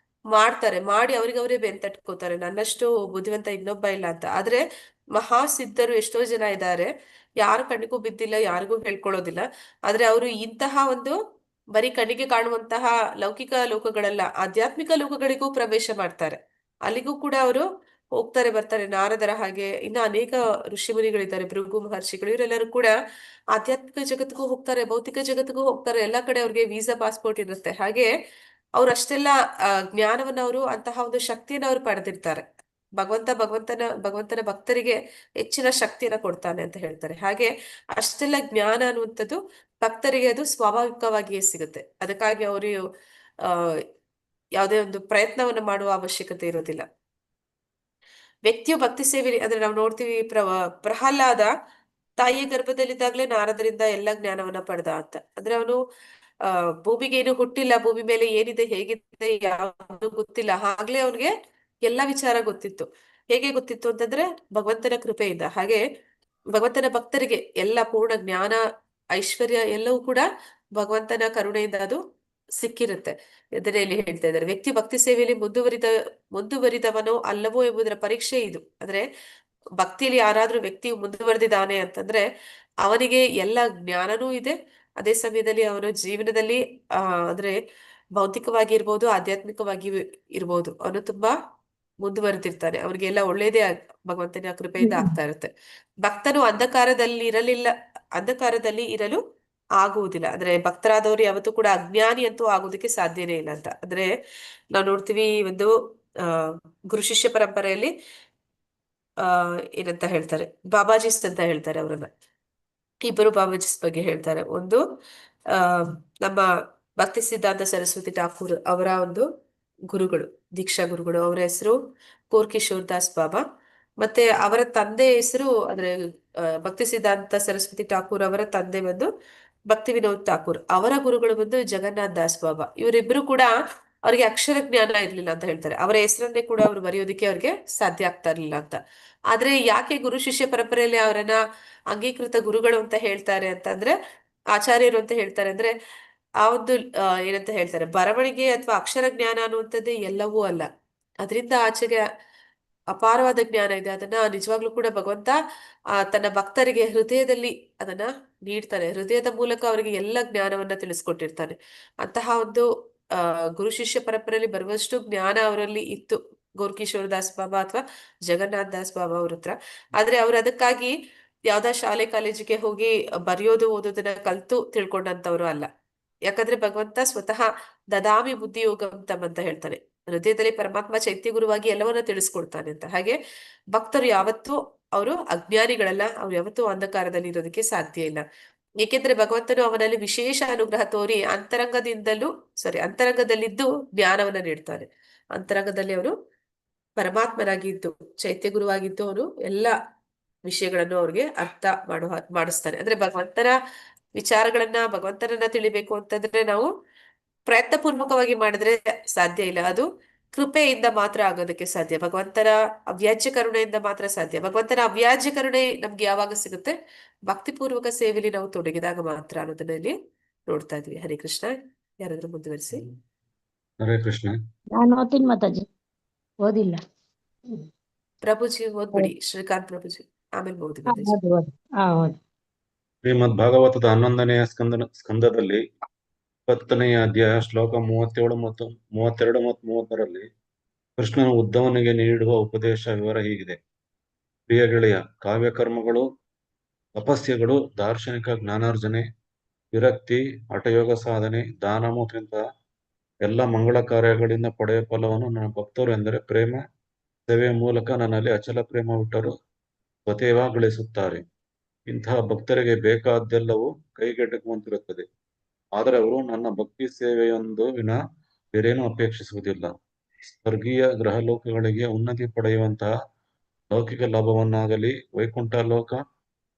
Speaker 1: ಮಾಡ್ತಾರೆ. ಮಾಡಿ ಅವರೇ ಬೆಂತಟ್ಕೋತಾರೆ, ನನ್ನಷ್ಟು ಬುದ್ಧಿವಂತ ಇನ್ನೊಬ್ಬ ಇಲ್ಲ ಅಂತ. ಆದ್ರೆ ಮಹಾಸಿದ್ಧರು ಎಷ್ಟೋ ಜನ ಇದ್ದಾರೆ, ಯಾರು ಕಣ್ಣಿಗೂ ಬಿದ್ದಿಲ್ಲ, ಯಾರಿಗೂ ಹೇಳ್ಕೊಳ್ಳೋದಿಲ್ಲ. ಆದ್ರೆ ಅವರು ಇಂತಹ ಒಂದು ಬರೀ ಕಣ್ಣಿಗೆ ಕಾಣುವಂತಹ ಲೌಕಿಕ ಲೋಕಗಳೆಲ್ಲ, ಆಧ್ಯಾತ್ಮಿಕ ಲೋಕಗಳಿಗೂ ಪ್ರವೇಶ ಮಾಡ್ತಾರೆ. ಅಲ್ಲಿಗೂ ಕೂಡ ಅವರು ಹೋಗ್ತಾರೆ ಬರ್ತಾರೆ. ನಾರದರ ಹಾಗೆ ಇನ್ನು ಅನೇಕ ಋಷಿಮುನಿಗಳಿದ್ದಾರೆ, ಭೃಗು ಮಹರ್ಷಿಗಳು, ಇವರೆಲ್ಲರೂ ಕೂಡ ಆಧ್ಯಾತ್ಮಿಕ ಜಗತ್ತಿಗೂ ಹೋಗ್ತಾರೆ, ಭೌತಿಕ ಜಗತ್ತಿಗೂ ಹೋಗ್ತಾರೆ. ಎಲ್ಲಾ ಕಡೆ ಅವ್ರಿಗೆ ವೀಸಾ ಪಾಸ್ಪೋರ್ಟ್ ಇರುತ್ತೆ. ಹಾಗೆ ಅವ್ರು ಅಷ್ಟೆಲ್ಲ ಜ್ಞಾನವನ್ನ, ಅವರು ಅಂತಹ ಒಂದು ಶಕ್ತಿಯನ್ನ ಅವ್ರು ಪಡೆದಿರ್ತಾರೆ. ಭಗವಂತನ ಭಕ್ತರಿಗೆ ಹೆಚ್ಚಿನ ಶಕ್ತಿಯನ್ನ ಕೊಡ್ತಾನೆ ಅಂತ ಹೇಳ್ತಾರೆ. ಹಾಗೆ ಅಷ್ಟೆಲ್ಲ ಜ್ಞಾನ ಅನ್ನುವಂಥದ್ದು ಭಕ್ತರಿಗೆ ಅದು ಸ್ವಾಭಾವಿಕವಾಗಿಯೇ ಸಿಗುತ್ತೆ. ಅದಕ್ಕಾಗಿ ಅವರು ಆ ಯಾವುದೇ ಒಂದು ಪ್ರಯತ್ನವನ್ನು ಮಾಡುವ ಅವಶ್ಯಕತೆ ಇರೋದಿಲ್ಲ. ವ್ಯಕ್ತಿಯು ಭಕ್ತಿ ಸೇವೆ ಅಂದ್ರೆ ನಾವು ನೋಡ್ತೀವಿ, ಪ್ರಹ್ಲಾದ ತಾಯಿಯ ಗರ್ಭದಲ್ಲಿದ್ದಾಗಲೇ ನಾರದರಿಂದ ಎಲ್ಲ ಜ್ಞಾನವನ್ನ ಪಡೆದ ಅಂತ. ಅಂದ್ರೆ ಅವನು ಭೂಮಿಗೆ ಏನು ಹುಟ್ಟಿಲ್ಲ, ಭೂಮಿ ಮೇಲೆ ಏನಿದೆ ಹೇಗಿದೆ ಯಾವುದು ಗೊತ್ತಿಲ್ಲ, ಆಗ್ಲೇ ಅವನಿಗೆ ಎಲ್ಲಾ ವಿಚಾರ ಗೊತ್ತಿತ್ತು. ಹೇಗೆ ಗೊತ್ತಿತ್ತು ಅಂತಂದ್ರೆ ಭಗವಂತನ ಕೃಪೆಯಿಂದ. ಹಾಗೆ ಭಗವಂತನ ಭಕ್ತರಿಗೆ ಎಲ್ಲ ಪೂರ್ಣ ಜ್ಞಾನ, ಐಶ್ವರ್ಯ ಎಲ್ಲವೂ ಕೂಡ ಭಗವಂತನ ಕರುಣೆಯಿಂದ ಅದು ಸಿಕ್ಕಿರುತ್ತೆ. ಇದರಲ್ಲಿ ಹೇಳ್ತಾ ಇದ್ದಾರೆ, ವ್ಯಕ್ತಿ ಭಕ್ತಿ ಸೇವೆಯಲ್ಲಿ ಮುಂದುವರಿದವನೋ ಅಲ್ಲವೋ ಎಂಬುದರ ಪರೀಕ್ಷೆ ಇದು. ಅಂದ್ರೆ ಭಕ್ತಿಯಲ್ಲಿ ಯಾರಾದ್ರೂ ವ್ಯಕ್ತಿ ಮುಂದುವರೆದಿದ್ದಾನೆ ಅಂತಂದ್ರೆ ಅವನಿಗೆ ಎಲ್ಲ ಜ್ಞಾನನೂ ಇದೆ, ಅದೇ ಸಮಯದಲ್ಲಿ ಅವನ ಜೀವನದಲ್ಲಿ ಅಂದ್ರೆ ಭೌತಿಕವಾಗಿ ಇರ್ಬೋದು, ಆಧ್ಯಾತ್ಮಿಕವಾಗಿ ಇರ್ಬೋದು, ಅವನು ತುಂಬಾ ಮುಂದುವರೆದಿರ್ತಾನೆ. ಅವನಿಗೆಲ್ಲ ಒಳ್ಳೇದೇ ಭಗವಂತನ ಕೃಪೆಯಿಂದ ಆಗ್ತಾ ಇರುತ್ತೆ. ಭಕ್ತನು ಅಂಧಕಾರದಲ್ಲಿ ಇರಲು ಆಗುವುದಿಲ್ಲ. ಅಂದ್ರೆ ಭಕ್ತರಾದವರು ಯಾವತ್ತೂ ಕೂಡ ಅಜ್ಞಾನಿ ಅಂತೂ ಆಗೋದಕ್ಕೆ ಸಾಧ್ಯನೇ ಇಲ್ಲ ಅಂತ. ಅಂದ್ರೆ ನಾವು ನೋಡ್ತೀವಿ, ಒಂದು ಗುರು ಶಿಷ್ಯ ಪರಂಪರೆಯಲ್ಲಿ ಏನಂತ ಹೇಳ್ತಾರೆ, ಬಾಬಾಜಿಸ್ ಅಂತ ಹೇಳ್ತಾರೆ. ಅವರನ್ನ ಇಬ್ಬರು ಬಾಬಾಜಿಸ್ ಬಗ್ಗೆ ಹೇಳ್ತಾರೆ. ಒಂದು ನಮ್ಮ ಭಕ್ತಿ ಸಿದ್ಧಾಂತ ಸರಸ್ವತಿ ಠಾಕೂರ್ ಅವರ ಒಂದು ಗುರುಗಳು, ದೀಕ್ಷಾ ಗುರುಗಳು, ಅವರ ಹೆಸರು ಕೋರ್ ಕಿಶೋರ್ ದಾಸ್ ಬಾಬಾ. ಮತ್ತೆ ಅವರ ತಂದೆ ಹೆಸರು ಅಂದ್ರೆ ಭಕ್ತಿ ಸಿದ್ಧಾಂತ ಸರಸ್ವತಿ ಠಾಕೂರ್ ಅವರ ತಂದೆ ಬಂದು ಭಕ್ತಿ ವಿನೋದ್ ಠಾಕೂರ್, ಅವರ ಗುರುಗಳು ಬಂದು ಜಗನ್ನಾಥ್ ದಾಸ್ ಬಾಬಾ. ಇವರಿಬ್ರು ಕೂಡ ಅವ್ರಿಗೆ ಅಕ್ಷರ ಜ್ಞಾನ ಇರ್ಲಿಲ್ಲ ಅಂತ ಹೇಳ್ತಾರೆ. ಅವರ ಹೆಸರನ್ನೇ ಕೂಡ ಅವ್ರು ಬರೆಯೋದಕ್ಕೆ ಅವ್ರಿಗೆ ಸಾಧ್ಯ ಆಗ್ತಾ ಇರ್ಲಿಲ್ಲ ಅಂತ. ಆದ್ರೆ ಯಾಕೆ ಗುರು ಶಿಷ್ಯ ಪರಂಪರೆಯಲ್ಲಿ ಅವರನ್ನ ಅಂಗೀಕೃತ ಗುರುಗಳು ಅಂತ ಹೇಳ್ತಾರೆ ಅಂತಂದ್ರೆ, ಆಚಾರ್ಯರು ಅಂತ ಹೇಳ್ತಾರೆ ಅಂದ್ರೆ ಆ ಒಂದು ಏನಂತ ಹೇಳ್ತಾರೆ, ಬರವಣಿಗೆ ಅಥವಾ ಅಕ್ಷರ ಜ್ಞಾನ ಅನ್ನುವಂಥದ್ದೇ ಎಲ್ಲವೂ ಅಲ್ಲ. ಅದರಿಂದ ಆಚೆಗೆ ಅಪಾರವಾದ ಜ್ಞಾನ ಇದೆ. ಅದನ್ನ ನಿಜವಾಗ್ಲೂ ಕೂಡ ಭಗವಂತ ತನ್ನ ಭಕ್ತರಿಗೆ ಹೃದಯದಲ್ಲಿ ಅದನ್ನ ನೀಡ್ತಾನೆ. ಹೃದಯದ ಮೂಲಕ ಅವರಿಗೆ ಎಲ್ಲ ಜ್ಞಾನವನ್ನ ತಿಳಿಸ್ಕೊಟ್ಟಿರ್ತಾನೆ. ಅಂತಹ ಒಂದು ಗುರು ಶಿಷ್ಯ ಪರಂಪರೆಯಲ್ಲಿ ಬರುವಷ್ಟು ಜ್ಞಾನ ಅವರಲ್ಲಿ ಇತ್ತು, ಗೋರ್ಕಿಶೋರ್ ದಾಸ್ ಬಾಬಾ ಅಥವಾ ಜಗನ್ನಾಥ್ ದಾಸ್ ಬಾಬಾ ಅವ್ರ ಹತ್ರ. ಆದ್ರೆ ಅವ್ರು ಅದಕ್ಕಾಗಿ ಯಾವ್ದಾ ಶಾಲೆ ಕಾಲೇಜಿಗೆ ಹೋಗಿ ಬರೆಯೋದು ಓದೋದನ್ನ ಕಲ್ತು ತಿಳ್ಕೊಂಡಂತವ್ರು ಅಲ್ಲ. ಯಾಕಂದ್ರೆ ಭಗವಂತ ಸ್ವತಃ ದದಾಮಿ ಬುದ್ಧಿ ಯೋಗಂ ತಮ್ ಅಂತ ಹೇಳ್ತಾನೆ. ಹೃದಯದಲ್ಲಿ ಪರಮಾತ್ಮ ಚೈತ್ಯ ಗುರುವಾಗಿ ಎಲ್ಲವನ್ನ ತಿಳಿಸ್ಕೊಡ್ತಾನೆ ಅಂತ. ಹಾಗೆ ಭಕ್ತರು ಯಾವತ್ತೂ ಅವರು ಅಜ್ಞಾನಿಗಳಲ್ಲ, ಅವ್ರು ಯಾವತ್ತೂ ಅಂಧಕಾರದಲ್ಲಿ ಇರೋದಕ್ಕೆ ಸಾಧ್ಯ ಇಲ್ಲ. ಏಕೆಂದ್ರೆ ಭಗವಂತನು ಅವನಲ್ಲಿ ವಿಶೇಷ ಅನುಗ್ರಹ ತೋರಿ ಅಂತರಂಗದಲ್ಲಿದ್ದು ಜ್ಞಾನವನ್ನ ನೀಡ್ತಾನೆ. ಅಂತರಂಗದಲ್ಲಿ ಅವರು ಪರಮಾತ್ಮನಾಗಿದ್ದು ಚೈತ್ಯ ಗುರುವಾಗಿದ್ದು ಅವನು ಎಲ್ಲ ವಿಷಯಗಳನ್ನು ಅವ್ರಿಗೆ ಅರ್ಥ ಮಾಡಿಸ್ತಾನೆ. ಅಂದ್ರೆ ಭಗವಂತನ ವಿಚಾರಗಳನ್ನ, ಭಗವಂತನನ್ನ ತಿಳಿಬೇಕು ಅಂತಂದ್ರೆ ನಾವು ಪ್ರಯತ್ನ ಪೂರ್ವಕವಾಗಿ ಮಾಡಿದ್ರೆ ಸಾಧ್ಯ ಇಲ್ಲ. ಅದು ಕೃಪೆಯಿಂದ ಮಾತ್ರ ಆಗೋದಕ್ಕೆ ಸಾಧ್ಯ. ಭಗವಂತನ ಅವ್ಯಾಜ್ಯ ಕರುಣೆಯಿಂದ ಮಾತ್ರ ಸಾಧ್ಯ. ಭಗವಂತನ ಅವ್ಯಾಜ್ಯ ಕರುಣೆ ನಮ್ಗೆ ಯಾವಾಗ ಸಿಗುತ್ತೆ? ಭಕ್ತಿಪೂರ್ವಕ ಸೇವೆಯಲ್ಲಿ ನಾವು ತೊಡಗಿದಾಗ ಮಾತ್ರ ಅನ್ನೋದನ್ನ ಇಲ್ಲಿ ನೋಡ್ತಾ ಇದ್ವಿ. ಹರೇ ಕೃಷ್ಣ. ಯಾರಾದ್ರೂ ಮುಂದುವರಿಸಿ.
Speaker 9: ಹರೇ ಕೃಷ್ಣ.
Speaker 2: ನಾನು ಓದ್ತೀನಿ ಮಾತಾಜಿ, ಓದಿಲ್ಲ.
Speaker 1: ಪ್ರಭುಜಿ ಓದ್ಬಿಡಿ, ಶ್ರೀಕಾಂತ್ ಪ್ರಭುಜಿ, ಆಮೇಲೆ ಓದಿ ಮಾತಾಜಿ.
Speaker 2: ಓದಿ ಓದಿ. ಓದಿ.
Speaker 9: ಶ್ರೀಮದ್ ಭಾಗವತದ 11ನೆಯ ಸ್ಕಂದದಲ್ಲಿ 20ನೆಯ ಅಧ್ಯಾಯ ಶ್ಲೋಕ 37 ಮತ್ತು 32 ಕೃಷ್ಣನು ಉದ್ಧವನಿಗೆ ನೀಡುವ ಉಪದೇಶ ವಿವರ ಹೀಗಿದೆ. ಪ್ರಿಯ ಗೆಳೆಯ, ಕಾವ್ಯಕರ್ಮಗಳು, ತಪಸ್ಯಗಳು, ದಾರ್ಶನಿಕ ಜ್ಞಾನಾರ್ಜನೆ, ವಿರಕ್ತಿ, ಹಠಯೋಗ ಸಾಧನೆ, ದಾನ ಮೊದಲಿಂತಹ ಎಲ್ಲ ಮಂಗಳ ಕಾರ್ಯಗಳಿಂದ ಪಡೆಯುವ ಫಲವನ್ನು ನನ್ನ ಭಕ್ತರು ಎಂದರೆ ಪ್ರೇಮ ಸೇವೆಯ ಮೂಲಕ ನನ್ನಲ್ಲಿ ಅಚಲ ಪ್ರೇಮ ಬಿಟ್ಟರು ಸ್ವತೇವ ಗಳಿಸುತ್ತಾರೆ. ಇಂತಹ ಭಕ್ತರಿಗೆ ಬೇಕಾದ್ದೆಲ್ಲವೂ ಕೈಗೆಟುಕುವಂತಿರುತ್ತದೆ. ಆದರೆ ಅವರು ನನ್ನ ಭಕ್ತಿ ಸೇವೆಯೊಂದು ವಿನ ಬೇರೇನೂ ಅಪೇಕ್ಷಿಸುವುದಿಲ್ಲ. ಸ್ವರ್ಗೀಯ ಗ್ರಹಲೋಕಗಳಿಗೆ ಉನ್ನತಿ ಪಡೆಯುವಂತಹ ಲೌಕಿಕ ಲಾಭವನ್ನಾಗಲಿ, ವೈಕುಂಠ ಲೋಕ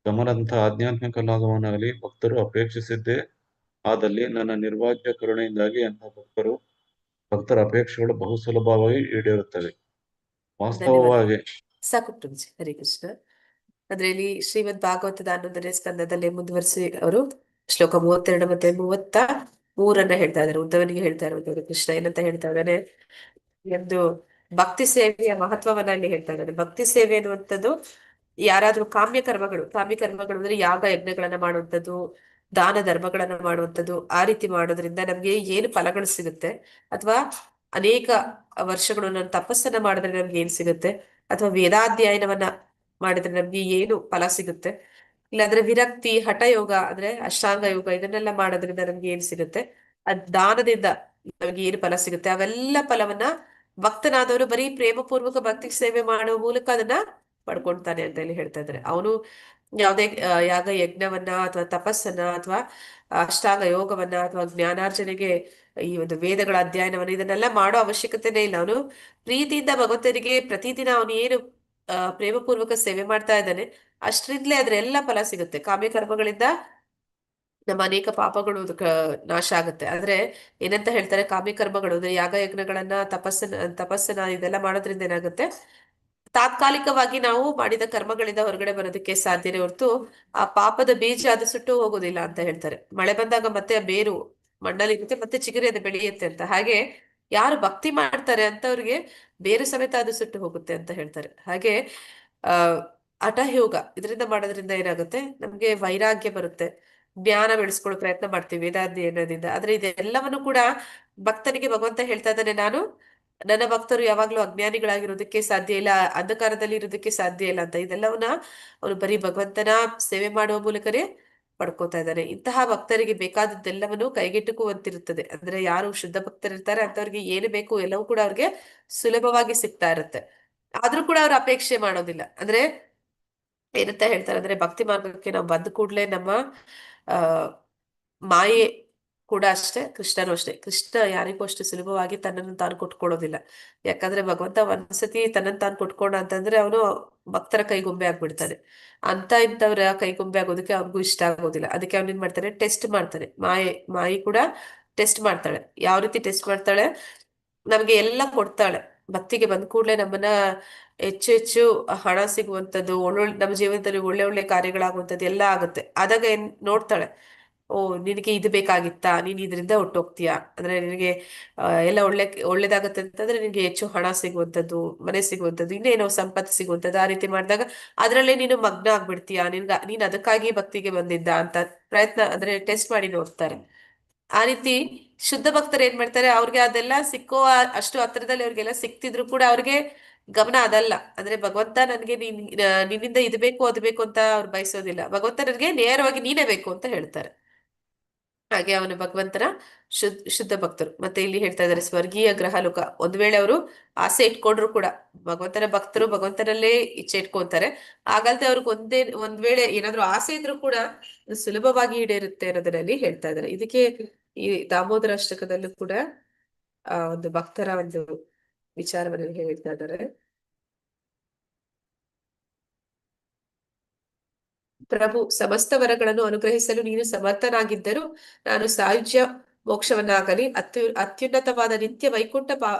Speaker 9: ಗಮನದಂತಹ ಆಧ್ಯಾತ್ಮಿಕ ಲಾಭವನ್ನಾಗಲಿ ಭಕ್ತರು ಅಪೇಕ್ಷಿಸಿದ್ದೇ ಆದಲ್ಲಿ ನನ್ನ ನಿರ್ವಾಜ್ಯ ಕರುಣೆಯಿಂದಾಗಿ ಅಂತಹ ಭಕ್ತರ ಅಪೇಕ್ಷೆಗಳು ಬಹು ಸುಲಭವಾಗಿ ಈಡೇರುತ್ತವೆ. ವಾಸ್ತವವಾಗಿ
Speaker 1: ಸಾಕು ಪ್ರಭುಜಿ. ಹರೇ ಕೃಷ್ಣ. ಅಂದ್ರೆ ಇಲ್ಲಿ ಶ್ರೀಮದ್ ಭಾಗವತದ 11ನೇ ಸ್ಕಂದದಲ್ಲಿ ಮುಂದುವರಿಸಿ ಅವರು ಶ್ಲೋಕ 32 ಮತ್ತೆ 33 ಹೇಳ್ತಾ ಇದ್ದಾರೆ. ಉದ್ದವನಿಗೆ ಹೇಳ್ತಾ ಇರೋದು ಕೃಷ್ಣ ಏನಂತ ಹೇಳ್ತಾ ಇದ್ದಾನೆ, ಒಂದು ಭಕ್ತಿ ಸೇವೆಯ ಮಹತ್ವವನ್ನ ಇಲ್ಲಿ ಹೇಳ್ತಾ ಇದ್ದಾನೆ. ಭಕ್ತಿ ಸೇವೆ ಅನ್ನುವಂಥದ್ದು ಯಾರಾದ್ರೂ ಕಾಮ್ಯ ಕರ್ಮಗಳು ಅಂದ್ರೆ ಯಾಗ ಯಜ್ಞಗಳನ್ನ ಮಾಡುವಂಥದ್ದು, ದಾನ ಧರ್ಮಗಳನ್ನ ಮಾಡುವಂಥದ್ದು, ಆ ರೀತಿ ಮಾಡೋದ್ರಿಂದ ನಮ್ಗೆ ಏನು ಫಲಗಳು ಸಿಗುತ್ತೆ, ಅಥವಾ ಅನೇಕ ವರ್ಷಗಳು ನಾನು ತಪಸ್ಸನ್ನ ಮಾಡಿದ್ರೆ ನಮ್ಗೆ ಏನ್ ಸಿಗುತ್ತೆ, ಅಥವಾ ವೇದಾಧ್ಯಯನವನ್ನ ಮಾಡಿದ್ರೆ ನಮ್ಗೆ ಏನು ಫಲ ಸಿಗುತ್ತೆ, ಇಲ್ಲಾಂದ್ರೆ ವಿರಕ್ತಿ, ಹಠಯೋಗ ಅಂದ್ರೆ ಅಷ್ಟಾಂಗ ಯೋಗ, ಇದನ್ನೆಲ್ಲ ಮಾಡೋದ್ರಿಂದ ನಮ್ಗೆ ಏನ್ ಸಿಗುತ್ತೆ, ದಾನದಿಂದ ನಮ್ಗೆ ಏನು ಫಲ ಸಿಗುತ್ತೆ, ಅವೆಲ್ಲ ಫಲವನ್ನ ಭಕ್ತನಾದವರು ಬರೀ ಪ್ರೇಮಪೂರ್ವಕ ಭಕ್ತಿ ಸೇವೆ ಮಾಡುವ ಮೂಲಕ ಅದನ್ನ ಪಡ್ಕೊಳ್ತಾನೆ ಅಂತ ಹೇಳಿ ಹೇಳ್ತಾ ಇದ್ದಾರೆ. ಅವನು ಯಾವುದೇ ಯಾಗ ಯಜ್ಞವನ್ನ ಅಥವಾ ತಪಸ್ಸನ್ನ ಅಥವಾ ಅಷ್ಟಾಂಗ ಯೋಗವನ್ನ ಅಥವಾ ಜ್ಞಾನಾರ್ಜನೆಗೆ ಈ ಒಂದು ವೇದಗಳ ಅಧ್ಯಯನವನ್ನ ಇದನ್ನೆಲ್ಲ ಮಾಡೋ ಅವಶ್ಯಕತೆನೇ ಇಲ್ಲ. ಅವನು ಪ್ರೀತಿಯಿಂದ ಭಗವಂತನಿಗೆ ಪ್ರತಿದಿನ ಅವನು ಏನು ಪ್ರೇಮಪೂರ್ವಕ ಸೇವೆ ಮಾಡ್ತಾ ಇದ್ದಾನೆ ಅಷ್ಟರಿಂದಲೇ ಅದ್ರೆಲ್ಲ ಫಲ ಸಿಗುತ್ತೆ. ಕಾಮ್ಯ ಕರ್ಮಗಳಿಂದ ನಮ್ಮ ಅನೇಕ ಪಾಪಗಳು ನಾಶ ಆಗುತ್ತೆ. ಆದ್ರೆ ಏನಂತ ಹೇಳ್ತಾರೆ, ಕಾಮ್ಯ ಕರ್ಮಗಳು ಅಂದ್ರೆ ಯಾಗ ಯಜ್ಞಗಳನ್ನ ತಪಸ್ಸನ್ನ ಇದೆಲ್ಲ ಮಾಡೋದ್ರಿಂದ ಏನಾಗುತ್ತೆ, ತಾತ್ಕಾಲಿಕವಾಗಿ ನಾವು ಮಾಡಿದ ಕರ್ಮಗಳಿಂದ ಹೊರಗಡೆ ಬರೋದಕ್ಕೆ ಸಾಧ್ಯನೇ ಹೊರತು ಆ ಪಾಪದ ಬೀಜ ಅದು ಸುಟ್ಟು ಹೋಗೋದಿಲ್ಲ ಅಂತ ಹೇಳ್ತಾರೆ. ಮಳೆ ಬಂದಾಗ ಮತ್ತೆ ಆ ಬೇರು ಮಣ್ಣಲ್ಲಿ ಇರುತ್ತೆ, ಮತ್ತೆ ಚಿಗುರಿ ಅದು ಬೆಳೆಯುತ್ತೆ ಅಂತ. ಹಾಗೆ ಯಾರು ಭಕ್ತಿ ಮಾಡ್ತಾರೆ ಅಂತವ್ರಿಗೆ ಬೇರು ಸಮೇತ ಅದು ಸುಟ್ಟು ಹೋಗುತ್ತೆ ಅಂತ ಹೇಳ್ತಾರೆ. ಹಾಗೆ ಹಠಯೋಗ ಇದರಿಂದ ಮಾಡೋದ್ರಿಂದ ಏನಾಗುತ್ತೆ, ನಮ್ಗೆ ವೈರಾಗ್ಯ ಬರುತ್ತೆ, ಜ್ಞಾನ ಬೆಳೆಸ್ಕೊಳ್ಳೋ ಪ್ರಯತ್ನ ಮಾಡ್ತೀವಿ ವೇದಾಧ್ಯಯನದಿಂದ. ಆದ್ರೆ ಇದೆಲ್ಲವನ್ನು ಕೂಡ ಭಕ್ತನಿಗೆ ಭಗವಂತ ಹೇಳ್ತಾ ಇದ್ದಾನೆ, ನನ್ನ ಭಕ್ತರು ಯಾವಾಗ್ಲೂ ಅಜ್ಞಾನಿಗಳಾಗಿರೋದಕ್ಕೆ ಸಾಧ್ಯ ಇಲ್ಲ, ಅಂಧಕಾರದಲ್ಲಿ ಇರೋದಕ್ಕೆ ಸಾಧ್ಯ ಇಲ್ಲ ಅಂತ. ಇದೆಲ್ಲವನ್ನ ಅವನು ಬರೀ ಭಗವಂತನ ಸೇವೆ ಮಾಡುವ ಮೂಲಕನೇ ಪಡ್ಕೋತಾ ಇದ್ದಾನೆ. ಇಂತಹ ಭಕ್ತರಿಗೆ ಬೇಕಾದದ್ದೆಲ್ಲವನ್ನು ಕೈಗೆಟುಕುವಂತಿರುತ್ತದೆ. ಅಂದ್ರೆ ಯಾರು ಶುದ್ಧ ಭಕ್ತರಿರ್ತಾರೆ ಅಂತವ್ರಿಗೆ ಏನು ಬೇಕು ಎಲ್ಲವೂ ಕೂಡ ಅವ್ರಿಗೆ ಸುಲಭವಾಗಿ ಸಿಗ್ತಾ ಇರುತ್ತೆ. ಆದ್ರೂ ಕೂಡ ಅವ್ರ ಅಪೇಕ್ಷೆ ಮಾಡೋದಿಲ್ಲ. ಅಂದ್ರೆ ಏನಂತ ಹೇಳ್ತಾರೆ ಅಂದ್ರೆ, ಭಕ್ತಿ ಮಾರ್ಗಕ್ಕೆ ನಾವು ಬಂದ ಕೂಡ್ಲೆ ನಮ್ಮ ಮಾಯೆ ಕೂಡ ಅಷ್ಟೇ, ಕೃಷ್ಣನೂ ಅಷ್ಟೇ. ಕೃಷ್ಣ ಯಾರಿಗೂ ಅಷ್ಟು ಸುಲಭವಾಗಿ ತನ್ನನ್ನು ತಾನು ಕೊಟ್ಕೊಳ್ಳೋದಿಲ್ಲ. ಯಾಕಂದ್ರೆ ಭಗವಂತ ಒಂದ್ಸತಿ ತನ್ನನ್ನು ತಾನು ಕೊಟ್ಕೊಂಡ ಅಂತಂದ್ರೆ ಅವನು ಭಕ್ತರ ಕೈಗೊಂಬೆ ಆಗ್ಬಿಡ್ತಾನೆ. ಇಂಥವ್ರ ಕೈಗೊಂಬೆ ಆಗೋದಕ್ಕೆ ಅವ್ರಿಗೂ ಇಷ್ಟ ಆಗೋದಿಲ್ಲ. ಅದಕ್ಕೆ ಅವ್ನ ಏನ್ ಮಾಡ್ತಾನೆ, ಟೆಸ್ಟ್ ಮಾಡ್ತಾನೆ. ಮಾಯಿ ಕೂಡ ಟೆಸ್ಟ್ ಮಾಡ್ತಾಳೆ. ಯಾವ ರೀತಿ ಟೆಸ್ಟ್ ಮಾಡ್ತಾಳೆ, ನಮ್ಗೆ ಎಲ್ಲ ಕೊಡ್ತಾಳೆ. ಭಕ್ತಿಗೆ ಬಂದ ಕೂಡ್ಲೆ ನಮ್ಮನ್ನ ಹೆಚ್ಚು ಹೆಚ್ಚು ಹಣ ಸಿಗುವಂಥದ್ದು, ನಮ್ಮ ಜೀವನದಲ್ಲಿ ಒಳ್ಳೆ ಒಳ್ಳೆ ಕಾರ್ಯಗಳಾಗುವಂಥದ್ದು ಎಲ್ಲ ಆಗುತ್ತೆ. ಆದಾಗ ಏನ್ ನೋಡ್ತಾಳೆ, ಓ ನಿನಗೆ ಇದು ಬೇಕಾಗಿತ್ತಾ, ನೀನ್ ಇದರಿಂದ ಹೊಟ್ಟೋಗ್ತೀಯಾ, ಅಂದ್ರೆ ನಿನಗೆ ಎಲ್ಲ ಒಳ್ಳೇದಾಗತ್ತೆ ಅಂತಂದ್ರೆ ನಿನಗೆ ಹೆಚ್ಚು ಹಣ ಸಿಗುವಂಥದ್ದು, ಮನೆ ಸಿಗುವಂಥದ್ದು, ಇನ್ನೇನೋ ಸಂಪತ್ತು ಸಿಗುವಂಥದ್ದು, ಆ ರೀತಿ ಮಾಡಿದಾಗ ಅದ್ರಲ್ಲೇ ನೀನು ಮಗ್ನ ಆಗ್ಬಿಡ್ತೀಯಾ, ನೀನ್ ಅದಕ್ಕಾಗಿ ಭಕ್ತಿಗೆ ಬಂದಿದ್ದ ಅಂತ ಪ್ರಯತ್ನ ಅಂದ್ರೆ ಟೆಸ್ಟ್ ಮಾಡಿ ನೋಡ್ತಾರೆ. ಆ ರೀತಿ ಶುದ್ಧ ಭಕ್ತರು ಏನ್ ಮಾಡ್ತಾರೆ, ಅವ್ರಿಗೆ ಅದೆಲ್ಲ ಸಿಕ್ಕೋ ಅಷ್ಟು ಹತ್ರದಲ್ಲಿ ಅವ್ರಿಗೆಲ್ಲ ಸಿಕ್ತಿದ್ರು ಕೂಡ ಅವ್ರಿಗೆ ಗಮನ ಅದಲ್ಲ. ಅಂದ್ರೆ ಭಗವಂತ ನನ್ಗೆ ನಿನ್ನಿಂದ ಇದು ಬೇಕು ಅದು ಬೇಕು ಅಂತ ಅವ್ರು ಬಯಸೋದಿಲ್ಲ. ಭಗವಂತ ನನಗೆ ನೇರವಾಗಿ ನೀನೇ ಬೇಕು ಅಂತ ಹೇಳ್ತಾರೆ. ಹಾಗೆ ಅವನು ಭಗವಂತನ ಶುದ್ಧ ಭಕ್ತರು. ಮತ್ತೆ ಇಲ್ಲಿ ಹೇಳ್ತಾ ಇದ್ದಾರೆ ಸ್ವರ್ಗೀಯ ಗ್ರಹಲೋಕ. ಒಂದ್ ವೇಳೆ ಅವರು ಆಸೆ ಇಟ್ಕೊಂಡ್ರು ಕೂಡ, ಭಗವಂತನ ಭಕ್ತರು ಭಗವಂತನಲ್ಲೇ ಇಚ್ಛೆ ಇಟ್ಕೊಂತಾರೆ, ಹಾಗಲ್ದೆ ಅವ್ರಿಗೆ ಒಂದ್ ವೇಳೆ ಏನಾದ್ರು ಆಸೆ ಇದ್ರು ಕೂಡ ಸುಲಭವಾಗಿ ಈಡೇರುತ್ತೆ ಅನ್ನೋದರಲ್ಲಿ ಹೇಳ್ತಾ ಇದ್ದಾರೆ. ಇದಕ್ಕೆ ಈ ದಾಮೋದರ ಅಷ್ಟಕದಲ್ಲೂ ಕೂಡ ಒಂದು ಭಕ್ತರ ಒಂದು ವಿಚಾರವನ್ನು ಹೇಳ್ತಾ ಇದ್ದಾರೆ. ಪ್ರಭು, ಸಮಸ್ತ ವರಗಳನ್ನು ಅನುಗ್ರಹಿಸಲು ನೀನು ಸಮರ್ಥನಾಗಿದ್ದರೂ ನಾನು ಸಾಯುಜ್ಯ ಮೋಕ್ಷವನ್ನಾಗಲಿ ಅತ್ಯುನ್ನತವಾದ ನಿತ್ಯ ವೈಕುಂಠ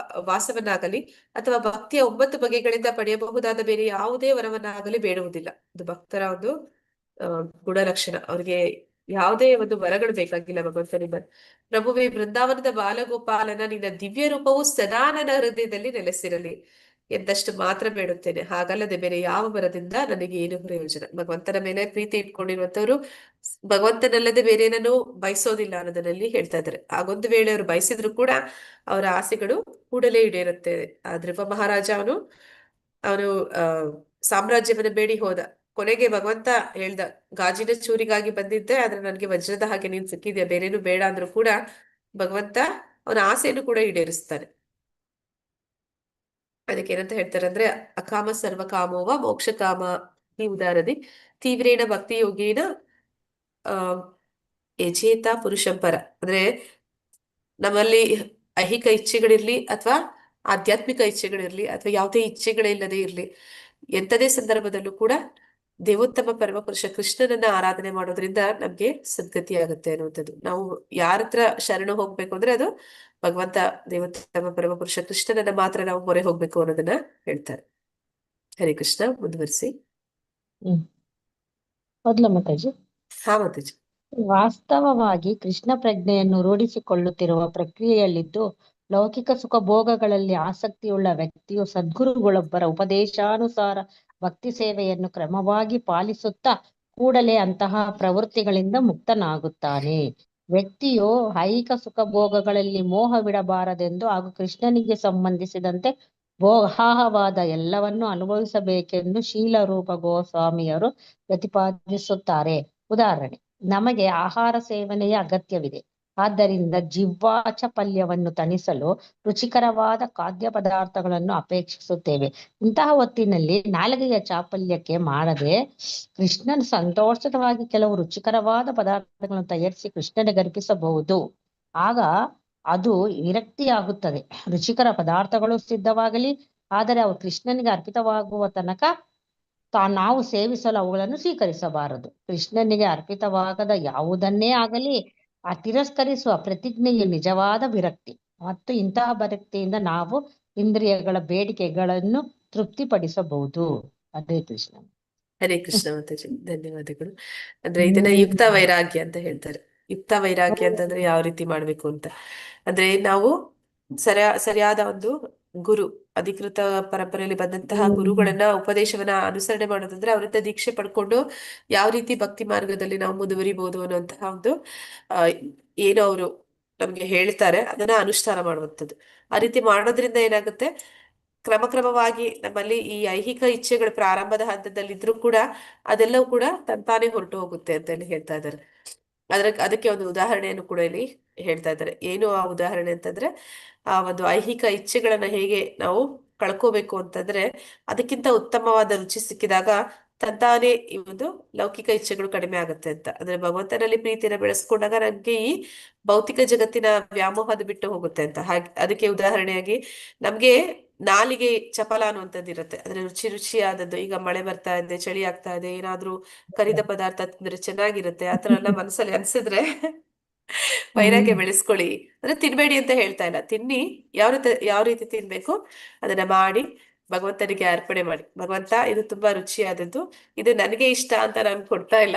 Speaker 1: ವಾಸವನ್ನಾಗಲಿ ಅಥವಾ ಭಕ್ತಿಯ 9 ಬಗೆಗಳಿಂದ ಪಡೆಯಬಹುದಾದ ಬೇರೆ ಯಾವುದೇ ವರವನ್ನಾಗಲಿ ಬೇಡುವುದಿಲ್ಲ. ಇದು ಭಕ್ತರ ಒಂದು ಗುಣಲಕ್ಷಣ. ಅವ್ರಿಗೆ ಯಾವುದೇ ಒಂದು ವರಗಳು ಬೇಕಾಗಿಲ್ಲ ಭಗವಂತನಿಂದ. ಪ್ರಭುವೇ, ಬೃಂದಾವನದ ಬಾಲಗೋಪಾಲನ ನಿನ್ನ ದಿವ್ಯ ರೂಪವು ಸದಾ ನನ್ನ ಹೃದಯದಲ್ಲಿ ನೆಲೆಸಿರಲಿ ಎಂದಷ್ಟು ಮಾತ್ರ ಬೇಡುತ್ತೇನೆ. ಹಾಗಲ್ಲದೆ ಬೇರೆ ಯಾವ ವರದಿಂದ ನನಗೆ ಏನು ಪ್ರಯೋಜನ. ಭಗವಂತನ ಮೇಲೆ ಪ್ರೀತಿ ಇಟ್ಕೊಂಡಿರುವಂತವ್ರು ಭಗವಂತನಲ್ಲದೆ ಬೇರೆ ಏನನ್ನು ಬಯಸೋದಿಲ್ಲ ಅನ್ನೋದರಲ್ಲಿ ಹೇಳ್ತಾ ಇದ್ದಾರೆ. ಹಾಗೊಂದು ವೇಳೆ ಅವರು ಬಯಸಿದ್ರು ಕೂಡ ಅವರ ಆಸೆಗಳು ಕೂಡಲೇ ಈಡೇರುತ್ತೆ. ಆ ಧ್ರುವ ಮಹಾರಾಜ ಅವನು ಸಾಮ್ರಾಜ್ಯವನ್ನು ಬೇಡಿ ಹೋದ. ಕೊನೆಗೆ ಭಗವಂತ ಹೇಳ್ದ, ಗಾಜಿನ ಚೂರಿಗಾಗಿ ಬಂದಿದ್ದೆ, ಆದ್ರೆ ನನಗೆ ವಜ್ರದ ಹಾಗೆ ನೀನ್ ಸಿಕ್ಕಿದ್ಯಾ, ಬೇರೇನು ಬೇಡ ಅಂದ್ರೂ ಕೂಡ ಭಗವಂತ ಅವನ ಆಸೆಯನ್ನು ಕೂಡ ಈಡೇರಿಸ್ತಾನೆ. ಅದಕ್ಕೆ ಏನಂತ ಹೇಳ್ತಾರೆ ಅಂದ್ರೆ, ಅಕಾಮ ಸರ್ವಕಾಮೋವ ಮೋಕ್ಷ ಕಾಮ ಈ ಉದಾರದಿ ತೀವ್ರೇಣ ಭಕ್ತಿ ಯೋಗೇನ ಯಜೇತ ಪುರುಷಂಪರ. ಅಂದ್ರೆ ನಮ್ಮಲ್ಲಿ ಐಹಿಕ ಇಚ್ಛೆಗಳಿರ್ಲಿ ಅಥವಾ ಆಧ್ಯಾತ್ಮಿಕ ಇಚ್ಛೆಗಳಿರ್ಲಿ ಅಥವಾ ಯಾವುದೇ ಇಚ್ಛೆಗಳಿಲ್ಲದೆ ಇರ್ಲಿ, ಎಂಥದೇ ಸಂದರ್ಭದಲ್ಲೂ ಕೂಡ ದೇವೋತ್ತಮ ಪರಮಪುರುಷ ಕೃಷ್ಣನನ್ನ ಆರಾಧನೆ ಮಾಡೋದ್ರಿಂದ ನಮ್ಗೆ ಸದ್ಗತಿ ಆಗುತ್ತೆ ಅನ್ನುವಂಥದ್ದು. ನಾವು ಯಾರ ಹತ್ರ ಶರಣ ಹೋಗ್ಬೇಕು ಅಂದ್ರೆ ಅದು ಭಗವಂತ ದೇವೋತ್ತಮ ಪರಮಪುರುಷ ಕೃಷ್ಣನನ್ನ ಮಾತ್ರ ನಾವು ಮೊರೆ ಹೋಗ್ಬೇಕು ಅನ್ನೋದನ್ನ ಹೇಳ್ತಾರೆ. ಹರೇ ಕೃಷ್ಣ. ಮುಂದುವರಿಸಿ.
Speaker 2: ಮೊದಲ ಮಾತಾಜಿ.
Speaker 1: ಹಾ ಮಾತಾಜಿ.
Speaker 2: ವಾಸ್ತವವಾಗಿ ಕೃಷ್ಣ ಪ್ರಜ್ಞೆಯನ್ನು ರೂಢಿಸಿಕೊಳ್ಳುತ್ತಿರುವ ಪ್ರಕ್ರಿಯೆಯಲ್ಲಿದ್ದು ಲೌಕಿಕ ಸುಖ ಭೋಗಗಳಲ್ಲಿ ಆಸಕ್ತಿಯುಳ್ಳ ವ್ಯಕ್ತಿಯು ಸದ್ಗುರುಗಳೊಬ್ಬರ ಉಪದೇಶಾನುಸಾರ ಭಕ್ತಿ ಸೇವೆಯನ್ನು ಕ್ರಮವಾಗಿ ಪಾಲಿಸುತ್ತಾ ಕೂಡಲೇ ಅಂತಹ ಪ್ರವೃತ್ತಿಗಳಿಂದ ಮುಕ್ತನಾಗುತ್ತಾನೆ. ವ್ಯಕ್ತಿಯು ಐಹಿಕ ಸುಖ ಭೋಗಗಳಲ್ಲಿ ಮೋಹವಿಡಬಾರದೆಂದು ಹಾಗೂ ಕೃಷ್ಣನಿಗೆ ಸಂಬಂಧಿಸಿದಂತೆ ಮೋಹಾಹವಾದ ಎಲ್ಲವನ್ನೂ ಅನುಭವಿಸಬೇಕೆಂದು ಶೀಲರೂಪ ಗೋಸ್ವಾಮಿಯರು ಪ್ರತಿಪಾದಿಸುತ್ತಾರೆ. ಉದಾಹರಣೆ, ನಮಗೆ ಆಹಾರ ಸೇವನೆಯ ಅಗತ್ಯವಿದೆ. ಆದ್ದರಿಂದ ಜಿಹ್ವಾಚಾಪಲ್ಯವನ್ನು ತಣಿಸಲು ರುಚಿಕರವಾದ ಖಾದ್ಯ ಪದಾರ್ಥಗಳನ್ನು ಅಪೇಕ್ಷಿಸುತ್ತೇವೆ. ಇಂತಹ ಹೊತ್ತಿನಲ್ಲಿ ನಾಲಿಗೆಯ ಚಾಪಲ್ಯಕ್ಕೆ ಮಾಡದೆ ಕೃಷ್ಣನ ಸಂತೋಷವಾಗಿ ಕೆಲವು ರುಚಿಕರವಾದ ಪದಾರ್ಥಗಳನ್ನು ತಯಾರಿಸಿ ಕೃಷ್ಣನಿಗೆ ಅರ್ಪಿಸಬಹುದು. ಆಗ ಅದು ವಿರಕ್ತಿಯಾಗುತ್ತದೆ. ರುಚಿಕರ ಪದಾರ್ಥಗಳು ಸಿದ್ಧವಾಗಲಿ, ಆದರೆ ಅವು ಕೃಷ್ಣನಿಗೆ ಅರ್ಪಿತವಾಗುವ ತನಕ ನಾವು ಸೇವಿಸಲು ಅವುಗಳನ್ನು ಸ್ವೀಕರಿಸಬಾರದು. ಕೃಷ್ಣನಿಗೆ ಅರ್ಪಿತವಾಗದ ಯಾವುದನ್ನೇ ಆಗಲಿ ತಿರಸ್ಕರಿಸುವ ಪ್ರತಿಜ್ಞೆಯು ನಿಜವಾದ ವಿರಕ್ತಿ, ಮತ್ತು ಇಂತಹ ವಿರಕ್ತಿಯಿಂದ ನಾವು ಇಂದ್ರಿಯಗಳ ಬೇಡಿಕೆಗಳನ್ನು ತೃಪ್ತಿಪಡಿಸಬಹುದು. ಹರೇ ಕೃಷ್ಣ.
Speaker 1: ಹರೇ ಕೃಷ್ಣ ಮಾತಾಜಿ, ಧನ್ಯವಾದಗಳು. ಅಂದ್ರೆ ಇದನ್ನ ಯುಕ್ತ ವೈರಾಗ್ಯ ಅಂತ ಹೇಳ್ತಾರೆ. ಯುಕ್ತ ವೈರಾಗ್ಯ ಅಂತಂದ್ರೆ ಯಾವ ರೀತಿ ಮಾಡ್ಬೇಕು ಅಂತ ಅಂದ್ರೆ, ನಾವು ಸರಿಯಾದ ಒಂದು ಗುರು, ಅಧಿಕೃತ ಪರಂಪರೆಯಲ್ಲಿ ಬಂದಂತಹ ಗುರುಗಳನ್ನ ಉಪದೇಶವನ್ನ ಅನುಸರಣೆ ಮಾಡೋದಂದ್ರೆ ಅವರಿಂದ ದೀಕ್ಷೆ ಪಡ್ಕೊಂಡು ಯಾವ ರೀತಿ ಭಕ್ತಿ ಮಾರ್ಗದಲ್ಲಿ ನಾವು ಮುಂದುವರಿಬಹುದು ಅನ್ನುವಂತಹ ಒಂದು ಏನು ಅವರು ನಮ್ಗೆ ಹೇಳ್ತಾರೆ ಅದನ್ನ ಅನುಷ್ಠಾನ ಮಾಡುವಂಥದ್ದು. ಆ ರೀತಿ ಮಾಡೋದ್ರಿಂದ ಏನಾಗುತ್ತೆ, ಕ್ರಮಕ್ರಮವಾಗಿ ನಮ್ಮಲ್ಲಿ ಈ ಐಹಿಕ ಇಚ್ಛೆಗಳು ಪ್ರಾರಂಭದ ಹಂತದಲ್ಲಿದ್ರು ಕೂಡ ಅದೆಲ್ಲವೂ ಕೂಡ ತಂತಾನೆ ಹೊರಟು ಹೋಗುತ್ತೆ ಅಂತ ಹೇಳಿ ಹೇಳ್ತಾ ಇದ್ದಾರೆ. ಅದಕ್ಕೆ ಒಂದು ಉದಾಹರಣೆಯನ್ನು ಕೂಡ ಇಲ್ಲಿ ಹೇಳ್ತಾ ಇದ್ದಾರೆ. ಏನು ಆ ಉದಾಹರಣೆ ಅಂತಂದ್ರೆ, ಆ ಒಂದು ಐಹಿಕ ಇಚ್ಛೆಗಳನ್ನ ಹೇಗೆ ನಾವು ಕಳ್ಕೋಬೇಕು ಅಂತಂದ್ರೆ, ಅದಕ್ಕಿಂತ ಉತ್ತಮವಾದ ರುಚಿ ಸಿಕ್ಕಿದಾಗ ತಂತಾನೆ ಈ ಒಂದು ಲೌಕಿಕ ಇಚ್ಛೆಗಳು ಕಡಿಮೆ ಆಗುತ್ತೆ ಅಂತ. ಅಂದ್ರೆ ಭಗವಂತನಲ್ಲಿ ಪ್ರೀತಿಯನ್ನು ಬೆಳೆಸ್ಕೊಂಡಾಗ ನಮ್ಗೆ ಈ ಭೌತಿಕ ಜಗತ್ತಿನ ವ್ಯಾಮೋಹದ ಬಿಟ್ಟು ಹೋಗುತ್ತೆ ಅಂತ. ಹಾಗೆ ಅದಕ್ಕೆ ಉದಾಹರಣೆಯಾಗಿ ನಮ್ಗೆ ನಾಲಿಗೆ ಚಪಲ ಅನ್ನುವಂಥದ್ದು ಇರುತ್ತೆ. ಅಂದ್ರೆ ರುಚಿಯಾದದ್ದು, ಈಗ ಮಳೆ ಬರ್ತಾ ಇದೆ, ಚಳಿ ಆಗ್ತಾ ಇದೆ, ಏನಾದ್ರೂ ಕರಿದ ಪದಾರ್ಥ ತಿಂದ್ರೆ ಚೆನ್ನಾಗಿರುತ್ತೆ, ಆತರ ಎಲ್ಲ ಮನಸ್ಸಲ್ಲಿ ಅನ್ಸಿದ್ರೆ ವೈರಾಗ್ಯ ಬೆಳೆಸ್ಕೊಳ್ಳಿ. ಅಂದ್ರೆ ತಿನ್ಬೇಡಿ ಅಂತ ಹೇಳ್ತಾ ಇಲ್ಲ, ತಿನ್ನಿ. ಯಾವ ರೀತಿ ತಿನ್ಬೇಕು ಅದನ್ನ ಮಾಡಿ ಭಗವಂತನಿಗೆ ಅರ್ಪಣೆ ಮಾಡಿ, ಭಗವಂತ ಇದು ತುಂಬಾ ರುಚಿಯಾದದ್ದು, ಇದು ನನಗೆ ಇಷ್ಟ ಅಂತ ನಾನು ಕೊಡ್ತಾ ಇಲ್ಲ,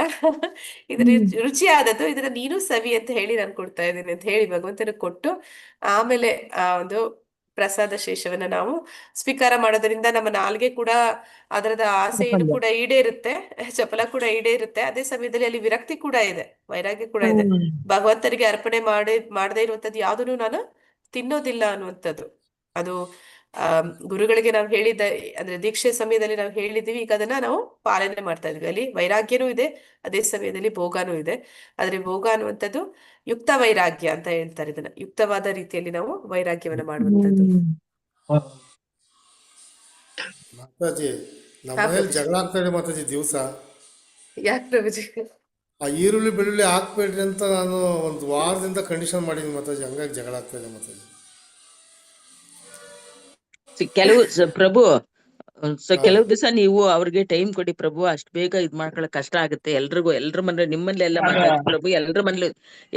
Speaker 1: ಇದು ರುಚಿಯಾದದ್ದು, ಇದನ್ನ ನೀನು ಸವಿ ಅಂತ ಹೇಳಿ ನಾನು ಕೊಡ್ತಾ ಇದ್ದೀನಿ ಅಂತ ಹೇಳಿ ಭಗವಂತನಿಗೆ ಕೊಟ್ಟು ಆಮೇಲೆ ಆ ಒಂದು ಪ್ರಸಾದ ಶೇಷವನ್ನ ನಾವು ಸ್ವೀಕಾರ ಮಾಡೋದ್ರಿಂದ ನಮ್ಮ ನಾಲ್ಗೆ ಕೂಡ ಅದರದ ಆಸೆಯನ್ನು ಕೂಡ ಈಡೇರುತ್ತೆ, ಚಪಲ ಕೂಡ ಈಡೇರುತ್ತೆ. ಅದೇ ಸಮಯದಲ್ಲಿ ಅಲ್ಲಿ ವಿರಕ್ತಿ ಕೂಡ ಇದೆ, ವೈರಾಗ್ಯ ಕೂಡ ಇದೆ. ಭಗವಂತನಿಗೆ ಅರ್ಪಣೆ ಮಾಡದೇ ಇರುವಂತದ್ದು ಯಾವುದನ್ನು ನಾನು ತಿನ್ನೋದಿಲ್ಲ ಅನ್ನುವಂಥದ್ದು. ಅದು ಗುರುಗಳಿಗೆ ನಾವು ಹೇಳಿದ್ದ, ಅಂದ್ರೆ ದೀಕ್ಷೆ ಸಮಯದಲ್ಲಿ ನಾವು ಹೇಳಿದೀವಿ, ಈಗ ಅದನ್ನ ನಾವು ಪಾಲನೆ ಮಾಡ್ತಾ ಇದ್ವಿ. ಅಲ್ಲಿ ವೈರಾಗ್ಯನೂ ಇದೆ, ಅದೇ ಸಮಯದಲ್ಲಿ ಭೋಗನೂ ಇದೆ. ಆದ್ರೆ ಭೋಗ ಅನ್ನುವಂಥದ್ದು ಯುಕ್ತ ವೈರಾಗ್ಯ ಅಂತ ಹೇಳ್ತಾರೆ. ಇದನ್ನ ಯುಕ್ತವಾದ ರೀತಿಯಲ್ಲಿ ನಾವು ವೈರಾಗ್ಯವನ್ನ ಮಾಡುವಂಥದ್ದು.
Speaker 6: ಮಾತಾಜಿ ನಮ್ಮ
Speaker 1: ಹಾ
Speaker 6: ಮನೇಲಿ
Speaker 1: ಪ್ರಭುಜಿ.
Speaker 6: ಜಗಳ ಆಗ್ತಾ ಇದೆ ಮಾತಾಜಿ ದಿವಸ.
Speaker 1: ಯಾಕೆ ಪ್ರಭುಜಿ?
Speaker 6: ಆ ಈರುಳ್ಳಿ ಬೆಳ್ಳುಳ್ಳಿ ಹಾಕ್ಬೇಡ್ರಿ ಅಂತ ನಾನು ಒಂದು ವಾರದಿಂದ ಕಂಡೀಷನ್ ಮಾಡಿದ್ದೀನಿ ಮಾತಾಜಿ, ಹಂಗಾಗಿ ಜಗಳ ಆಗ್ತಾ ಇದೆ ಮಾತಾಜಿ.
Speaker 4: ಕೆಲವು ಪ್ರಭು
Speaker 6: ಹಾ
Speaker 4: ಕೆಲವು ದಿವಸ ನೀವು ಅವ್ರಿಗೆ ಟೈಮ್ ಕೊಡಿ ಪ್ರಭು. ಅಷ್ಟ್ ಬೇಗ ಇದ್ ಮಾಡ್ಕೊಳಕ್ ಕಷ್ಟ ಆಗುತ್ತೆ ಎಲ್ರಿಗೂ. ಎಲ್ರ ಮನೇಲಿ ನಿಮ್ಮಲ್ಲಿ ಎಲ್ಲ ಮಾತಾಡ್ತಿ ಪ್ರಭು,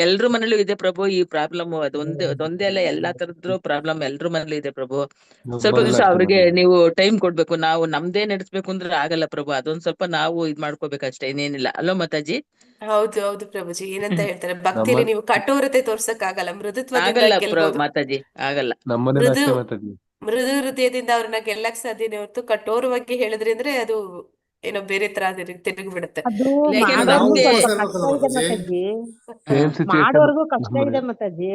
Speaker 4: ಎಲ್ರ ಮನೇಲೂ ಇದೆ ಪ್ರಭು ಈ ಪ್ರಾಬ್ಲಮ್. ಅದೊಂದೇ ಅಲ್ಲ, ಎಲ್ಲಾ ತರದ್ದು ಪ್ರಾಬ್ಲಮ್ ಎಲ್ರ ಮನೇಲಿ ಇದೆ ಪ್ರಭು. ಸ್ವಲ್ಪ
Speaker 8: ನಮ್ಮನೇಲಿ
Speaker 4: ದಿವಸ
Speaker 8: ಅಷ್ಟೇ
Speaker 4: ಅವ್ರಿಗೆ
Speaker 8: ಮಾತಾಜಿ.
Speaker 4: ನೀವು ಟೈಮ್ ಕೊಡ್ಬೇಕು. ನಾವು ನಮ್ದೇ ನಡೆಸ್ಬೇಕು ಅಂದ್ರೆ ಆಗಲ್ಲ ಪ್ರಭು. ಅದೊಂದ್ ಸ್ವಲ್ಪ ನಾವು ಇದ್ ಮಾಡ್ಕೋಬೇಕಷ್ಟೇ, ಇನ್ನೇನಿಲ್ಲ ಅಲ್ವಾ ಮಾತಾಜಿ?
Speaker 1: ಹೌದು ಹೌದು ಪ್ರಭುಜಿ. ಏನಂತ ಹೇಳ್ತಾರೆ, ಭಕ್ತಿಯಲ್ಲಿ
Speaker 8: ನಮ್ಮ
Speaker 1: ನೀವು ಕಠೋರತೆ ತೋರ್ಸಕ್ ಆಗಲ್ಲ, ಮೃದುತ್ವದಿಂದ
Speaker 4: ಆಗಲ್ಲ
Speaker 1: ಗೆಲ್ಬಹುದು.
Speaker 4: ಮಾತಾಜಿ, ಆಗಲ್ಲ.
Speaker 8: ನಮ್ಮನೇಲಿ
Speaker 1: ಮೃದು
Speaker 8: ಅಷ್ಟೇ ಮಾತಾಜಿ.
Speaker 1: ಮೃದು ಹೃದಯದಿಂದ ಅವ್ರನ್ನ ಗೆಲ್ಲಕ್ ಸಾಧ್ಯನೇ ಹೊರತು ಕಠೋರವಾಗಿ ಹೇಳಿದ್ರಿ ಅಂದ್ರೆ ಅದು ಏನೋ ಬೇರೆ ತರ ತಿರುಗಿ ಬಿಡುತ್ತೆ.
Speaker 2: ಅದು
Speaker 4: ಯಾಕೆಂದ್ರೆ
Speaker 6: ಅಂದ್ರೆ ನಾವು
Speaker 2: ಮಾಡೋರ್ಗು
Speaker 4: ಭಕ್ತಿ
Speaker 6: ಉಪವಾಸ
Speaker 2: ಸ್ವಲ್ಪ ಕಷ್ಟ
Speaker 6: ಇರ್ಬೇಕಲ್ಲ
Speaker 2: ಇದೆ
Speaker 6: ಮಾತಾಜಿ.
Speaker 2: ಮಾತಾಜಿ.
Speaker 8: ಸೇಮ್ ಸಿಚುವೇಶನ್
Speaker 2: ಮಾಡೋರ್ಗು ಕಷ್ಟ ಇದೆ
Speaker 8: ನಮ್ಮನೇಲಿ.
Speaker 2: ಮಾತಾಜಿ.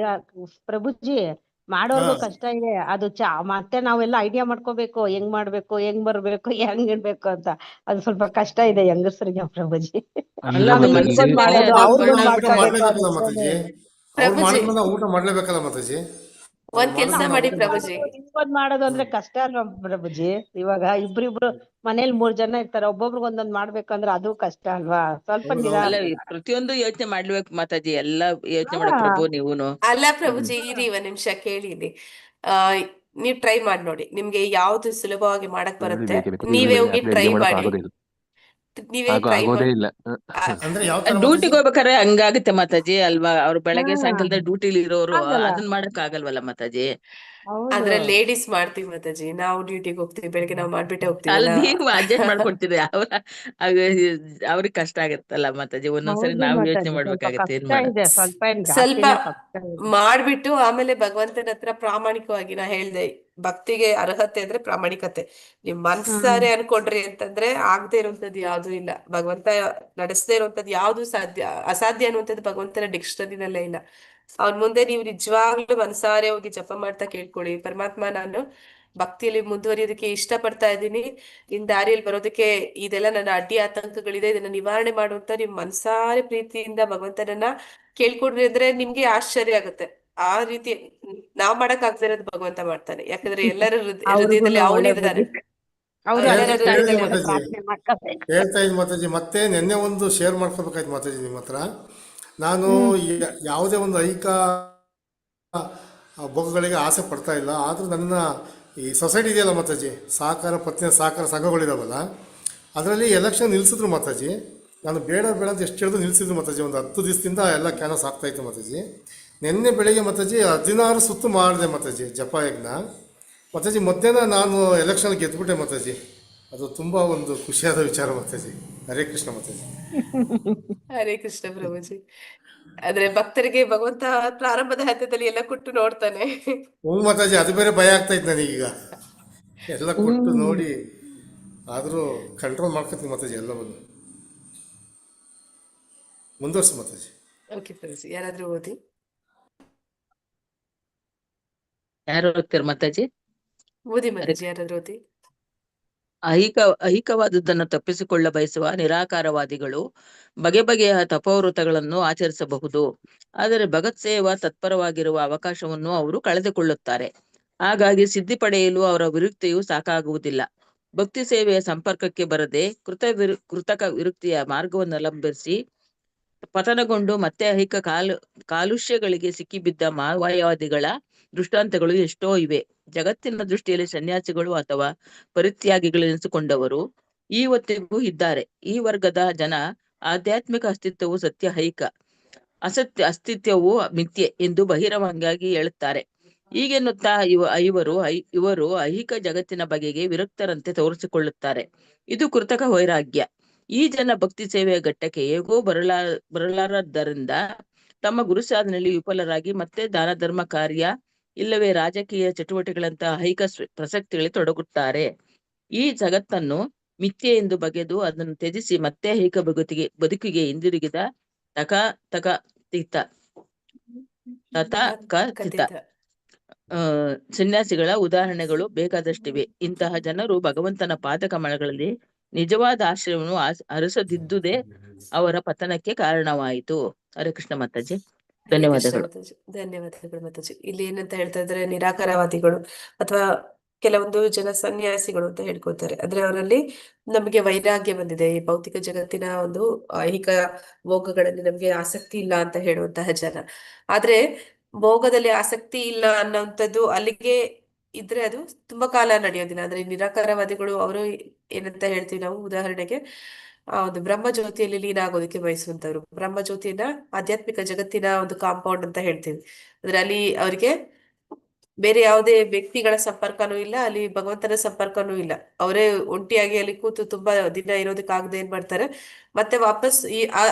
Speaker 2: ಪ್ರಭುಜಿ
Speaker 6: ಹಾ
Speaker 2: ಮಾಡೋರ್ಗು ಕಷ್ಟ ಇದೆ. ಅದು ಮತ್ತೆ ನಾವೆಲ್ಲ ಐಡಿಯಾ ಮಾಡ್ಕೋಬೇಕು, ಹೆಂಗ್ ಮಾಡ್ಬೇಕು, ಹೆಂಗ್ ಬರ್ಬೇಕು, ಹೆಂಗ್ ಇಡ್ಬೇಕು ಅಂತ. ಅದು ಸ್ವಲ್ಪ ಕಷ್ಟ ಇದೆ ಹೆಂಗಸರಿಗೆ ಪ್ರಭುಜಿ.
Speaker 4: ಅಲ್ಲ
Speaker 8: ಅಂದ್ರೆ
Speaker 2: ನಾವ್
Speaker 4: ಅದು
Speaker 2: ಹಿಂಗ್ ಇಟ್ಕೊಂಡ್
Speaker 8: ಮಾತಾಜಿ
Speaker 2: ಮಾಡೋದು,
Speaker 6: ಅವ್ರು
Speaker 2: ಅವ್ರಿಗೊಂದ್
Speaker 6: ಊಟ
Speaker 2: ಮಾಡ್ಕೋಬೇಕು
Speaker 6: ಮಾಡ್ಲೇಬೇಕಲ್ಲ
Speaker 2: ಅನ್ನಿಸ್ತದೆ.
Speaker 6: ಮಾತಾಜಿ. ಅವ್ರು
Speaker 1: ಪ್ರಭುಜಿ
Speaker 6: ಮಾಡಿದ್ಮೇಲೆ ನಾವು ಊಟ ಮಾಡ್ಲೇಬೇಕಲ್ಲ ಮಾತಾಜಿ. ಅವ್ರು
Speaker 1: ಒಂದ್ ಕೆಲ್ಸ
Speaker 2: ನಾವ್
Speaker 6: ಮಾಡಿದ್ಮೇಲೆ ನಾವು
Speaker 1: ಮಾಡಿ
Speaker 6: ಊಟ
Speaker 1: ಪ್ರಭುಜಿ.
Speaker 6: ಮಾಡ್ಲೇಬೇಕು.
Speaker 2: ಹಿಂಗೊಂದ್ ಮಾಡೋದು ಅಂದ್ರೆ ಕಷ್ಟ ಅಲ್ವಾ ಪ್ರಭುಜಿ? ಇವಾಗ ಇಬ್ರಿಬ್ರು ಮನೇಲಿ 3 ಜನ ಇರ್ತಾರೆ, ಒಬ್ಬೊಬ್ರಿಗೆ ಒಂದೊಂದ್ ಮಾಡ್ಬೇಕಂದ್ರೆ ಅದು ಕಷ್ಟ ಅಲ್ವಾ? ಸ್ವಲ್ಪ
Speaker 4: ಅಲ್ಲ,
Speaker 6: ಹೌದೌದು.
Speaker 4: ಪ್ರತಿಯೊಂದು ಯೋಚನೆ ಮಾಡ್ಬೇಕು ಮಾತಾಜಿ, ಎಲ್ಲಾ ಯೋಚನೆ
Speaker 2: ಹಾ
Speaker 4: ಮಾಡಕ್ ಪ್ರಭು ನೀವುನು.
Speaker 1: ಅಲ್ಲ ಪ್ರಭುಜಿ, ಇರಿ ಒಂದ್ ನಿಮಿಷ ಕೇಳಿ ಇಲ್ಲಿ. ಆ ನೀವ್ ಟ್ರೈ ಮಾಡಿ ನೋಡಿ, ನಿಮ್ಗೆ ಯಾವ್ದು ಸುಲಭವಾಗಿ ಮಾಡಕ್
Speaker 8: ಹೇಳಿ
Speaker 1: ಬರುತ್ತೆ
Speaker 8: ಬೇಕೇ ಬೇಕು.
Speaker 1: ನೀವೇ
Speaker 8: ಈರುಳ್ಳಿ
Speaker 1: ಹೋಗಿ
Speaker 8: ಹಾಕದೆ
Speaker 1: ಟ್ರೈ
Speaker 8: ಅಡಿಗೆ ಮಾಡಕ್
Speaker 1: ಮಾಡಿ.
Speaker 8: ಆಗೋದೇ ಇಲ್ಲ.
Speaker 1: ನೀವೇ ಟ್ರೈ
Speaker 8: ಆಗೋದೇ
Speaker 1: ಮಾಡಿ.
Speaker 8: ಇಲ್ಲ.
Speaker 6: ಅಂದ್ರೆ ಯಾವ ತರ ಮಾತಾಜಿ?
Speaker 4: ಡ್ಯೂಟಿಗೆ ಹೋಗ್ಬೇಕಾದ್ರೆ ಹಂಗಾಗುತ್ತೆ ಮಾತಾಜಿ ಅಲ್ವಾ? ಅವ್ರು ಬೆಳಗ್ಗೆ
Speaker 2: ಹಾ
Speaker 4: ಸಾಯಂಕಾಲದ ಡ್ಯೂಟಿಲಿ ಇರೋರು
Speaker 2: ಆಗಲ್ಲ.
Speaker 4: ಅದನ್ನ ಮಾಡಕ್ ಆಗಲ್ವಲ್ಲ ಮಾತಾಜಿ?
Speaker 2: ಹೌದು.
Speaker 1: ಆದ್ರೆ ಲೇಡೀಸ್ ಮಾಡ್ತೀವಿ ಮಾತಾಜಿ, ನಾವು ಡ್ಯೂಟಿಗೆ ಹೋಗ್ತೀವಿ, ಬೆಳಿಗ್ಗೆ ನಾವು ಮಾಡ್ಬಿಟ್ಟೆ
Speaker 4: ಅಲ್ಲಿ
Speaker 1: ಹೋಗ್ತೀವಲ್ಲ.
Speaker 4: ನೀವು ಅಡ್ಜಸ್ಟ್ ಮಾಡ್ಕೊಡ್ತೀರಿ, ಅವ್ರಿಗೆ ಕಷ್ಟ ಆಗತ್ತಲ್ಲ ಮಾತಾಜಿ. ಒಂದೊಂದ್ಸರಿ
Speaker 2: ಹೌದು
Speaker 4: ನಾವು ಯೋಚನೆ
Speaker 2: ಮಾತಾಜಿ, ಸ್ವಲ್ಪ
Speaker 4: ಮಾಡ್ಬೇಕಾಗತ್ತೆ, ಏನ್
Speaker 2: ಕಷ್ಟ
Speaker 4: ಮಾಡ.
Speaker 2: ಇದೆ. ಸ್ವಲ್ಪ ಏನ್
Speaker 1: ಸ್ವಲ್ಪ
Speaker 2: ಜಾಸ್ತಿನೇ ಕಷ್ಟ ಇದೆ.
Speaker 1: ಮಾಡ್ಬಿಟ್ಟು ಆಮೇಲೆ ಭಗವಂತನ ಹತ್ರ ಪ್ರಾಮಾಣಿಕವಾಗಿ, ನಾ ಹೇಳ್ದೆ ಭಕ್ತಿಗೆ ಅರ್ಹತೆ ಅಂದ್ರೆ ಪ್ರಾಮಾಣಿಕತೆ. ನಿಮ್ ಮನ್ಸಾರೆ ಅನ್ಕೊಂಡ್ರಿ ಅಂತಂದ್ರೆ ಆಗದೆ ಇರುವಂತದ್ದು ಯಾವ್ದು ಇಲ್ಲ. ಭಗವಂತ ನಡೆಸದೇ ಇರುವಂತದ್ದು ಯಾವ್ದು ಅಸಾಧ್ಯ ಅನ್ನುವಂಥದ್ದು ಭಗವಂತನ ಡಿಕ್ಷನರಿನಲ್ಲೇ ಇಲ್ಲ. ಅವನ್ ಮುಂದೆ ನೀವು ನಿಜವಾಗ್ಲೂ ಮನ್ಸಾರೆ ಹೋಗಿ ಜಪ ಮಾಡ್ತಾ ಕೇಳ್ಕೊಳ್ಳಿ, ಪರಮಾತ್ಮ ನಾನು ಭಕ್ತಿಯಲ್ಲಿ ಮುಂದುವರಿಯೋದಕ್ಕೆ ಇಷ್ಟ ಪಡ್ತಾ ಇದ್ದೀನಿ, ನಿನ್ ದಾರಿಯಲ್ಲಿ ಬರೋದಕ್ಕೆ ಇದೆಲ್ಲ ನನ್ನ ಅಡ್ಡಿ ಆತಂಕಗಳಿದೆ, ಇದನ್ನ ನಿವಾರಣೆ ಮಾಡುವಂತ ನಿಮ್ ಮನ್ಸಾರೆ ಪ್ರೀತಿಯಿಂದ ಭಗವಂತನನ್ನ ಕೇಳ್ಕೊಂಡ್ರಿ ಅಂದ್ರೆ ನಿಮ್ಗೆ ಆಶ್ಚರ್ಯ ಆಗುತ್ತೆ. ಆ ರೀತಿ ನಾವ್ ಮಾಡಕ್ ಆಗದೆ ಇರೋದು ಭಗವಂತ ಮಾಡ್ತಾನೆ. ಯಾಕಂದ್ರೆ ಎಲ್ಲರ ಹೃದಯದಲ್ಲಿ
Speaker 2: ಅವ್ರಿಗೂನು ಒಳ್ಳೆ
Speaker 1: ಅವನಿದ್ದಾನೆ.
Speaker 2: ಬುದ್ಧಿ. ಅವ್ರು
Speaker 1: ಎಲ್ಲರ
Speaker 2: ಅಷ್ಟೇ
Speaker 6: ಹೇಳ್ತಾ
Speaker 1: ಹೃದಯದಲ್ಲಿ
Speaker 2: ತಾಳ್ಮೆಯಿಂದ
Speaker 6: ಮಾತಾಜಿ,
Speaker 2: ಪ್ರಾರ್ಥನೆ ಮಾಡ್ಕೋಬೇಕು.
Speaker 6: ಹೇಳ್ತಾ ಇದ್ದೀನಿ ಮಾತಾಜಿ. ಮತ್ತೆ ನಿನ್ನೆ ಒಂದು ಶೇರ್ ಮಾಡ್ಕೋಬೇಕಾಯ್ತು ಮಾತಾಜಿ ನಿಮ್ಮ ಹತ್ರ. ನಾನು ಯಾವುದೇ ಒಂದು ಐಕ ಭೋಗಗಳಿಗೆ ಆಸೆ ಪಡ್ತಾ ಇಲ್ಲ. ಆದರೂ ನನ್ನ ಈ ಸೊಸೈಟಿ ಇದೆಯಲ್ಲ ಮಾತಾಜಿ, ಸಹಕಾರ ಪತ್ನಿಯ ಸಹಕಾರ ಸಂಘಗಳಿದಾವಲ್ಲ, ಅದರಲ್ಲಿ ಎಲೆಕ್ಷನ್ ನಿಲ್ಲಿಸಿದ್ರು ಮಾತಾಜಿ. ನಾನು ಬೇಡ ಬೇಡ ಅಂತ ಎಷ್ಟು ಹೇಳಿದ್ರು ನಿಲ್ಲಿಸಿದ್ರು ಮಾತಾಜಿ. ಒಂದು 10 ದಿವಸದಿಂದ ಎಲ್ಲ ಕ್ಯಾನಸ್ ಆಗ್ತಾಯಿತ್ತು ಮಾತಾಜಿ. ನಿನ್ನೆ ಬೆಳಿಗ್ಗೆ ಮಾತಾಜಿ 16 ಸುತ್ತು ಮಾಡಿದೆ ಮಾತಾಜಿ ಜಪ ಯಜ್ಞ. ಮಾತಾಜಿ ಮಧ್ಯಾಹ್ನ ನಾನು ಎಲೆಕ್ಷನ್ ಗೆದ್ದುಬಿಟ್ಟೆ ಮಾತಾಜಿ. ಅದು ತುಂಬ ಒಂದು ಖುಷಿಯಾದ ವಿಚಾರ ಮಾತಾಜಿ. ಹರೇ ಕೃಷ್ಣ ಮಾತಾಜಿ.
Speaker 1: ಹರೇ ಕೃಷ್ಣ ಪ್ರಭುಜಿ. ಆದ್ರೆ ಭಕ್ತರಿಗೆ ಭಗವಂತ ಪ್ರಾರಂಭದ ಹಂತದಲ್ಲಿ ಎಲ್ಲ ಕೊಟ್ಟು ನೋಡ್ತಾನೆ.
Speaker 6: ಹ್ಞೂ ಮಾತಾಜಿ, ಅದು ಬೇರೆ ಭಯ ಆಗ್ತಾಯಿತ್ತು ನನಗೀಗ. ಎಲ್ಲ ಕೊಟ್ಟು ನೋಡಿ ಆದರೂ ಕಂಟ್ರೋಲ್ ಮಾಡ್ಕೊತೀನಿ ಮಾತಾಜಿ ಎಲ್ಲವನ್ನು. ಮುಂದುವರ್ಸಿ ಮಾತಾಜಿ.
Speaker 1: ಓಕೆ ಪ್ರಭುಜಿ, ಯಾರಾದ್ರೂ ಓದಿ.
Speaker 4: ಯಾರು ಹೋಗ್ತೀರ ಮಾತಾಜಿ?
Speaker 1: ಓದಿ ಮಾತಾಜಿ, ಯಾರಾದ್ರೂ ಓದಿ.
Speaker 4: ಐಹಿಕವಾದುದನ್ನು ತಪ್ಪಿಸಿಕೊಳ್ಳ ಬಯಸುವ ನಿರಾಕಾರವಾದಿಗಳು ಬಗೆ ಬಗೆಯ ತಪೋವೃತಗಳನ್ನು ಆಚರಿಸಬಹುದು. ಆದರೆ ಭಗತ್ ಸೇವಾ ತತ್ಪರವಾಗಿರುವ ಅವಕಾಶವನ್ನು ಅವರು ಕಳೆದುಕೊಳ್ಳುತ್ತಾರೆ. ಹಾಗಾಗಿ ಸಿದ್ಧಿ ಪಡೆಯಲು ಅವರ ವಿರುಕ್ತಿಯು ಸಾಕಾಗುವುದಿಲ್ಲ. ಭಕ್ತಿ ಸೇವೆಯ ಸಂಪರ್ಕಕ್ಕೆ ಬರದೆ ಕೃತಕ ವಿರುಕ್ತಿಯ ಮಾರ್ಗವನ್ನು ಅವಲಂಬಿಸಿ ಪತನಗೊಂಡು ಮತ್ತೆ ಐಹಿಕ ಕಾಲುಷ್ಯಗಳಿಗೆ ಸಿಕ್ಕಿಬಿದ್ದ ಮಾವೋವಾದಿಗಳ ದೃಷ್ಟಾಂತಗಳು ಎಷ್ಟೋ ಇವೆ. ಜಗತ್ತಿನ ದೃಷ್ಟಿಯಲ್ಲಿ ಸನ್ಯಾಸಿಗಳು ಅಥವಾ ಪರಿತ್ಯಾಗಿಗಳೆನಿಸಿಕೊಂಡವರು ಇವತ್ತಿಗೂ ಇದ್ದಾರೆ. ಈ ವರ್ಗದ ಜನ ಆಧ್ಯಾತ್ಮಿಕ ಅಸ್ತಿತ್ವವು ಸತ್ಯ ಐಹಿಕ, ಅಸತ್ಯ ಅಸ್ತಿತ್ವವು ಮಿಥ್ಯೆ ಎಂದು ಬಹಿರಂಗವಾಗಿ ಹೇಳುತ್ತಾರೆ. ಹೀಗೆನ್ನುತ್ತಾ ಇವರು ಐಹಿಕ ಜಗತ್ತಿನ ಬಗೆಗೆ ವಿರಕ್ತರಂತೆ ತೋರಿಸಿಕೊಳ್ಳುತ್ತಾರೆ. ಇದು ಕೃತಕ ವೈರಾಗ್ಯ. ಈ ಜನ ಭಕ್ತಿ ಸೇವೆಯ ಘಟ್ಟಕ್ಕೆ ಹೇಗೋ ಬರಲಾರದ್ದರಿಂದ ತಮ್ಮ ಗುರು ಸಾಧನೆಯಲ್ಲಿ ವಿಫಲರಾಗಿ ಮತ್ತೆ ದಾನ ಧರ್ಮ ಕಾರ್ಯ ಇಲ್ಲವೇ ರಾಜಕೀಯ ಚಟುವಟಿಕೆಗಳಂತಹ ಐಹಿಕ ಪ್ರಸಕ್ತಿಗಳಲ್ಲಿ ತೊಡಗುತ್ತಾರೆ. ಈ ಜಗತ್ತನ್ನು ಮಿಥ್ಯೆ ಎಂದು ಬಗೆದು ಅದನ್ನು ತ್ಯಜಿಸಿ ಮತ್ತೆ ಐಹಿಕ ಬದುಕಿಗೆ ಹಿಂದಿರುಗಿದ ತಥಾಕಥಿತ ಸನ್ಯಾಸಿಗಳ ಉದಾಹರಣೆಗಳು ಬೇಕಾದಷ್ಟಿವೆ. ಇಂತಹ ಜನರು ಭಗವಂತನ ಪಾದಕಮಲಗಳಲ್ಲಿ ನಿಜವಾದ ಆಶ್ರಯವನ್ನು ಅರಸದಿದ್ದುದೇ ಅವರ ಪತನಕ್ಕೆ ಕಾರಣವಾಯಿತು. ಹರೇ ಕೃಷ್ಣ ಮಾತಾಜಿ,
Speaker 1: ಹರೇ ಕೃಷ್ಣ
Speaker 4: ಧನ್ಯವಾದಗಳು.
Speaker 1: ಮಾತಾಜಿ, ಧನ್ಯವಾದಗಳು ಮಾತಾಜಿ. ಇಲ್ಲಿ ಏನಂತ ಹೇಳ್ತಾ ಇದ್ದಾರೆ, ನಿರಾಕಾರವಾದಿಗಳು ಅಥವಾ ಕೆಲವೊಂದು ಜನ ಸನ್ಯಾಸಿಗಳು ಅಂತ ಹೇಳ್ಕೊತಾರೆ. ಅಂದ್ರೆ ಅವರಲ್ಲಿ ನಮಗೆ ವೈರಾಗ್ಯ ಬಂದಿದೆ, ಈ ಭೌತಿಕ ಜಗತ್ತಿನ ಒಂದು ಐಹಿಕ ಭೋಗಗಳಲ್ಲಿ ನಮ್ಗೆ ಆಸಕ್ತಿ ಇಲ್ಲ ಅಂತ ಹೇಳುವಂತಹ ಜನ. ಆದ್ರೆ ಭೋಗದಲ್ಲಿ ಆಸಕ್ತಿ ಇಲ್ಲ ಅನ್ನೋಂಥದ್ದು ಅಲ್ಲಿಗೆ ಇದ್ರೆ ಅದು ತುಂಬಾ ಕಾಲ ನಡೆಯೋದಿಲ್ಲ. ಅಂದ್ರೆ ನಿರಾಕಾರವಾದಿಗಳು ಅವರು ಏನಂತ ಹೇಳ್ತೀವಿ ನಾವು, ಉದಾಹರಣೆಗೆ ಒಂದು ಬ್ರಹ್ಮ ಜ್ಯೋತಿಯಲ್ಲಿ ಲೀನ ಆಗೋದಕ್ಕೆ ಬಯಸುವಂತವ್ರು, ಬ್ರಹ್ಮ ಜ್ಯೋತಿಯನ್ನ ಆಧ್ಯಾತ್ಮಿಕ ಜಗತ್ತಿನ ಒಂದು ಕಾಂಪೌಂಡ್ ಅಂತ ಹೇಳ್ತೀವಿ. ಅಂದ್ರೆ ಅಲ್ಲಿ ಅವರಿಗೆ ಬೇರೆ ಯಾವುದೇ ವ್ಯಕ್ತಿಗಳ ಸಂಪರ್ಕನೂ ಇಲ್ಲ, ಅಲ್ಲಿ ಭಗವಂತನ ಸಂಪರ್ಕನೂ ಇಲ್ಲ. ಅವರೇ ಒಂಟಿಯಾಗಿ ಅಲ್ಲಿ ಕೂತು ತುಂಬಾ ದಿನ ಇರೋದಕ್ಕಾಗದೆ ಏನ್ ಮಾಡ್ತಾರೆ, ಮತ್ತೆ ವಾಪಸ್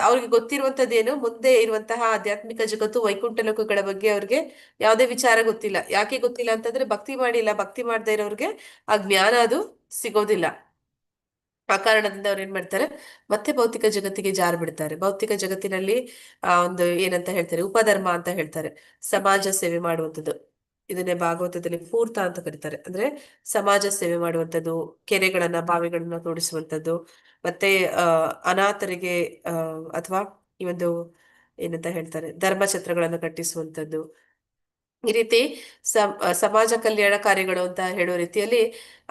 Speaker 1: ಅವ್ರಿಗೆ ಗೊತ್ತಿರುವಂತದ್ದೇನು, ಮುಂದೆ ಇರುವಂತಹ ಆಧ್ಯಾತ್ಮಿಕ ಜಗತ್ತು ವೈಕುಂಠ ಲೋಕಗಳ ಬಗ್ಗೆ ಅವ್ರಿಗೆ ಯಾವುದೇ ವಿಚಾರ ಗೊತ್ತಿಲ್ಲ. ಯಾಕೆ ಗೊತ್ತಿಲ್ಲ ಅಂತಂದ್ರೆ ಭಕ್ತಿ ಮಾಡಿಲ್ಲ. ಭಕ್ತಿ ಮಾಡದೇ ಇರೋರ್ಗೆ ಆ ಜ್ಞಾನ ಅದು ಸಿಗೋದಿಲ್ಲ. ಆ ಕಾರಣದಿಂದ ಅವ್ರು ಏನ್ ಮಾಡ್ತಾರೆ, ಮತ್ತೆ ಭೌತಿಕ ಜಗತ್ತಿಗೆ ಜಾರು ಬಿಡ್ತಾರೆ. ಭೌತಿಕ ಜಗತ್ತಿನಲ್ಲಿ ಒಂದು ಏನಂತ ಹೇಳ್ತಾರೆ, ಉಪಧರ್ಮ ಅಂತ ಹೇಳ್ತಾರೆ, ಸಮಾಜ ಸೇವೆ ಮಾಡುವಂಥದ್ದು. ಇದನ್ನೇ ಭಾಗವತದಲ್ಲಿ ಪೂರ್ತ ಅಂತ ಕರೀತಾರೆ. ಅಂದ್ರೆ ಸಮಾಜ ಸೇವೆ ಮಾಡುವಂಥದ್ದು, ಕೆರೆಗಳನ್ನ ಬಾವಿಗಳನ್ನ ತೋಡಿಸುವಂಥದ್ದು, ಮತ್ತೆ ಅನಾಥರಿಗೆ ಅಥವಾ ಈ ಒಂದು ಏನಂತ ಹೇಳ್ತಾರೆ ಧರ್ಮಛತ್ರಗಳನ್ನ ಕಟ್ಟಿಸುವಂಥದ್ದು. ಈ ರೀತಿ ಸಮಾಜ ಕಲ್ಯಾಣ ಕಾರ್ಯಗಳು ಅಂತ ಹೇಳೋ ರೀತಿಯಲ್ಲಿ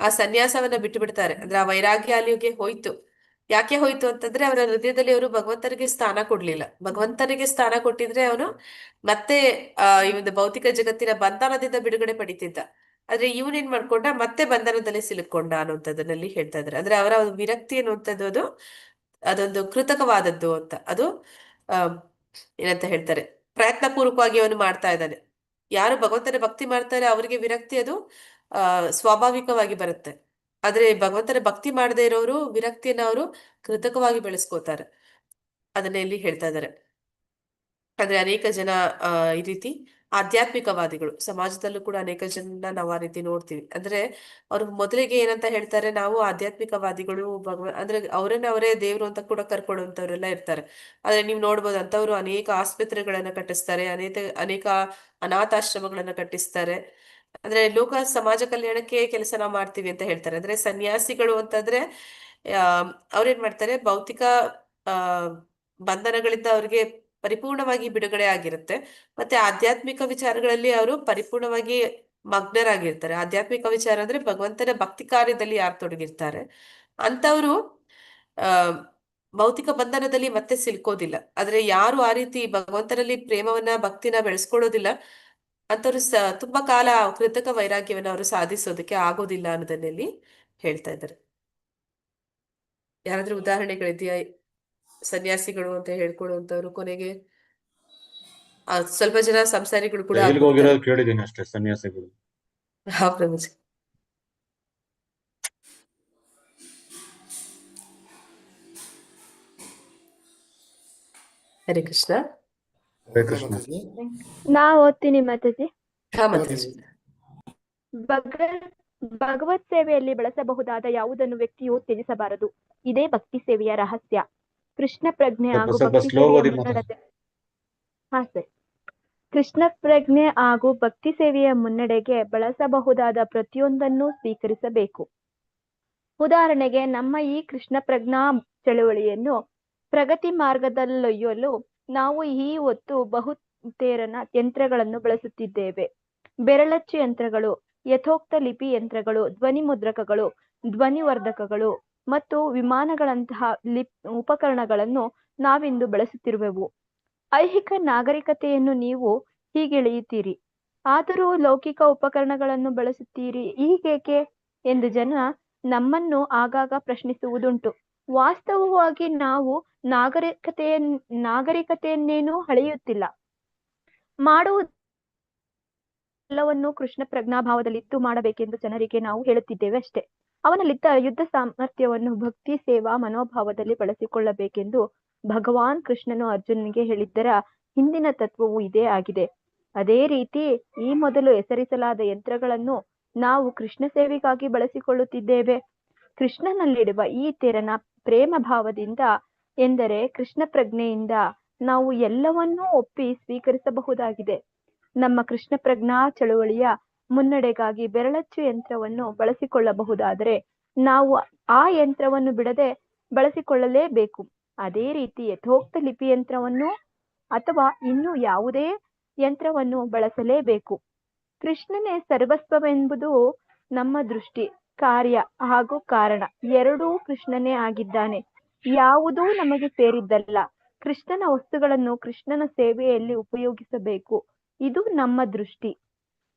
Speaker 1: ಆ ಸನ್ಯಾಸವನ್ನ ಬಿಟ್ಟು ಬಿಡ್ತಾರೆ. ಅಂದ್ರೆ ಆ ವೈರಾಗ್ಯ ಅಲ್ಲಿಗೆ ಹೋಯ್ತು. ಯಾಕೆ ಹೋಯ್ತು ಅಂತಂದ್ರೆ ಅವರ ಹೃದಯದಲ್ಲಿ ಅವರು ಭಗವಂತನಿಗೆ ಸ್ಥಾನ ಕೊಡ್ಲಿಲ್ಲ. ಭಗವಂತನಿಗೆ ಸ್ಥಾನ ಕೊಟ್ಟಿದ್ರೆ ಅವನು ಮತ್ತೆ ಈ ಒಂದು ಭೌತಿಕ ಜಗತ್ತಿನ ಬಂಧನದಿಂದ ಬಿಡುಗಡೆ ಪಡಿತಿದ್ದ. ಆದ್ರೆ ಇವನೇನ್ ಮಾಡ್ಕೊಂಡ, ಮತ್ತೆ ಬಂಧನದಲ್ಲಿ ಸಿಲುಕೊಂಡ ಅನ್ನುವಂಥದ್ದನ್ನಲ್ಲಿ ಹೇಳ್ತಾ ಇದ್ದಾರೆ. ಅಂದ್ರೆ ಅವರ ವಿರಕ್ತಿ ಅನ್ನುವಂಥದ್ದು ಅದೊಂದು ಕೃತಕವಾದದ್ದು ಅಂತ. ಅದು ಏನಂತ ಹೇಳ್ತಾರೆ, ಪ್ರಯತ್ನ ಪೂರ್ವಕವಾಗಿ ಅವನು ಮಾಡ್ತಾ ಇದ್ದಾನೆ. ಯಾರು ಭಗವಂತನ ಭಕ್ತಿ ಮಾಡ್ತಾರೆ ಅವರಿಗೆ ವಿರಕ್ತಿ ಅದು ಸ್ವಾಭಾವಿಕವಾಗಿ ಬರುತ್ತೆ. ಆದ್ರೆ ಭಗವಂತನ ಭಕ್ತಿ ಮಾಡದೇ ಇರೋರು ವಿರಕ್ತಿಯನ್ನ ಅವರು ಕೃತಕವಾಗಿ ಬೆಳೆಸ್ಕೋತಾರೆ. ಅದನ್ನ ಇಲ್ಲಿ ಹೇಳ್ತಾ ಇದ್ದಾರೆ. ಅಂದ್ರೆ ಅನೇಕ ಜನ ಈ ರೀತಿ ಆಧ್ಯಾತ್ಮಿಕವಾದಿಗಳು ಸಮಾಜದಲ್ಲೂ ಕೂಡ ಅನೇಕ ಜನ ನಾವು ಆ ರೀತಿ ನೋಡ್ತೀವಿ. ಅಂದ್ರೆ ಅವ್ರು ಮೊದಲಿಗೆ ಏನಂತ ಹೇಳ್ತಾರೆ, ನಾವು ಆಧ್ಯಾತ್ಮಿಕವಾದಿಗಳು ಅಂದ್ರೆ ಅವರೇ ದೇವ್ರು ಅಂತ ಕೂಡ ಕರ್ಕೊಳ್ಳುವಂತವ್ರೆಲ್ಲ ಇರ್ತಾರೆ. ಆದ್ರೆ ನೀವು ನೋಡ್ಬೋದು ಅಂತವ್ರು ಅನೇಕ ಆಸ್ಪತ್ರೆಗಳನ್ನ ಕಟ್ಟಿಸ್ತಾರೆ, ಅನೇಕ ಅನಾಥಾಶ್ರಮಗಳನ್ನ ಕಟ್ಟಿಸ್ತಾರೆ. ಅಂದ್ರೆ ಲೋಕ ಸಮಾಜ ಕಲ್ಯಾಣಕ್ಕೆ ಕೆಲಸ ನಾವು ಮಾಡ್ತೀವಿ ಅಂತ ಹೇಳ್ತಾರೆ. ಅಂದ್ರೆ ಸನ್ಯಾಸಿಗಳು ಅಂತಂದ್ರೆ ಅವ್ರೇನ್ ಮಾಡ್ತಾರೆ, ಭೌತಿಕ ಬಂಧನಗಳಿಂದ ಅವ್ರಿಗೆ ಪರಿಪೂರ್ಣವಾಗಿ ಬಿಡುಗಡೆ ಆಗಿರುತ್ತೆ. ಮತ್ತೆ ಆಧ್ಯಾತ್ಮಿಕ ವಿಚಾರಗಳಲ್ಲಿ ಅವರು ಪರಿಪೂರ್ಣವಾಗಿ ಮಗ್ನರಾಗಿರ್ತಾರೆ. ಆಧ್ಯಾತ್ಮಿಕ ವಿಚಾರ ಅಂದ್ರೆ ಭಗವಂತನ ಭಕ್ತಿ ಕಾರ್ಯದಲ್ಲಿ ಯಾರು ತೊಡಗಿರ್ತಾರೆ ಅಂತವ್ರು ಭೌತಿಕ ಬಂಧನದಲ್ಲಿ ಮತ್ತೆ ಸಿಲ್ಕೋದಿಲ್ಲ. ಆದ್ರೆ ಯಾರು ಆ ರೀತಿ ಭಗವಂತನಲ್ಲಿ ಪ್ರೇಮವನ್ನ ಭಕ್ತಿನ ಬೆಳೆಸ್ಕೊಳ್ಳೋದಿಲ್ಲ ಅಂತವ್ರು ತುಂಬಾ ಕಾಲ ಕೃತಕ ವೈರಾಗ್ಯವನ್ನ ಅವರು ಸಾಧಿಸೋದಕ್ಕೆ ಆಗೋದಿಲ್ಲ ಅನ್ನೋದನ್ನಲ್ಲಿ ಹೇಳ್ತಾ ಇದ್ದಾರೆ. ಯಾರಾದ್ರೂ ಉದಾಹರಣೆಗಳಿದೆಯಾ ಸನ್ಯಾಸಿಗಳು ಅಂತ ಹೇಳ್ಕೊಳ್ಳುವಂತವ್ರು? ಕೊನೆಗೆ ಸ್ವಲ್ಪ ಜನ ಸಂಸಾರಿಗಳು ಕೂಡ
Speaker 9: ಹೋಗಿರೋದು ಕೇಳಿದ್ದೀನಿ ಅಷ್ಟೇ, ಸನ್ಯಾಸಿಗಳು.
Speaker 1: ಹಾ ಪ್ರಭುಜಿ. ಹರೇ ಕೃಷ್ಣ.
Speaker 9: ಹರೇ ಕೃಷ್ಣ.
Speaker 10: ನಾ ಓದ್ತೀನಿ ಮಾತಾಜಿ.
Speaker 1: ಹಾ ಮಾತಾಜಿ.
Speaker 10: ಭಗವತ್ ಸೇವೆಯಲ್ಲಿ ಬಳಸಬಹುದಾದ ಯಾವುದನ್ನು ವ್ಯಕ್ತಿಯು ತ್ಯಜಿಸಬಾರದು. ಇದೇ ಭಕ್ತಿ ಸೇವೆಯ ರಹಸ್ಯ. ಕೃಷ್ಣ ಪ್ರಜ್ಞೆ ಹಾಗೂ ಭಕ್ತಿ ಸೇವೆಯ ಮುನ್ನಡೆ. ಹಾ ಸರ್. ಕೃಷ್ಣ ಪ್ರಜ್ಞೆ ಹಾಗೂ ಭಕ್ತಿ ಸೇವೆಯ ಮುನ್ನಡೆಗೆ ಬಳಸಬಹುದಾದ ಪ್ರತಿಯೊಂದನ್ನು ಸ್ವೀಕರಿಸಬೇಕು. ಉದಾಹರಣೆಗೆ, ನಮ್ಮ ಈ ಕೃಷ್ಣ ಪ್ರಜ್ಞಾ ಚಳುವಳಿಯನ್ನು ಪ್ರಗತಿ ಮಾರ್ಗದಲ್ಲೊಯ್ಯಲು ನಾವು ಈ ಹೊತ್ತು ಬಹುತೇರನ ಯಂತ್ರಗಳನ್ನು ಬಳಸುತ್ತಿದ್ದೇವೆ. ಬೆರಳಚ್ಚು ಯಂತ್ರಗಳು, ಯಥೋಕ್ತ ಲಿಪಿ ಯಂತ್ರಗಳು, ಧ್ವನಿ ಮುದ್ರಕಗಳು, ಧ್ವನಿವರ್ಧಕಗಳು ಮತ್ತು ವಿಮಾನಗಳಂತಹ ಉಪಕರಣಗಳನ್ನು ನಾವಿಂದು ಬಳಸುತ್ತಿರುವೆವು. ಐಹಿಕ ನಾಗರಿಕತೆಯನ್ನು ನೀವು ಹೀಗೆಳೆಯುತ್ತೀರಿ, ಆದರೂ ಲೌಕಿಕ ಉಪಕರಣಗಳನ್ನು ಬಳಸುತ್ತೀರಿ ಹೀಗೇಕೆ ಎಂದು ಜನ ನಮ್ಮನ್ನು ಆಗಾಗ ಪ್ರಶ್ನಿಸುವುದುಂಟು. ವಾಸ್ತವವಾಗಿ ನಾವು ನಾಗರಿಕತೆಯನ್ನೇನೂ ಹಳೆಯುತ್ತಿಲ್ಲ.
Speaker 11: ಎಲ್ಲವನ್ನೂ ಕೃಷ್ಣ ಪ್ರಜ್ಞಾಭಾವದಲ್ಲಿದ್ದು ಮಾಡಬೇಕೆಂದು ಜನರಿಗೆ ನಾವು ಹೇಳುತ್ತಿದ್ದೇವೆ ಅಷ್ಟೇ. ಅವನಲ್ಲಿದ್ದ ಯುದ್ಧ ಸಾಮರ್ಥ್ಯವನ್ನು ಭಕ್ತಿ ಸೇವಾ ಮನೋಭಾವದಲ್ಲಿ ಬಳಸಿಕೊಳ್ಳಬೇಕೆಂದು ಭಗವಾನ್ ಕೃಷ್ಣನು ಅರ್ಜುನನಿಗೆ ಹೇಳಿದ್ದರ ಹಿಂದಿನ ತತ್ವವು ಇದೇ ಆಗಿದೆ. ಅದೇ ರೀತಿ ಈ ಮೊದಲು ಹೆಸರಿಸಲಾದ ಯಂತ್ರಗಳನ್ನು ನಾವು ಕೃಷ್ಣ ಸೇವೆಗಾಗಿ ಬಳಸಿಕೊಳ್ಳುತ್ತಿದ್ದೇವೆ. ಕೃಷ್ಣನಲ್ಲಿಡುವ ಈ ತೆರನ ಪ್ರೇಮ ಭಾವದಿಂದ ಎಂದರೆ ಕೃಷ್ಣ ಪ್ರಜ್ಞೆಯಿಂದ ನಾವು ಎಲ್ಲವನ್ನೂ ಒಪ್ಪಿ ಸ್ವೀಕರಿಸಬಹುದಾಗಿದೆ. ನಮ್ಮ ಕೃಷ್ಣ ಪ್ರಜ್ಞಾ ಚಳುವಳಿಯ ಮುನ್ನಡೆಗಾಗಿ ಬೆರಳಚ್ಚು ಯಂತ್ರವನ್ನು ಬಳಸಿಕೊಳ್ಳಬಹುದಾದರೆ ನಾವು ಆ ಯಂತ್ರವನ್ನು ಬಿಡದೆ ಬಳಸಿಕೊಳ್ಳಲೇಬೇಕು. ಅದೇ ರೀತಿ ಯಥೋಕ್ತ ಲಿಪಿ ಯಂತ್ರವನ್ನು ಅಥವಾ ಇನ್ನು ಯಾವುದೇ ಯಂತ್ರವನ್ನು ಬಳಸಲೇಬೇಕು. ಕೃಷ್ಣನೇ ಸರ್ವಸ್ವವೆಂಬುದು ನಮ್ಮ ದೃಷ್ಟಿ. ಕಾರ್ಯ ಹಾಗೂ ಕಾರಣ ಎರಡೂ ಕೃಷ್ಣನೇ ಆಗಿದ್ದಾನೆ. ಯಾವುದೂ ನಮಗೆ ಸೇರಿದ್ದಲ್ಲ. ಕೃಷ್ಣನ ವಸ್ತುಗಳನ್ನು ಕೃಷ್ಣನ ಸೇವೆಯಲ್ಲಿ ಉಪಯೋಗಿಸಬೇಕು. ಇದು ನಮ್ಮ ದೃಷ್ಟಿ.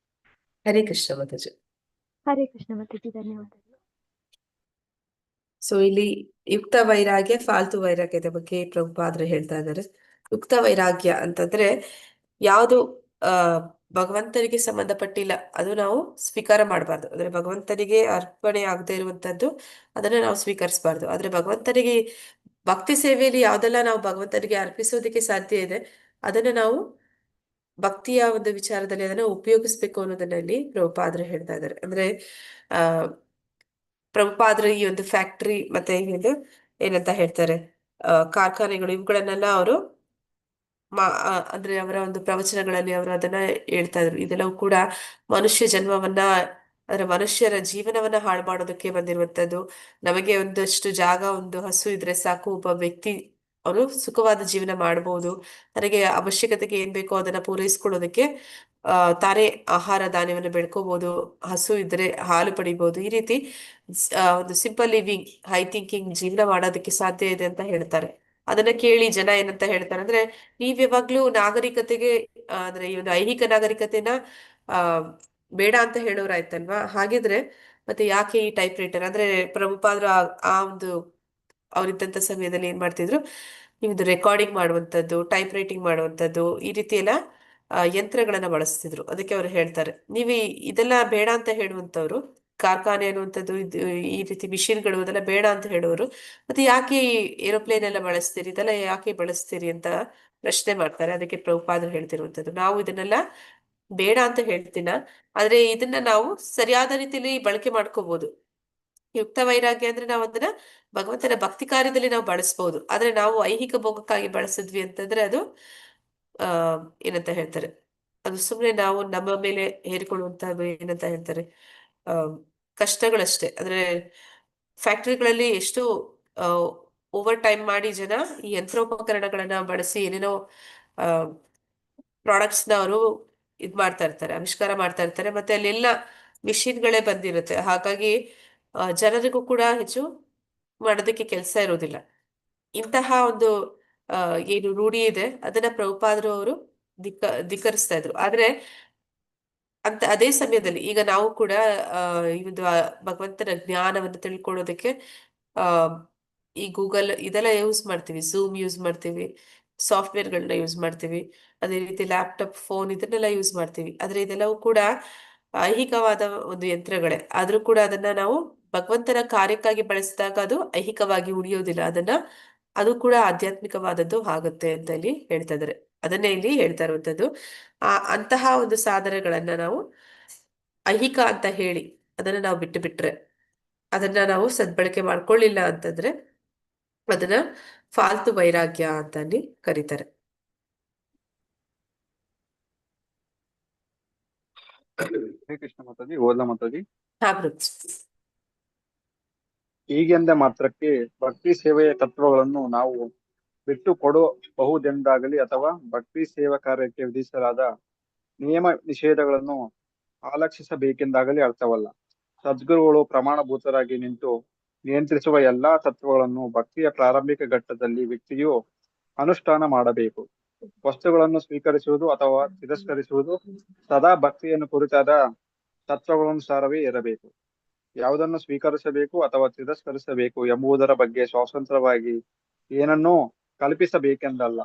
Speaker 1: ಹರೇ ಕೃಷ್ಣ ಮಾತಾಜಿ.
Speaker 11: ಹರೇ ಕೃಷ್ಣ ಮಾತಾಜಿ, ಧನ್ಯವಾದಗಳು.
Speaker 1: ಸೊ ಇಲ್ಲಿ ಯುಕ್ತ ವೈರಾಗ್ಯ, ಫಾಲ್ತು ವೈರಾಗ್ಯದ ಬಗ್ಗೆ ಪ್ರಭುಪಾದರು ಹೇಳ್ತಾ ಇದ್ದಾರೆ. ಯುಕ್ತ ವೈರಾಗ್ಯ ಅಂತಂದ್ರೆ ಯಾವುದು ಭಗವಂತನಿಗೆ ಸಂಬಂಧಪಟ್ಟಿಲ್ಲ ಅದು ನಾವು ಸ್ವೀಕಾರ ಮಾಡಬಾರ್ದು. ಅಂದ್ರೆ ಭಗವಂತನಿಗೆ ಅರ್ಪಣೆ ಆಗದೆ ಇರುವಂತದ್ದು ಅದನ್ನ ನಾವು ಸ್ವೀಕರಿಸಬಾರ್ದು. ಆದ್ರೆ ಭಗವಂತನಿಗೆ ಭಕ್ತಿ ಸೇವೆಯಲ್ಲಿ ಯಾವ್ದೆಲ್ಲ ನಾವು ಭಗವಂತನಿಗೆ ಅರ್ಪಿಸೋದಕ್ಕೆ ಸಾಧ್ಯ ಇದೆ ಅದನ್ನ ನಾವು ಭಕ್ತಿಯ ಒಂದು ವಿಚಾರದಲ್ಲಿ ಅದನ್ನ ಉಪಯೋಗಿಸ್ಬೇಕು ಅನ್ನೋದನ್ನ ಇಲ್ಲಿ ಪ್ರಭುಪಾದರು ಹೇಳ್ತಾ ಇದ್ದಾರೆ. ಅಂದ್ರೆ ಪ್ರಭುಪಾದರು ಈ ಒಂದು ಫ್ಯಾಕ್ಟ್ರಿ ಮತ್ತೆ ಈ ಒಂದು ಏನಂತ ಹೇಳ್ತಾರೆ ಕಾರ್ಖಾನೆಗಳು ಇವುಗಳನ್ನೆಲ್ಲ ಅವರು ಅಂದ್ರೆ ಅವರ ಒಂದು ಪ್ರವಚನಗಳಲ್ಲಿ ಅವರು ಅದನ್ನ ಹೇಳ್ತಾ ಇದ್ರು. ಇದೆಲ್ಲವೂ ಕೂಡ ಮನುಷ್ಯ ಜನ್ಮವನ್ನ ಅಂದ್ರೆ ಮನುಷ್ಯರ ಜೀವನವನ್ನ ಹಾಳು ಮಾಡೋದಕ್ಕೆ ಬಂದಿರುವಂತದ್ದು. ನಮಗೆ ಒಂದಷ್ಟು ಜಾಗ, ಒಂದು ಹಸು ಇದ್ರೆ ಸಾಕು, ಒಬ್ಬ ವ್ಯಕ್ತಿ ಅವನು ಸುಖವಾದ ಜೀವನ ಮಾಡಬಹುದು. ತನಗೆ ಅವಶ್ಯಕತೆಗೆ ಏನ್ ಬೇಕೋ ಅದನ್ನ ಪೂರೈಸ್ಕೊಳ್ಳೋದಕ್ಕೆ ತಾನೇ ಆಹಾರ ಧಾನ್ಯವನ್ನು ಬೆಳ್ಕೋಬಹುದು. ಹಸು ಇದ್ರೆ ಹಾಲು ಪಡಿಬಹುದು. ಈ ರೀತಿ ಒಂದು ಸಿಂಪಲ್ ಲಿವಿಂಗ್, ಹೈ ಥಿಂಕಿಂಗ್ ಜೀವನ ಮಾಡೋದಕ್ಕೆ ಸಾಧ್ಯ ಇದೆ ಅಂತ ಹೇಳ್ತಾರೆ. ಅದನ್ನ ಕೇಳಿ ಜನ ಏನಂತ ಹೇಳ್ತಾರೆ ಅಂದ್ರೆ, ನೀವ್ ಯಾವಾಗ್ಲೂ ನಾಗರಿಕತೆಗೆ ಅಂದ್ರೆ ಈ ಒಂದು ಐಹಿಕ ನಾಗರಿಕತೆನ ಬೇಡ ಅಂತ ಹೇಳೋರಾಯ್ತಲ್ವಾ? ಹಾಗಿದ್ರೆ ಮತ್ತೆ ಯಾಕೆ ಈ ಟೈಪ್ ರೈಟರ್? ಅಂದ್ರೆ ಪ್ರಭುಪಾದ್ರು ಆ ಒಂದು ಅವರಿದ್ದಂತ ಸಮಯದಲ್ಲಿ ಏನ್ ಮಾಡ್ತಿದ್ರು, ನಿಮ್ದು ರೆಕಾರ್ಡಿಂಗ್ ಮಾಡುವಂತದ್ದು, ಟೈಪ್ ರೈಟಿಂಗ್ ಮಾಡುವಂತದ್ದು, ಈ ರೀತಿ ಎಲ್ಲ ಯಂತ್ರಗಳನ್ನ ಬಳಸ್ತಿದ್ರು. ಅದಕ್ಕೆ ಅವ್ರು ಹೇಳ್ತಾರೆ, ನೀವು ಇದೆಲ್ಲ ಬೇಡ ಅಂತ ಹೇಳುವಂತವ್ರು, ಕಾರ್ಖಾನೆ ಅನ್ನುವಂಥದ್ದು ಈ ರೀತಿ ಮಿಷಿನ್ಗಳು ಅದೆಲ್ಲ ಬೇಡ ಅಂತ ಹೇಳೋರು, ಮತ್ತೆ ಯಾಕೆ ಏರೋಪ್ಲೇನ್ ಎಲ್ಲ ಬಳಸ್ತೀರಿ, ಇದೆಲ್ಲ ಯಾಕೆ ಬಳಸ್ತೀರಿ ಅಂತ ಪ್ರಶ್ನೆ ಮಾಡ್ತಾರೆ. ಅದಕ್ಕೆ ಪ್ರಭುಪಾದರು ಹೇಳ್ತಿರುವಂತದ್ದು, ನಾವು ಇದನ್ನೆಲ್ಲ ಬೇಡ ಅಂತ ಹೇಳ್ತೀನ, ಆದ್ರೆ ಇದನ್ನ ನಾವು ಸರಿಯಾದ ರೀತಿಯಲ್ಲಿ ಬಳಕೆ ಮಾಡ್ಕೋಬಹುದು. ಯುಕ್ತ ವೈರಾಗ್ಯ ಅಂದ್ರೆ ನಾವು ಅದನ್ನ ಭಗವಂತನ ಭಕ್ತಿ ಕಾರ್ಯದಲ್ಲಿ ನಾವು ಬಳಸ್ಬಹುದು. ಆದ್ರೆ ನಾವು ಐಹಿಕ ಭೋಗಕ್ಕಾಗಿ ಬಳಸಿದ್ವಿ ಅಂತಂದ್ರೆ ಅದು ಏನಂತ ಹೇಳ್ತಾರೆ, ಅದು ಸುಮ್ನೆ ನಾವು ನಮ್ಮ ಮೇಲೆ ಹೇರಿಕೊಳ್ಳುವಂತದ್ದು ಏನಂತ ಹೇಳ್ತಾರೆ, ಕಷ್ಟಗಳಷ್ಟೇ. ಅಂದ್ರೆ ಫ್ಯಾಕ್ಟ್ರಿಗಳಲ್ಲಿ ಎಷ್ಟು ಓವರ್ ಟೈಮ್ ಮಾಡಿ ಜನ ಈ ಯಂತ್ರೋಪಕರಣಗಳನ್ನ ಬಳಸಿ ಏನೇನೋ ಪ್ರಾಡಕ್ಟ್ಸ್ ನ ಅವರು ಇದ್ ಮಾಡ್ತಾ ಇರ್ತಾರೆ, ಆವಿಷ್ಕಾರ ಮಾಡ್ತಾ ಇರ್ತಾರೆ. ಮತ್ತೆ ಅಲ್ಲೆಲ್ಲ ಮಿಷಿನ್ಗಳೇ ಬಂದಿರುತ್ತೆ. ಹಾಗಾಗಿ ಜನರಿಗೂ ಕೂಡ ಹೆಚ್ಚು ಮಾಡೋದಕ್ಕೆ ಕೆಲಸ ಇರೋದಿಲ್ಲ. ಇಂತಹ ಒಂದು ಏನು ರೂಢಿ ಇದೆ ಅದನ್ನ ಪ್ರಭುಪಾದರು ಅವರು ಧಿಕ್ಕರಿಸ್ತಾ ಇದ್ರು. ಆದ್ರೆ ಅಂತ ಅದೇ ಸಮಯದಲ್ಲಿ ಈಗ ನಾವು ಕೂಡ ಈ ಒಂದು ಭಗವಂತನ ಜ್ಞಾನವನ್ನು ತಿಳ್ಕೊಳ್ಳೋದಕ್ಕೆ ಈ ಗೂಗಲ್ ಇದೆಲ್ಲ ಯೂಸ್ ಮಾಡ್ತೀವಿ, ಝೂಮ್ ಯೂಸ್ ಮಾಡ್ತೀವಿ, ಸಾಫ್ಟ್ವೇರ್ಗಳನ್ನ ಯೂಸ್ ಮಾಡ್ತೀವಿ, ಅದೇ ರೀತಿ ಲ್ಯಾಪ್ಟಾಪ್, ಫೋನ್ ಇದನ್ನೆಲ್ಲ ಯೂಸ್ ಮಾಡ್ತೀವಿ. ಆದ್ರೆ ಇದೆಲ್ಲವೂ ಕೂಡ ಐಹಿಕವಾದ ಒಂದು ಯಂತ್ರಗಳೇ. ಆದ್ರೂ ಕೂಡ ಅದನ್ನ ನಾವು ಭಗವಂತನ ಕಾರ್ಯಕ್ಕಾಗಿ ಬಳಸಿದಾಗ ಅದು ಐಹಿಕವಾಗಿ ಉಳಿಯೋದಿಲ್ಲ, ಅದು ಕೂಡ ಆಧ್ಯಾತ್ಮಿಕವಾದದ್ದು ಆಗುತ್ತೆ ಅಂತ ಇಲ್ಲಿ ಹೇಳ್ತಾ ಇದ್ದಾರೆ. ಅದನ್ನೇ ಇಲ್ಲಿ ಹೇಳ್ತಾ ಇರುವಂತದ್ದು. ಅಂತಹ ಒಂದು ಸಾಧನೆಗಳನ್ನ ನಾವು ಐಹಿಕ ಅಂತ ಹೇಳಿ ಅದನ್ನ ನಾವು ಬಿಟ್ಟರೆ, ಅದನ್ನ ನಾವು ಸದ್ಬಳಕೆ ಮಾಡ್ಕೊಳ್ಳಿಲ್ಲ ಅಂತಂದ್ರೆ ಅದನ್ನ ಫಾಲ್ತು ವೈರಾಗ್ಯ ಅಂತ ಅಲ್ಲಿ ಕರೀತಾರೆ.
Speaker 3: ಹರೇ ಕೃಷ್ಣ ಮಾತಾಜಿ. ಓದ್ಲಾ ಮಾತಾಜಿ? ಹೀಗೆಂದ ಮಾತ್ರಕ್ಕೆ ಭಕ್ತಿ ಸೇವೆಯ ತತ್ವಗಳನ್ನು ನಾವು ಬಿಟ್ಟು ಕೊಡಬಹುದೆಂದಾಗಲಿ ಅಥವಾ ಭಕ್ತಿ ಸೇವಾ ಕಾರ್ಯಕ್ಕೆ ವಿಧಿಸಲಾದ ನಿಯಮ ನಿಷೇಧಗಳನ್ನು ಆಲಕ್ಷಿಸಬೇಕೆಂದಾಗಲಿ ಅರ್ಥವಲ್ಲ. ಸದ್ಗುರುಗಳು ಪ್ರಮಾಣಭೂತರಾಗಿ ನಿಂತು ನಿಯಂತ್ರಿಸುವ ಎಲ್ಲಾ ತತ್ವಗಳನ್ನು ಭಕ್ತಿಯ ಪ್ರಾರಂಭಿಕ ಘಟ್ಟದಲ್ಲಿ ವ್ಯಕ್ತಿಯು ಅನುಷ್ಠಾನ ಮಾಡಬೇಕು. ವಸ್ತುಗಳನ್ನು ಸ್ವೀಕರಿಸುವುದು ಅಥವಾ ತಿರಸ್ಕರಿಸುವುದು ಸದಾ ಭಕ್ತಿಯನ್ನು ಕುರಿತಾದ ತತ್ವಗಳನುಸಾರವೇ ಇರಬೇಕು. ಯಾವುದನ್ನು ಸ್ವೀಕರಿಸಬೇಕು ಅಥವಾ ತಿರಸ್ಕರಿಸಬೇಕು ಎಂಬುದರ ಬಗ್ಗೆ ಸ್ವತಂತ್ರವಾಗಿ ಏನನ್ನೂ ಕಲ್ಪಿಸಬೇಕೆಂದಲ್ಲ.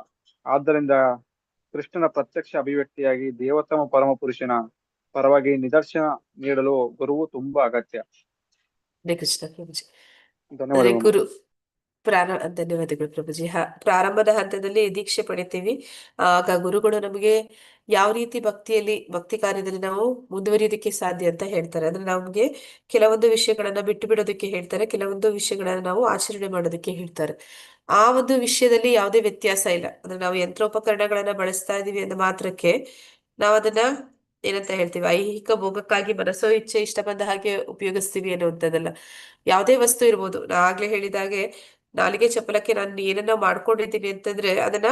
Speaker 3: ಆದ್ದರಿಂದ ಕೃಷ್ಣನ ಪ್ರತ್ಯಕ್ಷ ಅಭಿವ್ಯಕ್ತಿಯಾಗಿ ದೇವೋತ್ತಮ ಪರಮ ಪುರುಷನ ಪರವಾಗಿ ನಿದರ್ಶನ ನೀಡಲು ಗುರುವು ತುಂಬಾ ಅಗತ್ಯ.
Speaker 1: ಹರೇ ಕೃಷ್ಣ ಪ್ರಭುಜಿ. ಅಂದ್ರೆ
Speaker 3: ಧನ್ಯವಾದಗಳು.
Speaker 1: ಧನ್ಯವಾದಗಳು ಪ್ರಭುಜಿ. ಪ್ರಾರಂಭದ ಹಂತದಲ್ಲಿ ದೀಕ್ಷೆ ಪಡಿತೀವಿ. ಆಗ ಗುರುಗಳು ನಮಗೆ ಯಾವ ರೀತಿ ಭಕ್ತಿ ಕಾರ್ಯದಲ್ಲಿ ನಾವು ಮುಂದುವರಿಯೋದಕ್ಕೆ ಸಾಧ್ಯ ಅಂತ ಹೇಳ್ತಾರೆ. ಅಂದ್ರೆ ನಮ್ಗೆ ಕೆಲವೊಂದು ವಿಷಯಗಳನ್ನ ಬಿಟ್ಟು ಬಿಡೋದಕ್ಕೆ ಹೇಳ್ತಾರೆ, ಕೆಲವೊಂದು ವಿಷಯಗಳನ್ನ ನಾವು ಆಚರಣೆ ಮಾಡೋದಕ್ಕೆ ಹೇಳ್ತಾರೆ. ಆ ಒಂದು ವಿಷಯದಲ್ಲಿ ಯಾವುದೇ ವ್ಯತ್ಯಾಸ ಇಲ್ಲ. ಅಂದ್ರೆ ನಾವು ಯಂತ್ರೋಪಕರಣಗಳನ್ನ ಬಳಸ್ತಾ ಇದೀವಿ ಅಂದ ಮಾತ್ರಕ್ಕೆ ನಾವು ಅದನ್ನ ಏನಂತ ಹೇಳ್ತೀವಿ, ಐಹಿಕ ಭೋಗಕ್ಕಾಗಿ ಮನಸ್ಸೋ ಇಚ್ಛೆ ಇಷ್ಟ ಬಂದ ಹಾಗೆ ಉಪಯೋಗಿಸ್ತೀವಿ ಅನ್ನುವಂಥದ್ದಲ್ಲ. ಯಾವುದೇ ವಸ್ತು ಇರ್ಬೋದು. ನಾ ಆಗ್ಲೇ ಹೇಳಿದಾಗೆ ನಾಲಿಗೆ ಚಪಲಕ್ಕೆ ನಾನು ಏನನ್ನ ಮಾಡ್ಕೊಂಡಿದ್ದೀನಿ ಅಂತಂದ್ರೆ ಅದನ್ನ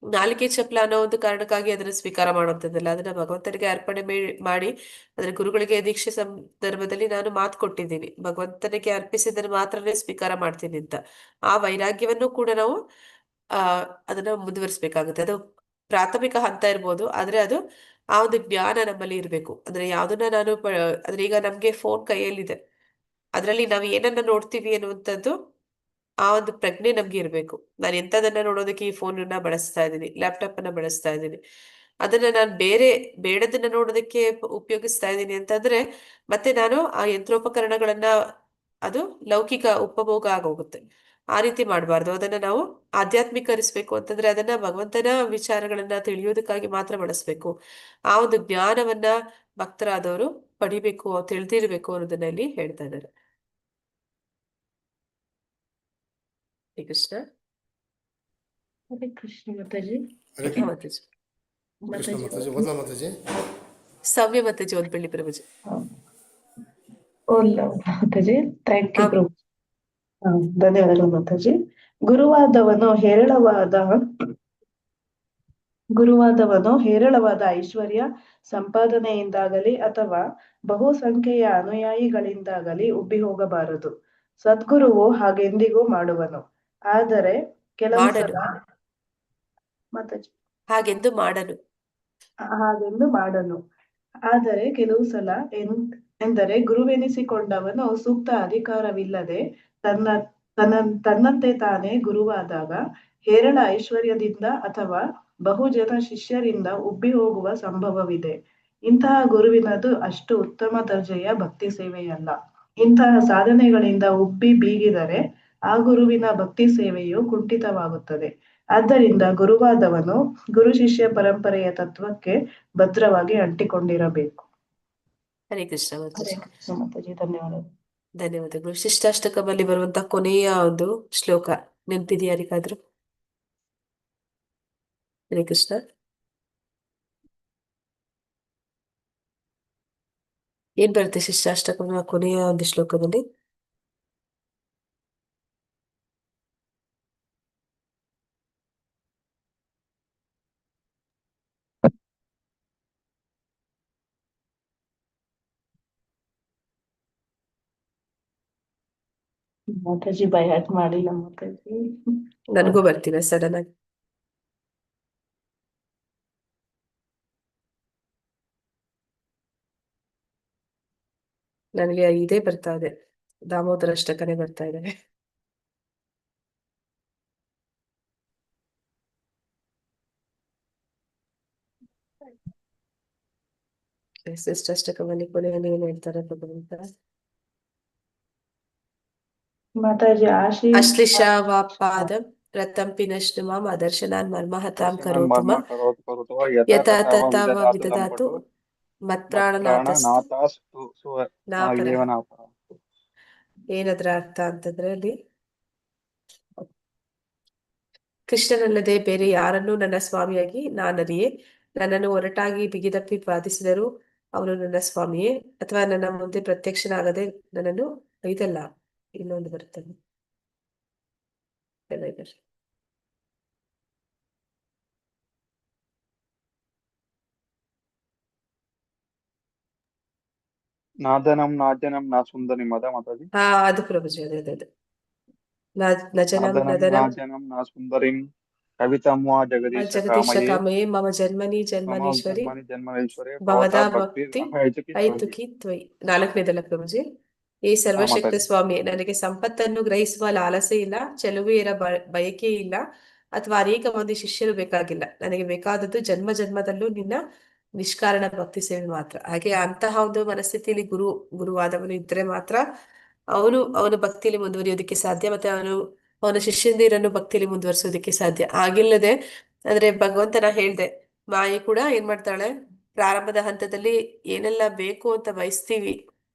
Speaker 1: ನಾಲಿಗೆ ಚಪಲ ಅನ್ನೋ ಒಂದು ಕಾರಣಕ್ಕಾಗಿ ಅದನ್ನ ಸ್ವೀಕಾರ ಮಾಡುವಂಥದ್ದಲ್ಲ. ಅದನ್ನ ಭಗವಂತನಿಗೆ ಅರ್ಪಣೆ ಮಾಡಿ ಅಂದ್ರೆ ಗುರುಗಳಿಗೆ ದೀಕ್ಷೆ ಸಂದರ್ಭದಲ್ಲಿ ನಾನು ಮಾತು ಕೊಟ್ಟಿದ್ದೀನಿ, ಭಗವಂತನಿಗೆ ಅರ್ಪಿಸಿದ್ರೆ ಮಾತ್ರನೇ ಸ್ವೀಕಾರ ಮಾಡ್ತೀನಿ ಅಂತ. ಆ ವೈರಾಗ್ಯವನ್ನು ಕೂಡ ನಾವು ಅದನ್ನ ಮುಂದುವರಿಸ್ಬೇಕಾಗುತ್ತೆ. ಅದು ಪ್ರಾಥಮಿಕ ಹಂತ ಇರ್ಬೋದು, ಆದ್ರೆ ಅದು ಆ ಒಂದು ಜ್ಞಾನ ನಮ್ಮಲ್ಲಿ ಇರ್ಬೇಕು. ಅಂದ್ರೆ ಯಾವ್ದನ್ನ ನಾನು ಅಂದ್ರೆ ಈಗ ನಮ್ಗೆ ಫೋನ್ ಕೈಯಲ್ಲಿದೆ, ಅದ್ರಲ್ಲಿ ನಾವು ಏನನ್ನ ನೋಡ್ತೀವಿ ಅನ್ನುವಂಥದ್ದು ಆ ಒಂದು ಪ್ರಜ್ಞೆ ನಮ್ಗೆ ಇರ್ಬೇಕು. ನಾನು ಎಂತದನ್ನ ನೋಡೋದಕ್ಕೆ ಈ ಫೋನ್ ಅನ್ನ ಬಳಸ್ತಾ ಇದ್ದೀನಿ, ಲ್ಯಾಪ್ಟಾಪ್ ಅನ್ನ ಬಳಸ್ತಾ ಇದ್ದೀನಿ, ಅದನ್ನ ನಾನು ಬೇಡದನ್ನ ನೋಡೋದಕ್ಕೆ ಉಪಯೋಗಿಸ್ತಾ ಇದ್ದೀನಿ ಅಂತಂದ್ರೆ ಮತ್ತೆ ನಾನು ಆ ಯಂತ್ರೋಪಕರಣಗಳನ್ನ ಅದು ಲೌಕಿಕ ಉಪಭೋಗ ಆಗೋಗುತ್ತೆ. ಆ ರೀತಿ ಮಾಡಬಾರ್ದು. ಅದನ್ನ ನಾವು ಆಧ್ಯಾತ್ಮಿಕರಿಸ್ಬೇಕು ಅಂತಂದ್ರೆ ಅದನ್ನ ಭಗವಂತನ ವಿಚಾರಗಳನ್ನ ತಿಳಿಯೋದಕ್ಕಾಗಿ ಮಾತ್ರ ಬಳಸ್ಬೇಕು. ಆ ಒಂದು ಜ್ಞಾನವನ್ನ ಭಕ್ತರಾದವರು ಪಡಿಬೇಕು, ತಿಳಿದಿರ್ಬೇಕು ಅನ್ನೋದನ್ನ ಇಲ್ಲಿ ಹೇಳ್ತಾ ಇದ್ದಾರೆ. ಹರೇ ಕೃಷ್ಣ.
Speaker 5: ಹರೇ ಕೃಷ್ಣ ಮಾತಾಜಿ.
Speaker 6: ಹರೇ
Speaker 1: ಹಾ, ಮಾತಾಜಿ.
Speaker 6: ಕೃಷ್ಣ ಮಾತಾಜಿ. ಓದ್ಲಾ ಮಾತಾಜಿ?
Speaker 1: ಸೌಮ್ಯ ಮಾತಾಜಿ ಓದ್ಬಿಡಿ ಪ್ರಭುಜಿ.
Speaker 5: ಓಲ್ಲ ಮಾತಾಜಿ. ಥ್ಯಾಂಕ್ ಯು
Speaker 1: ಹಾ.
Speaker 5: ಪ್ರಭು. ಧನ್ಯವಾದಗಳು ಮಾತಾಜಿ. ಗುರುವಾದವನು ಹೇರಳವಾದ ಐಶ್ವರ್ಯ ಸಂಪಾದನೆಯಿಂದಾಗಲಿ ಅಥವಾ ಬಹುಸಂಖ್ಯೆಯ ಅನುಯಾಯಿಗಳಿಂದಾಗಲಿ ಉಬ್ಬಿ ಹೋಗಬಾರದು. ಸದ್ಗುರುವು ಹಾಗೆಂದಿಗೂ ಮಾಡುವನು. ಆದರೆ ಕೆಲವು
Speaker 1: ಮಾಡನು.
Speaker 5: ಸಲ ಮಾತಾಜಿ
Speaker 1: ಹಾಗೆಂದು ಮಾಡನು.
Speaker 5: ಹಾಗೆಂದು ಮಾಡನು. ಆದರೆ ಕೆಲವು ಸಲ ಎಂದರೆ ಗುರುವೆನಿಸಿಕೊಂಡವನು ಸೂಕ್ತ ಅಧಿಕಾರವಿಲ್ಲದೆ ತನ್ನಂತೆ ತಾನೇ ಗುರುವಾದಾಗ ಹೇರಳ ಐಶ್ವರ್ಯದಿಂದ ಅಥವಾ ಬಹುಜನ ಶಿಷ್ಯರಿಂದ ಉಬ್ಬಿ ಹೋಗುವ ಸಂಭವವಿದೆ. ಇಂತಹ ಗುರುವಿನದು ಅಷ್ಟು ಉತ್ತಮ ದರ್ಜೆಯ ಭಕ್ತಿ ಸೇವೆಯಲ್ಲ. ಇಂತಹ ಸಾಧನೆಗಳಿಂದ ಉಬ್ಬಿ ಬೀಗಿದರೆ ಆ ಗುರುವಿನ ಭಕ್ತಿ ಸೇವೆಯು ಕುಂಠಿತವಾಗುತ್ತದೆ. ಆದ್ದರಿಂದ ಗುರುವಾದವನು ಗುರು ಶಿಷ್ಯ ಪರಂಪರೆಯ ತತ್ವಕ್ಕೆ ಭದ್ರವಾಗಿ ಅಂಟಿಕೊಂಡಿರಬೇಕು.
Speaker 1: ಹರೇ ಕೃಷ್ಣ ಮಾತಾಜಿ.
Speaker 5: ಮಾತಾಜಿ ಧನ್ಯವಾದಗಳು.
Speaker 1: ಧನ್ಯವಾದಗಳು. ಶಿಷ್ಟಾಷ್ಟಕದಲ್ಲಿ ಬರುವಂತ ಕೊನೆಯ ಒಂದು ಶ್ಲೋಕ ನೆನಪಿದೆಯಾ ಯಾರಿಗಾದ್ರೂ? ಹರೇ ಕೃಷ್ಣ. ಏನ್ ಬರುತ್ತೆ ಶಿಷ್ಟಾಷ್ಟಕದ ಕೊನೆಯ ಒಂದು ಶ್ಲೋಕದಲ್ಲಿ?
Speaker 5: ಮಾತಾಜಿ ಬೈ ಹ್ಯಾಟ್ ಮಾಡಿಲ್ಲ ಮಾತಾಜಿ.
Speaker 1: ನನಗೂ ಬರ್ತೀವಿ ಸಡನ್ ಆಗಿ. ನನಗೆ ಇದೇ ಬರ್ತಾ ಇದೆ, ದಾಮೋದರ ಅಷ್ಟಕನೇ ಬರ್ತಾ ಇದೆ. ಶಿಷ್ಟಾಷ್ಟಕದಲ್ಲಿ ಕೊನೆಯಲ್ಲಿ ಏನ್ ಹೇಳ್ತಾರೆ ಭಗವಂತ?
Speaker 5: ಮಾತಾಜಿ
Speaker 1: ಅಶ್ಲಿಷಾವಾಪಾದ ರತಂಪಿ ನಶ್ನು ಮಾಂ ಅದರ್ಶನಾನ್ ಮರ್ಮಹತಾಂ ಕರೋತು ಮಾಂ ಯಥಾ ತಥಾವ ವಿದಧಾತು ಮತ್ಪ್ರಾಣನಾಥಸ್ತು ನಾಪರ. ಏನದ್ರ ಅರ್ಥ ಅಂತಂದ್ರೆ ಅಲ್ಲಿ ಕೃಷ್ಣನಲ್ಲದೆ ಬೇರೆ ಯಾರನ್ನೂ ನನ್ನ ಸ್ವಾಮಿಯಾಗಿ ನಾನರಿಯೆ. ನನ್ನನ್ನು ಒರಟಾಗಿ ಬಿಗಿದಪ್ಪಿ ಬಾಧಿಸಿದರು ಅವನು ನನ್ನ ಸ್ವಾಮಿಯೇ, ಅಥವಾ ನನ್ನ ಮುಂದೆ ಪ್ರತ್ಯಕ್ಷನಾಗದೆ ನನ್ನನ್ನು ಇದಲ್ಲ. ಇನ್ನೊಂದು ಬರುತ್ತದೆ,
Speaker 3: ನಾದನಂ ನಾದ್ಯನಂ ನಾ ಸುಂದರಿಂ ಅದ ಮಾತಾಜಿ.
Speaker 1: ಅದು ಪ್ರಭುಜಿ. ಅದೇ ನಜನಂ
Speaker 3: ನಾದನಂ
Speaker 1: ನದನಂ
Speaker 3: ನಾದ್ಯನಂ ನಾ ಸುಂದರಿಂ ಕವಿತಂ ವಾ ಜಗದೀಶ
Speaker 1: ಜಗದೀಶ
Speaker 3: ಕಾಮಯೇ
Speaker 1: ಕಾಮಯೇ ಮಮ ಜನ್ಮನಿ
Speaker 3: ಮಮ
Speaker 1: ಜನ್ಮನೀಶ್ವರಿ
Speaker 3: ಜನ್ಮನಿ ಜನ್ಮನೇಶ್ವರೇ
Speaker 1: ಭವದಾ
Speaker 3: ಭವತಾ
Speaker 1: ಭಕ್ತಿ
Speaker 3: ಭಕ್ತಿ
Speaker 1: ಐತುಕಿ ತ್ವಯಿ. ನಾಲ್ಕನೇದಲ್ಲ ಪ್ರಭುಜಿ. ಈ ಸರ್ವಶಕ್ತ
Speaker 3: ಮಾತಾಜಿ.
Speaker 1: ಸ್ವಾಮಿ, ನನಗೆ ಸಂಪತ್ತನ್ನು ಗ್ರಹಿಸುವ ಲಾಲಸೆ ಇಲ್ಲ, ಚೆಲುವೆಯರ ಬಯಕೆ ಇಲ್ಲ, ಅಥವಾ ಅನೇಕ ಮಂದಿ ಶಿಷ್ಯರು ಬೇಕಾಗಿಲ್ಲ. ನನಗೆ ಬೇಕಾದದ್ದು ಜನ್ಮ ಜನ್ಮದಲ್ಲೂ ನಿನ್ನ ನಿಷ್ಕಾರಣ ಭಕ್ತಿ ಸೇವೆ ಮಾತ್ರ. ಹಾಗೆ ಅಂತಹ ಒಂದು ಮನಸ್ಥಿತಿಯಲ್ಲಿ ಗುರುವಾದವನು ಇದ್ರೆ ಮಾತ್ರ ಅವನ ಭಕ್ತಿಯಲ್ಲಿ ಮುಂದುವರಿಯೋದಕ್ಕೆ ಸಾಧ್ಯ, ಮತ್ತೆ ಅವನ ಶಿಷ್ಯಂದಿರನ್ನು ಭಕ್ತಿಯಲ್ಲಿ ಮುಂದುವರಿಸೋದಕ್ಕೆ ಸಾಧ್ಯ. ಆಗಿಲ್ಲದೆ ಅಂದ್ರೆ ಭಗವಂತನ ಹೇಳ್ದೆ, ಮಾಯೆ ಕೂಡ ಏನ್ ಮಾಡ್ತಾಳೆ, ಪ್ರಾರಂಭದ ಹಂತದಲ್ಲಿ ಏನೆಲ್ಲ ಬೇಕು ಅಂತ ಬಯಸ್ತೀವಿ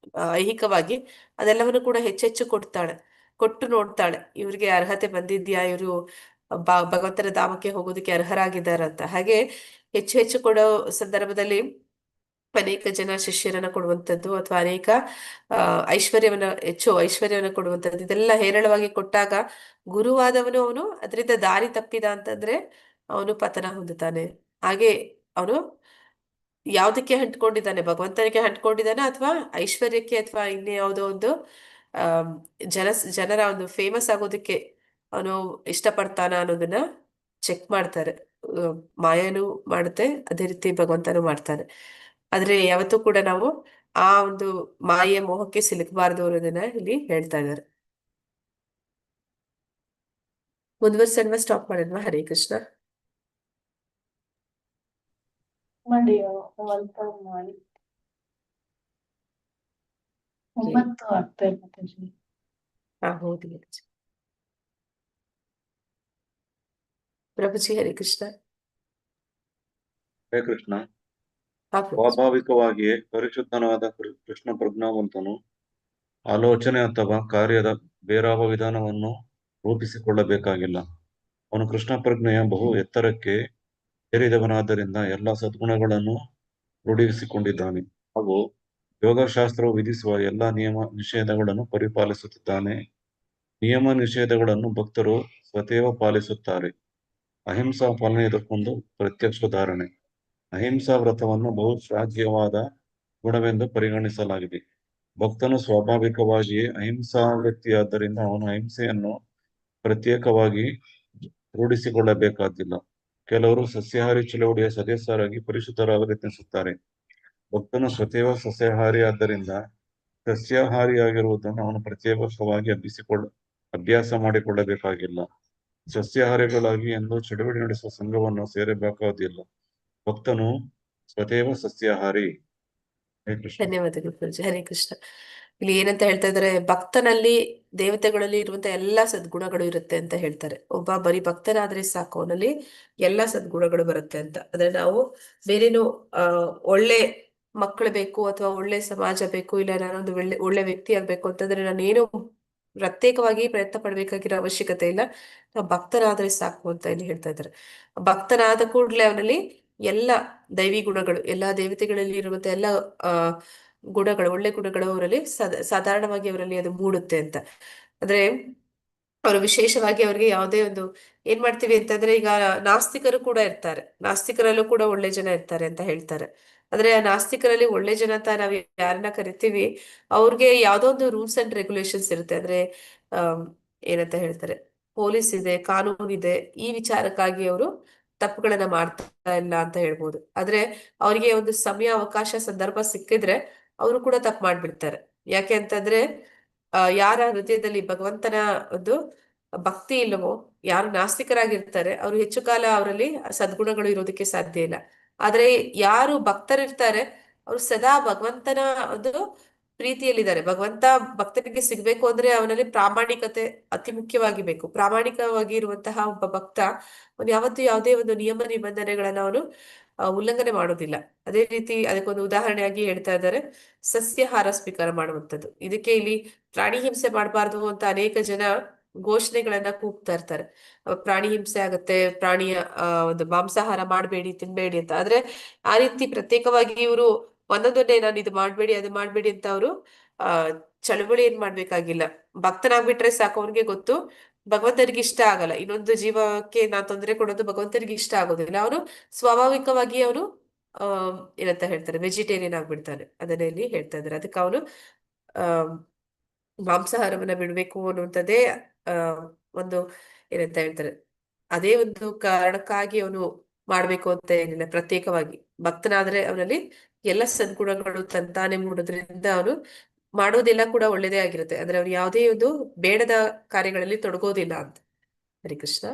Speaker 1: ಐಹಿಕವಾಗಿ, ಅದೆಲ್ಲವನ್ನು ಕೂಡ ಹೆಚ್ಚೆಚ್ಚು ಕೊಟ್ಟು ನೋಡ್ತಾಳೆ, ಇವ್ರಿಗೆ ಅರ್ಹತೆ ಬಂದಿದ್ಯಾ, ಇವರು ಭಗವಂತನ ಧಾಮಕ್ಕೆ ಹೋಗೋದಕ್ಕೆ ಅರ್ಹರಾಗಿದ್ದಾರಂತ. ಹಾಗೆ ಹೆಚ್ಚು ಹೆಚ್ಚು ಕೊಡೋ ಸಂದರ್ಭದಲ್ಲಿ ಅನೇಕ ಜನ ಶಿಷ್ಯರನ್ನ ಕೊಡುವಂಥದ್ದು, ಅಥವಾ ಅನೇಕ ಹೆಚ್ಚು ಐಶ್ವರ್ಯವನ್ನ ಕೊಡುವಂಥದ್ದು, ಇದೆಲ್ಲ ಹೇರಳವಾಗಿ ಕೊಟ್ಟಾಗ ಗುರುವಾದವನು ಅವನು ಅದರಿಂದ ದಾರಿ ತಪ್ಪಿದ ಅಂತಂದ್ರೆ ಅವನು ಪತನ ಹೊಂದುತ್ತಾನೆ. ಹಾಗೆ ಅವನು ಯಾವ್ದಕ್ಕೆ ಅಂಟ್ಕೊಂಡಿದ್ದಾನೆ, ಭಗವಂತನಿಗೆ ಅಂಟ್ಕೊಂಡಿದ್ದಾನೆ ಅಥವಾ ಐಶ್ವರ್ಯಕ್ಕೆ ಅಥವಾ ಇನ್ಯಾವುದೋ ಒಂದು ಜನರ ಒಂದು ಫೇಮಸ್ ಆಗೋದಕ್ಕೆ ಅವನು ಇಷ್ಟಪಡ್ತಾನ ಅನ್ನೋದನ್ನ ಚೆಕ್ ಮಾಡ್ತಾರೆ. ಮಾಯನು ಮಾಡುತ್ತೆ, ಅದೇ ರೀತಿ ಭಗವಂತನು ಮಾಡ್ತಾನೆ. ಆದ್ರೆ ಯಾವತ್ತೂ ಕೂಡ ನಾವು ಆ ಒಂದು ಮಾಯೆಯ ಮೋಹಕ್ಕೆ ಸಿಲುಕಬಾರದು ಅನ್ನೋದನ್ನ ಇಲ್ಲಿ ಹೇಳ್ತಾ ಇದ್ದಾರೆ. ಮುಂದುವರ್ಸಲ್ವಾ, ಸ್ಟಾಪ್ ಮಾಡಿದ್ವಾ? ಹರೇ ಕೃಷ್ಣ.
Speaker 5: ಮಾಡಿ 9 ಆಗ್ತಾ ಇದೆ ಮಾತಾಜಿ.
Speaker 1: ಹೌದು ಪ್ರಭುಜಿ. ಹರೇ ಕೃಷ್ಣ.
Speaker 9: ಹರೇ ಕೃಷ್ಣ.
Speaker 1: ಹಾ ಪ್ರಭುಜಿ.
Speaker 9: ಸ್ವಾಭಾವಿಕವಾಗಿಯೇ ಪರಿಶುದ್ಧನಾದ ಕೃಷ್ಣ ಪ್ರಜ್ಞಾವಂತನು ಆಲೋಚನೆ ಅಥವಾ ಕಾರ್ಯದ ಬೇರಾವ ವಿಧಾನವನ್ನು ರೂಪಿಸಿಕೊಳ್ಳಬೇಕಾಗಿಲ್ಲ. ಅವನು ಕೃಷ್ಣ ಪ್ರಜ್ಞೆಯ ಬಹು ಎತ್ತರಕ್ಕೆ ಏರಿದವನಾದ್ದರಿಂದ ಎಲ್ಲ ಸದ್ಗುಣಗಳನ್ನು ರೂಢಿಸಿಕೊಂಡಿದ್ದಾನೆ ಹಾಗೂ ಯೋಗಶಾಸ್ತ್ರವು ವಿಧಿಸುವ ಎಲ್ಲ ನಿಯಮ ನಿಷೇಧಗಳನ್ನು ಪರಿಪಾಲಿಸುತ್ತಿದ್ದಾನೆ. ನಿಯಮ ನಿಷೇಧಗಳನ್ನು ಭಕ್ತರು ಸ್ವತೇವ ಪಾಲಿಸುತ್ತಾರೆ. ಅಹಿಂಸಾ ಪಾಲನೆ ಇದಕ್ಕೊಂದು ಪ್ರತ್ಯಕ್ಷ ಉದಾಹರಣೆ. ಅಹಿಂಸಾ ವ್ರತವನ್ನು ಬಹು ಶ್ಲಾಘ್ಯವಾದ ಗುಣವೆಂದು ಪರಿಗಣಿಸಲಾಗಿದೆ. ಭಕ್ತನು ಸ್ವಾಭಾವಿಕವಾಗಿಯೇ ಅಹಿಂಸಾ ವ್ಯಕ್ತಿಯಾದ್ದರಿಂದ ಅವನು ಅಹಿಂಸೆಯನ್ನು ಪ್ರತ್ಯೇಕವಾಗಿ ರೂಢಿಸಿಕೊಳ್ಳಬೇಕಾಗಿಲ್ಲ. ಕೆಲವರು ಸಸ್ಯಾಹಾರಿ ಚಳವಳಿಯ ಸದಸ್ಯರಾಗಿ ಪರಿಶುದ್ಧರಾಗಲು ಯತ್ನಿಸುತ್ತಾರೆ. ಭಕ್ತನು ಸ್ವತೇವ ಸಸ್ಯಾಹಾರಿ ಆದ್ದರಿಂದ ಸಸ್ಯಾಹಾರಿಯಾಗಿರುವುದನ್ನು ಅವನು ಪ್ರತ್ಯೇಕವಾಗಿ ಅಭ್ಯಾಸ ಮಾಡಿಕೊಳ್ಳಬೇಕಾಗಿಲ್ಲ. ಸಸ್ಯಾಹಾರಿಗಳಾಗಿ ಎಂದು ಚಳವಳಿ ನಡೆಸುವ ಸಂಘವನ್ನು ಸೇರಬೇಕಾದಿಲ್ಲ. ಭಕ್ತನು ಸ್ವತೇವ ಸಸ್ಯಾಹಾರಿ. ಹರೇ ಕೃಷ್ಣ.
Speaker 1: ಧನ್ಯವಾದಗಳು ಪ್ರಭುಜಿ. ಹರೇ ಕೃಷ್ಣ. ಇಲ್ಲಿ ಏನಂತ ಹೇಳ್ತಾ ಇದ್ದಾರೆ, ಭಕ್ತನಲ್ಲಿ ದೇವತೆಗಳಲ್ಲಿ ಇರುವಂತ ಎಲ್ಲಾ ಸದ್ಗುಣಗಳು ಇರುತ್ತೆ ಅಂತ ಹೇಳ್ತಾರೆ. ಒಬ್ಬ ಬರೀ ಭಕ್ತನಾದ್ರೆ ಸಾಕು, ಅವನಲ್ಲಿ ಎಲ್ಲಾ ಸದ್ಗುಣಗಳು ಬರುತ್ತೆ ಅಂತ. ಅಂದ್ರೆ ನಾವು ಬೇರೇನು ಒಳ್ಳೆ ಮಕ್ಕಳು ಬೇಕು ಅಥವಾ ಒಳ್ಳೆ ಸಮಾಜ ಬೇಕು, ಇಲ್ಲ ನಾನೊಂದು ಒಳ್ಳೆ ವ್ಯಕ್ತಿ ಆಗ್ಬೇಕು ಅಂತಂದ್ರೆ ನಾನೇನು ಪ್ರತ್ಯೇಕವಾಗಿ ಪ್ರಯತ್ನ ಪಡ್ಬೇಕಾಗಿರೋ ಅವಶ್ಯಕತೆ ಇಲ್ಲ. ನಾವು ಭಕ್ತನಾದ್ರೆ ಸಾಕು ಅಂತ ಇಲ್ಲಿ ಹೇಳ್ತಾ ಇದ್ದಾರೆ. ಭಕ್ತನಾದ ಕೂಡಲೇ ಅವನಲ್ಲಿ ಎಲ್ಲ ದೈವಿ ಗುಣಗಳು, ಎಲ್ಲಾ ದೇವತೆಗಳಲ್ಲಿ ಇರುವಂತ ಎಲ್ಲ ಗುಣಗಳು, ಒಳ್ಳೆ ಗುಣಗಳು ಅವರಲ್ಲಿ ಸಾಧಾರಣವಾಗಿ ಅವರಲ್ಲಿ ಅದು ಮೂಡುತ್ತೆ ಅಂತ. ಅಂದ್ರೆ ಅವರು ವಿಶೇಷವಾಗಿ ಅವ್ರಿಗೆ ಯಾವುದೇ ಒಂದು ಏನ್ ಮಾಡ್ತೀವಿ ಅಂತಂದ್ರೆ, ಈಗ ನಾಸ್ತಿಕರು ಕೂಡ ಇರ್ತಾರೆ, ನಾಸ್ತಿಕರಲ್ಲೂ ಕೂಡ ಒಳ್ಳೆ ಜನ ಇರ್ತಾರೆ ಅಂತ ಹೇಳ್ತಾರೆ. ಅಂದ್ರೆ ಆ ನಾಸ್ತಿಕರಲ್ಲಿ ಒಳ್ಳೆ ಜನ ಅಂತ ನಾವ್ ಯಾರನ್ನ ಕರಿತೀವಿ, ಅವ್ರಿಗೆ ಯಾವ್ದೋ ಒಂದು ರೂಲ್ಸ್ ಅಂಡ್ ರೆಗ್ಯುಲೇಷನ್ಸ್ ಇರುತ್ತೆ. ಅಂದ್ರೆ ಏನಂತ ಹೇಳ್ತಾರೆ, ಪೊಲೀಸ್ ಇದೆ, ಕಾನೂನು ಇದೆ, ಈ ವಿಚಾರಕ್ಕಾಗಿ ಅವರು ತಪ್ಪುಗಳನ್ನ ಮಾಡ್ತಾ ಇಲ್ಲ ಅಂತ ಹೇಳ್ಬೋದು. ಆದ್ರೆ ಅವರಿಗೆ ಒಂದು ಸಮಯ, ಅವಕಾಶ, ಸಂದರ್ಭ ಸಿಕ್ಕಿದ್ರೆ ಅವರು ಕೂಡ ತಪ್ಪು ಮಾಡ್ಬಿಡ್ತಾರೆ. ಯಾಕೆ ಅಂತಂದ್ರೆ ಯಾರ ಹೃದಯದಲ್ಲಿ ಭಗವಂತನ ಒಂದು ಭಕ್ತಿ ಇಲ್ಲವೋ, ಯಾರು ನಾಸ್ತಿಕರಾಗಿರ್ತಾರೆ ಅವರು ಹೆಚ್ಚು ಕಾಲ ಅವರಲ್ಲಿ ಸದ್ಗುಣಗಳು ಇರೋದಕ್ಕೆ ಸಾಧ್ಯ ಇಲ್ಲ. ಆದ್ರೆ ಯಾರು ಭಕ್ತರಿರ್ತಾರೆ ಅವರು ಸದಾ ಭಗವಂತನ ಒಂದು ಪ್ರೀತಿಯಲ್ಲಿದ್ದಾರೆ. ಭಕ್ತನಿಗೆ ಸಿಗ್ಬೇಕು ಅಂದ್ರೆ ಅವನಲ್ಲಿ ಪ್ರಾಮಾಣಿಕತೆ ಅತಿ ಮುಖ್ಯವಾಗಿ ಬೇಕು. ಪ್ರಾಮಾಣಿಕವಾಗಿ ಇರುವಂತಹ ಒಬ್ಬ ಭಕ್ತ ಅವನು ಯಾವತ್ತೂ ಯಾವುದೇ ಒಂದು ನಿಯಮ ನಿಬಂಧನೆಗಳನ್ನ ಅವನು ಉಲ್ಲಂಘನೆ ಮಾಡೋದಿಲ್ಲ. ಅದೇ ರೀತಿ ಅದಕ್ಕೊಂದು ಉದಾಹರಣೆಯಾಗಿ ಹೇಳ್ತಾ ಇದ್ದಾರೆ, ಸಸ್ಯಾಹಾರ ಸ್ವೀಕಾರ ಮಾಡುವಂಥದ್ದು. ಇದಕ್ಕೆ ಇಲ್ಲಿ ಪ್ರಾಣಿ ಹಿಂಸೆ ಮಾಡಬಾರ್ದು ಅಂತ ಅನೇಕ ಜನ ಘೋಷಣೆಗಳನ್ನ ಕೂಗ್ತಾ ಇರ್ತಾರೆ. ಪ್ರಾಣಿ ಹಿಂಸೆ ಆಗತ್ತೆ, ಪ್ರಾಣಿಯ ಒಂದು ಮಾಂಸಾಹಾರ ಮಾಡಬೇಡಿ, ತಿನ್ಬೇಡಿ ಅಂತ. ಆದ್ರೆ ಆ ರೀತಿ ಪ್ರತ್ಯೇಕವಾಗಿ ಇವರು ಒಂದೊಂದನ್ನೇ ನಾನು ಇದು ಮಾಡ್ಬೇಡಿ, ಅದು ಮಾಡ್ಬೇಡಿ ಅಂತ ಅವರು ಚಳವಳಿ ಏನ್ ಮಾಡ್ಬೇಕಾಗಿಲ್ಲ. ಭಕ್ತನಾಗ್ಬಿಟ್ರೆ ಸಾಕು, ಅವ್ನಿಗೆ ಗೊತ್ತು ಭಗವಂತನಿಗೆ ಇಷ್ಟ ಆಗಲ್ಲ, ಇನ್ನೊಂದು ಜೀವಕ್ಕೆ ನಾನ್ ತೊಂದರೆ ಕೊಡೋದು ಭಗವಂತನಿಗೆ ಇಷ್ಟ ಆಗೋದಿಲ್ಲ. ಅವನು ಸ್ವಾಭಾವಿಕವಾಗಿ ಅವನು ಏನಂತ ಹೇಳ್ತಾರೆ, ವೆಜಿಟೇರಿಯನ್ ಆಗ್ಬಿಡ್ತಾನೆ. ಅದನ್ನೇ ಇಲ್ಲಿ ಹೇಳ್ತಾ ಇದ್ದಾರೆ. ಅದಕ್ಕೆ ಅವನು ಮಾಂಸಾಹಾರವನ್ನ ಬಿಡ್ಬೇಕು ಅನ್ನುವಂಥದ್ದೇ ಒಂದು ಏನಂತ ಹೇಳ್ತಾರೆ, ಅದೇ ಒಂದು ಕಾರಣಕ್ಕಾಗಿ ಅವನು ಮಾಡ್ಬೇಕು ಅಂತ ಏನಿಲ್ಲ. ಪ್ರತ್ಯೇಕವಾಗಿ ಭಕ್ತನಾದ್ರೆ ಅವನಲ್ಲಿ ಎಲ್ಲ ಸದ್ಗುಣಗಳು ತಂತಾನೆ ಮೂಡೋದ್ರಿಂದ ಅವನು ಮಾಡೋದೆಲ್ಲ ಕೂಡ ಒಳ್ಳೇದೇ ಆಗಿರುತ್ತೆ. ಅಂದ್ರೆ ಅವ್ರು ಯಾವುದೇ ಒಂದು ಬೇಡದ ಕಾರ್ಯಗಳಲ್ಲಿ ತೊಡಗೋದಿಲ್ಲ ಅಂತ. ಹರಿ ಕೃಷ್ಣ.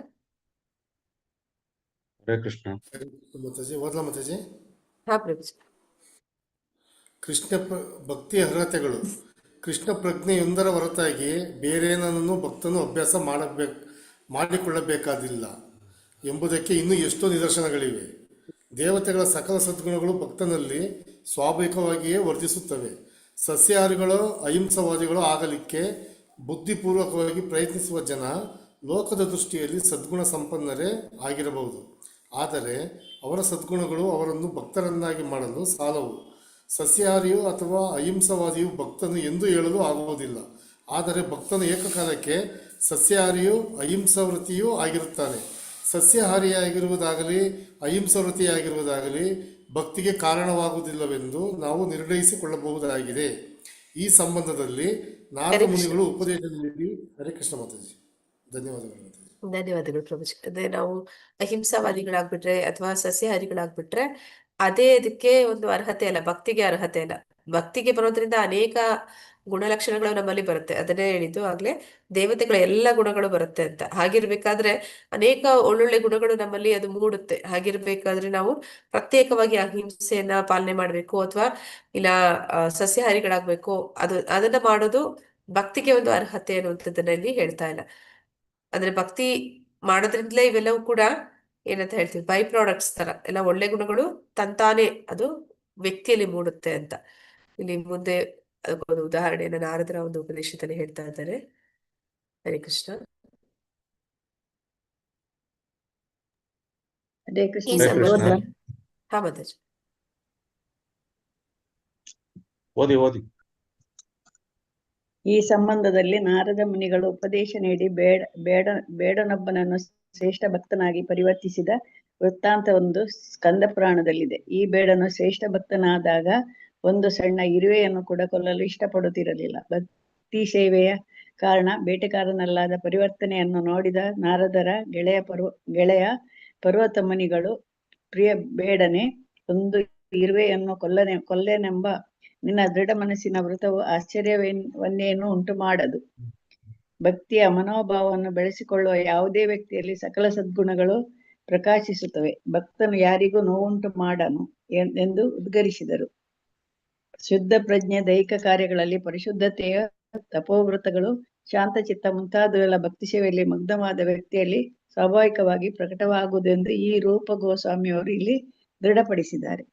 Speaker 9: ಹರೇ ಕೃಷ್ಣ.
Speaker 6: ಮಾತಾಜಿ ಓದ್ಲಾ ಮಾತಾಜಿ?
Speaker 1: ಹಾ ಪ್ರಭುಜಿ.
Speaker 6: ಭಕ್ತಿಯ ಅರ್ಹತೆಗಳು. ಕೃಷ್ಣ ಪ್ರಜ್ಞೆಯೊಂದರ ಹೊರತಾಗಿ ಬೇರೇನನ್ನು ಭಕ್ತನು ಅಭ್ಯಾಸ ಮಾಡಿಕೊಳ್ಳಬೇಕಾದಿಲ್ಲ ಎಂಬುದಕ್ಕೆ ಇನ್ನೂ ಎಷ್ಟೋ ನಿದರ್ಶನಗಳಿವೆ. ದೇವತೆಗಳ ಸಕಲ ಸದ್ಗುಣಗಳು ಭಕ್ತನಲ್ಲಿ ಸ್ವಾಭಾವಿಕವಾಗಿಯೇ ವರ್ಧಿಸುತ್ತವೆ. ಸಸ್ಯಾಹಾರಿಗಳು ಅಹಿಂಸವಾದಿಗಳು ಆಗಲಿಕ್ಕೆ ಬುದ್ಧಿಪೂರ್ವಕವಾಗಿ ಪ್ರಯತ್ನಿಸುವ ಜನ ಲೋಕದ ದೃಷ್ಟಿಯಲ್ಲಿ ಸದ್ಗುಣ ಸಂಪನ್ನರೇ ಆಗಿರಬಹುದು. ಆದರೆ ಅವರ ಸದ್ಗುಣಗಳು ಅವರನ್ನು ಭಕ್ತರನ್ನಾಗಿ ಮಾಡಲು ಸಾಲವು. ಸಸ್ಯಾಹಾರಿಯು ಅಥವಾ ಅಹಿಂಸವಾದಿಯು ಭಕ್ತನು ಎಂದು ಹೇಳಲು ಆಗುವುದಿಲ್ಲ. ಆದರೆ ಭಕ್ತನು ಏಕಕಾಲಕ್ಕೆ ಸಸ್ಯಾಹಾರಿಯೂ ಅಹಿಂಸಾವೃತ್ತಿಯೂ ಆಗಿರುತ್ತಾನೆ. ಸಸ್ಯಾಹಾರಿಯಾಗಿರುವುದಾಗಲಿ ಅಹಿಂಸಾವೃತ್ತಿಯಾಗಿರುವುದಾಗಲಿ ಭಕ್ತಿಗೆ ಕಾರಣವಾಗುವುದಿಲ್ಲವೆಂದು ನಾವು ನಿರ್ಣಯಿಸಿಕೊಳ್ಳಬಹುದಾಗಿದೆ. ಈ ಸಂಬಂಧದಲ್ಲಿ ನಾರದ ಮುನಿಗಳು ಉಪದೇಶ ನೀಡಿ. ಹರೇ ಕೃಷ್ಣ ಮಾತಾಜಿ. ಧನ್ಯವಾದಗಳು ಮಾತಾಜಿ.
Speaker 1: ಧನ್ಯವಾದಗಳು ಪ್ರಭುಜಿ. ಅದೇ ನಾವು ಅಹಿಂಸಾವಾದಿಗಳಾಗ್ಬಿಟ್ರೆ ಅಥವಾ ಸಸ್ಯಾಹಾರಿಗಳಾಗ್ಬಿಟ್ರೆ ಅದೇ ಅದಕ್ಕೆ ಒಂದು ಅರ್ಹತೆ ಅಲ್ಲ, ಭಕ್ತಿಗೆ ಅರ್ಹತೆ ಅಲ್ಲ. ಭಕ್ತಿಗೆ ಬರೋದ್ರಿಂದ ಅನೇಕ ಗುಣಲಕ್ಷಣಗಳು ನಮ್ಮಲ್ಲಿ ಬರುತ್ತೆ. ಅದನ್ನೇ ಹೇಳಿದ್ದು ಆಗ್ಲೇ, ದೇವತೆಗಳ ಎಲ್ಲ ಗುಣಗಳು ಬರುತ್ತೆ ಅಂತ. ಹಾಗಿರ್ಬೇಕಾದ್ರೆ ಅನೇಕ ಒಳ್ಳೊಳ್ಳೆ ಗುಣಗಳು ನಮ್ಮಲ್ಲಿ ಅದು ಮೂಡುತ್ತೆ. ಹಾಗಿರ್ಬೇಕಾದ್ರೆ ನಾವು ಪ್ರತ್ಯೇಕವಾಗಿ ಅಹಿಂಸೆಯನ್ನ ಪಾಲನೆ ಮಾಡ್ಬೇಕು ಅಥವಾ ಇಲ್ಲ ಸಸ್ಯಾಹಾರಿಗಳಾಗ್ಬೇಕು, ಅದನ್ನ ಮಾಡೋದು ಭಕ್ತಿಗೆ ಒಂದು ಅರ್ಹತೆ ಅನ್ನುವಂಥದ್ದನ್ನ ಇಲ್ಲಿ ಹೇಳ್ತಾ ಇಲ್ಲ. ಅಂದ್ರೆ ಭಕ್ತಿ ಮಾಡೋದ್ರಿಂದಲೇ ಇವೆಲ್ಲವೂ ಕೂಡ ಏನಂತ ಹೇಳ್ತೀವಿ, ಬೈ ಪ್ರಾಡಕ್ಟ್ಸ್ ತರ ಎಲ್ಲ ಒಳ್ಳೆ ಗುಣಗಳು ತಂತಾನೆ ಅದು ವ್ಯಕ್ತಿಯಲ್ಲಿ ಮೂಡುತ್ತೆ ಅಂತ. ಇಲ್ಲಿ ಮುಂದೆ ಅದಕ್ಕೊಂದು ಉದಾಹರಣೆಯನ್ನ ನಾರದರ ಒಂದು ಉಪದೇಶದಲ್ಲಿ ಹೇಳ್ತಾ ಇದ್ದಾರೆ. ಹರೇ ಕೃಷ್ಣ.
Speaker 7: ಹರೇ
Speaker 1: ಈ
Speaker 7: ಕೃಷ್ಣ.
Speaker 9: ಹರೇ ಕೃಷ್ಣ.
Speaker 1: ಸಂಬಂಧ ಹಾ ಮಾತಾಜಿ.
Speaker 9: ಓದಿ.
Speaker 7: ಈ ಸಂಬಂಧದಲ್ಲಿ ನಾರದ ಮುನಿಗಳು ಉಪದೇಶ ನೀಡಿ ಬೇಡನೊಬ್ಬನನ್ನು ಶ್ರೇಷ್ಠ ಭಕ್ತನಾಗಿ ಪರಿವರ್ತಿಸಿದ ವೃತ್ತಾಂತವೊಂದು ಸ್ಕಂದ ಪುರಾಣದಲ್ಲಿದೆ. ಈ ಬೇಡನು ಶ್ರೇಷ್ಠ ಭಕ್ತನಾದಾಗ ಒಂದು ಸಣ್ಣ ಇರುವೆಯನ್ನು ಕೂಡ ಕೊಲ್ಲಲು ಇಷ್ಟಪಡುತ್ತಿರಲಿಲ್ಲ. ಭಕ್ತಿ ಸೇವೆಯ ಕಾರಣ ಬೇಟೆಗಾರನಲ್ಲಾದ ಪರಿವರ್ತನೆಯನ್ನು ನೋಡಿದ ನಾರದರ ಗೆಳೆಯ ಪರ್ವತ ಮುನಿಗಳು, ಪ್ರಿಯ ಬೇಡನೆ, ಒಂದು ಇರುವೆಯನ್ನು ಕೊಲ್ಲೆನೆಂಬ ನಿನ್ನ ದೃಢ ಮನಸ್ಸಿನ ವೃತವು ಆಶ್ಚರ್ಯವನ್ನೇನು ಉಂಟು ಮಾಡದು. ಭಕ್ತಿಯ ಮನೋಭಾವವನ್ನು ಬೆಳೆಸಿಕೊಳ್ಳುವ ಯಾವುದೇ ವ್ಯಕ್ತಿಯಲ್ಲಿ ಸಕಲ ಸದ್ಗುಣಗಳು ಪ್ರಕಾಶಿಸುತ್ತವೆ. ಭಕ್ತನು ಯಾರಿಗೂ ನೋವುಂಟು ಮಾಡನು ಎಂದು ಉದ್ಗರಿಸಿದರು. ಶುದ್ಧ ಪ್ರಜ್ಞೆ, ದೈಹಿಕ ಕಾರ್ಯಗಳಲ್ಲಿ ಪರಿಶುದ್ಧತೆಯ ತಪೋವೃತಗಳು, ಶಾಂತಚಿತ್ತ ಮುಂತಾದವೆಲ್ಲ ಭಕ್ತಿ ಸೇವೆಯಲ್ಲಿ ಮಗ್ನವಾದ ವ್ಯಕ್ತಿಯಲ್ಲಿ ಸ್ವಾಭಾವಿಕವಾಗಿ ಪ್ರಕಟವಾಗುವುದೆಂದು ಈ ರೂಪ ಗೋಸ್ವಾಮಿಯವರು ಇಲ್ಲಿ ದೃಢಪಡಿಸಿದ್ದಾರೆ.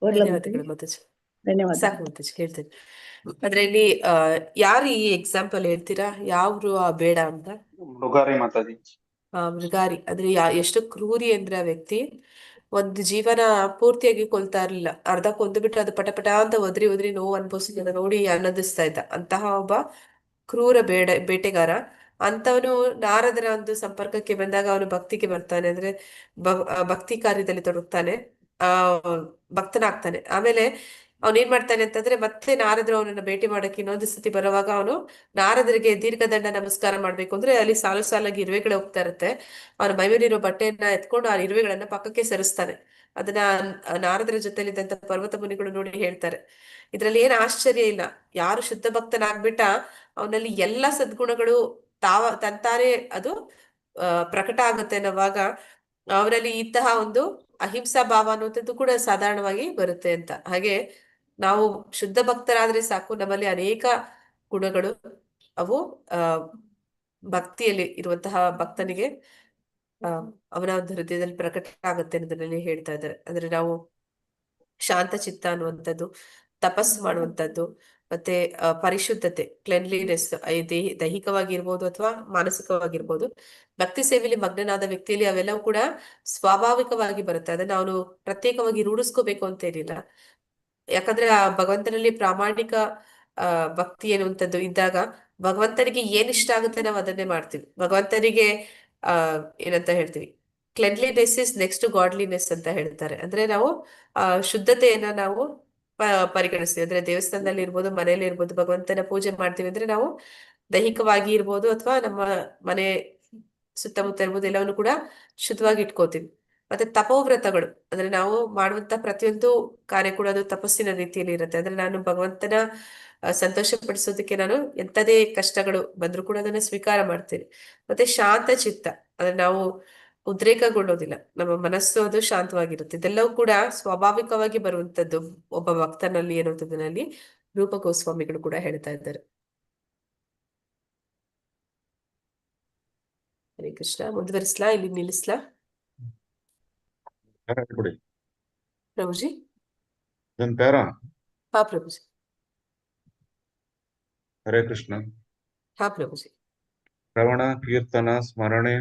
Speaker 1: ಧನ್ಯವಾದಗಳು ಮಾತಾಜಿ.
Speaker 7: ಧನ್ಯವಾದ.
Speaker 1: ಸಾಕು ಮಾತಾಜಿ, ಹೇಳ್ತೇನೆ. ಅಂದ್ರೆ ಇಲ್ಲಿ ಯಾರು ಈ ಎಕ್ಸಾಂಪಲ್ ಹೇಳ್ತೀರಾ, ಯಾವ್ರು ಆ ಬೇಡ ಅಂತ?
Speaker 3: ಮೃಗಾರಿ ಮಾತಾಜಿ.
Speaker 1: ಮೃಗಾರಿ ಅಂದ್ರೆ ಎಷ್ಟು ಕ್ರೂರಿ ಅಂದ್ರೆ ಆ ವ್ಯಕ್ತಿ ಒಂದು ಜೀವನ ಪೂರ್ತಿಯಾಗಿ ಕೊಲ್ತಾ ಇರ್ಲಿಲ್ಲ. ಅರ್ಧ ಕೊಂದ್ಬಿಟ್ರೆ ಅದು ಪಟ ಅಂತ ಒದ್ರಿ ನೋವು ಅನ್ಭವಿಸಿದ ನೋಡಿ ಆನಂದಿಸ್ತಾ ಇದ್ದ. ಅಂತಹ ಒಬ್ಬ ಕ್ರೂರ ಬೇಟೆಗಾರ. ಅಂತವನು ನಾರದರ ಒಂದು ಸಂಪರ್ಕಕ್ಕೆ ಬಂದಾಗ ಅವನು ಭಕ್ತಿಗೆ ಬರ್ತಾನೆ, ಅಂದ್ರೆ ಭಕ್ತಿ ಕಾರ್ಯದಲ್ಲಿ ತೊಡಗ್ತಾನೆ, ಭಕ್ತನಾಗ್ತಾನೆ. ಆಮೇಲೆ ಅವನೇನ್ ಮಾಡ್ತಾನೆ ಅಂತಂದ್ರೆ, ಮತ್ತೆ ನಾರದರು ಅವನನ್ನ ಭೇಟಿ ಮಾಡಕ್ಕೆ ಇನ್ನೊಂದು ಸತಿ ಬರುವಾಗ ಅವನು ನಾರದರಿಗೆ ದೀರ್ಘದಂಡ ನಮಸ್ಕಾರ ಮಾಡ್ಬೇಕು ಅಂದ್ರೆ ಅಲ್ಲಿ ಸಾಲಾಗಿ ಇರುವೆಗಳು ಹೋಗ್ತಾ ಇರುತ್ತೆ. ಅವನ ಮೈಮೇಲಿರೋ ಬಟ್ಟೆಯನ್ನ ಎತ್ಕೊಂಡು ಆ ಇರುವೆಗಳನ್ನ ಪಕ್ಕಕ್ಕೆ ಸರಿಸ್ತಾನೆ. ಅದನ್ನ ನಾರದರ ಜೊತೆಲಿದ್ದಂತ ಪರ್ವತ ಮುನಿಗಳು ನೋಡಿ ಹೇಳ್ತಾರೆ, ಇದ್ರಲ್ಲಿ ಏನ್ ಆಶ್ಚರ್ಯ ಇಲ್ಲ. ಯಾರು ಶುದ್ಧ ಭಕ್ತನಾಗ್ಬಿಟ್ಟ ಅವನಲ್ಲಿ ಎಲ್ಲಾ ಸದ್ಗುಣಗಳು ತಂತಾನೆ ಅದು ಪ್ರಕಟ ಆಗುತ್ತೆ ಅನ್ನೋವಾಗ ಅವರಲ್ಲಿ ಇಂತಹ ಒಂದು ಅಹಿಂಸಾ ಭಾವ ಅನ್ನುವಂಥದ್ದು ಕೂಡ ಸಾಧಾರಣವಾಗಿ ಬರುತ್ತೆ ಅಂತ. ಹಾಗೆ ನಾವು ಶುದ್ಧ ಭಕ್ತರಾದ್ರೆ ಸಾಕು, ನಮ್ಮಲ್ಲಿ ಅನೇಕ ಗುಣಗಳು ಅವು ಭಕ್ತಿಯಲ್ಲಿ ಇರುವಂತಹ ಭಕ್ತನಿಗೆ ಅವನ ಒಂದು ಹೃದಯದಲ್ಲಿ ಪ್ರಕಟ ಆಗುತ್ತೆ ಅನ್ನೋದನ್ನೇ ಹೇಳ್ತಾ ಇದ್ದಾರೆ. ಅಂದ್ರೆ ನಾವು ಶಾಂತ ಚಿತ್ತ ಅನ್ನುವಂಥದ್ದು, ತಪಸ್ಸು ಮಾಡುವಂಥದ್ದು, ಮತ್ತೆ ಪರಿಶುದ್ಧತೆ, ಕ್ಲೆನ್ಲಿನೆಸ್, ದೈಹಿಕವಾಗಿರ್ಬೋದು ಅಥವಾ ಮಾನಸಿಕವಾಗಿರ್ಬೋದು. ಭಕ್ತಿ ಸೇವೆಯಲ್ಲಿ ಮಗ್ನನಾದ ವ್ಯಕ್ತಿಯಲ್ಲಿ ಅವೆಲ್ಲವೂ ಕೂಡ ಸ್ವಾಭಾವಿಕವಾಗಿ ಬರುತ್ತೆ. ಅದನ್ನ ಅವನು ಪ್ರತ್ಯೇಕವಾಗಿ ರೂಢಿಸ್ಕೋಬೇಕು ಅಂತ ಏನಿಲ್ಲ. ಯಾಕಂದ್ರೆ ಆ ಭಗವಂತನಲ್ಲಿ ಪ್ರಾಮಾಣಿಕ ಭಕ್ತಿ ಎನ್ನುವಂಥದ್ದು ಇದ್ದಾಗ ಭಗವಂತನಿಗೆ ಏನ್ ಇಷ್ಟ ಆಗುತ್ತೆ ನಾವು ಅದನ್ನೇ ಮಾಡ್ತೀವಿ. ಭಗವಂತನಿಗೆ ಏನಂತ ಹೇಳ್ತೀವಿ, cleanliness is next to godliness ಅಂತ ಹೇಳ್ತಾರೆ. ಅಂದ್ರೆ ನಾವು ಶುದ್ಧತೆಯನ್ನ ನಾವು ಪರಿಗಣಿಸ್ತೀವಿ. ಅಂದ್ರೆ ದೇವಸ್ಥಾನದಲ್ಲಿ ಇರ್ಬೋದು, ಮನೆಯಲ್ಲಿ ಇರ್ಬೋದು, ಭಗವಂತನ ಪೂಜೆ ಮಾಡ್ತೀವಿ ಅಂದ್ರೆ ನಾವು ದೈಹಿಕವಾಗಿ ಇರ್ಬೋದು ಅಥವಾ ನಮ್ಮ ಮನೆ ಸುತ್ತಮುತ್ತ ಇರ್ಬೋದು, ಎಲ್ಲವನ್ನು ಕೂಡ ಶುದ್ಧವಾಗಿ ಇಟ್ಕೋತೀವಿ. ಮತ್ತೆ ತಪೋವ್ರತಗಳು ಅಂದ್ರೆ ನಾವು ಮಾಡುವಂತ ಪ್ರತಿಯೊಂದು ಕಾರ್ಯ ಕೂಡ ಅದು ತಪಸ್ಸಿನ ರೀತಿಯಲ್ಲಿ ಇರುತ್ತೆ. ಅಂದ್ರೆ ನಾನು ಭಗವಂತನ ಸಂತೋಷ ಪಡಿಸೋದಕ್ಕೆ ನಾನು ಎಂತದೇ ಕಷ್ಟಗಳು ಬಂದ್ರು ಕೂಡ ಅದನ್ನ ಸ್ವೀಕಾರ ಮಾಡ್ತೀನಿ. ಮತ್ತೆ ಶಾಂತ ಚಿತ್ತ ಅಂದ್ರೆ ನಾವು ಉದ್ರೇಕಗೊಳ್ಳೋದಿಲ್ಲ. ನಮ್ಮ ಮನಸ್ಸು ಅದು ಶಾಂತವಾಗಿರುತ್ತೆ. ಇದೆಲ್ಲವೂ ಕೂಡ ಸ್ವಾಭಾವಿಕವಾಗಿ ಬರುವಂತದ್ದು ಒಬ್ಬ ಭಕ್ತನಲ್ಲಿ ಅನ್ನುವಂಥದ್ದರಲ್ಲಿ ರೂಪ ಗೋಸ್ವಾಮಿಗಳು ಕೂಡ ಹೇಳ್ತಾ ಇದ್ದಾರೆ. ಹರೇ ಕೃಷ್ಣ. ಮುಂದುವರಿಸ್ಲಾ, ಇಲ್ಲಿ ನಿಲ್ಲಿಸ್ಲಾ
Speaker 9: ಬಿಡಿ
Speaker 1: ಪ್ರಭುಜಿ?
Speaker 9: ಇದೊಂದು ಪ್ಯಾರ.
Speaker 1: ಹಾ ಪ್ರಭುಜಿ.
Speaker 9: ಹರೇ ಕೃಷ್ಣ.
Speaker 1: ಹಾ ಪ್ರಭುಜಿ.
Speaker 9: ಶ್ರವಣ, ಕೀರ್ತನ, ಸ್ಮರಣೆ,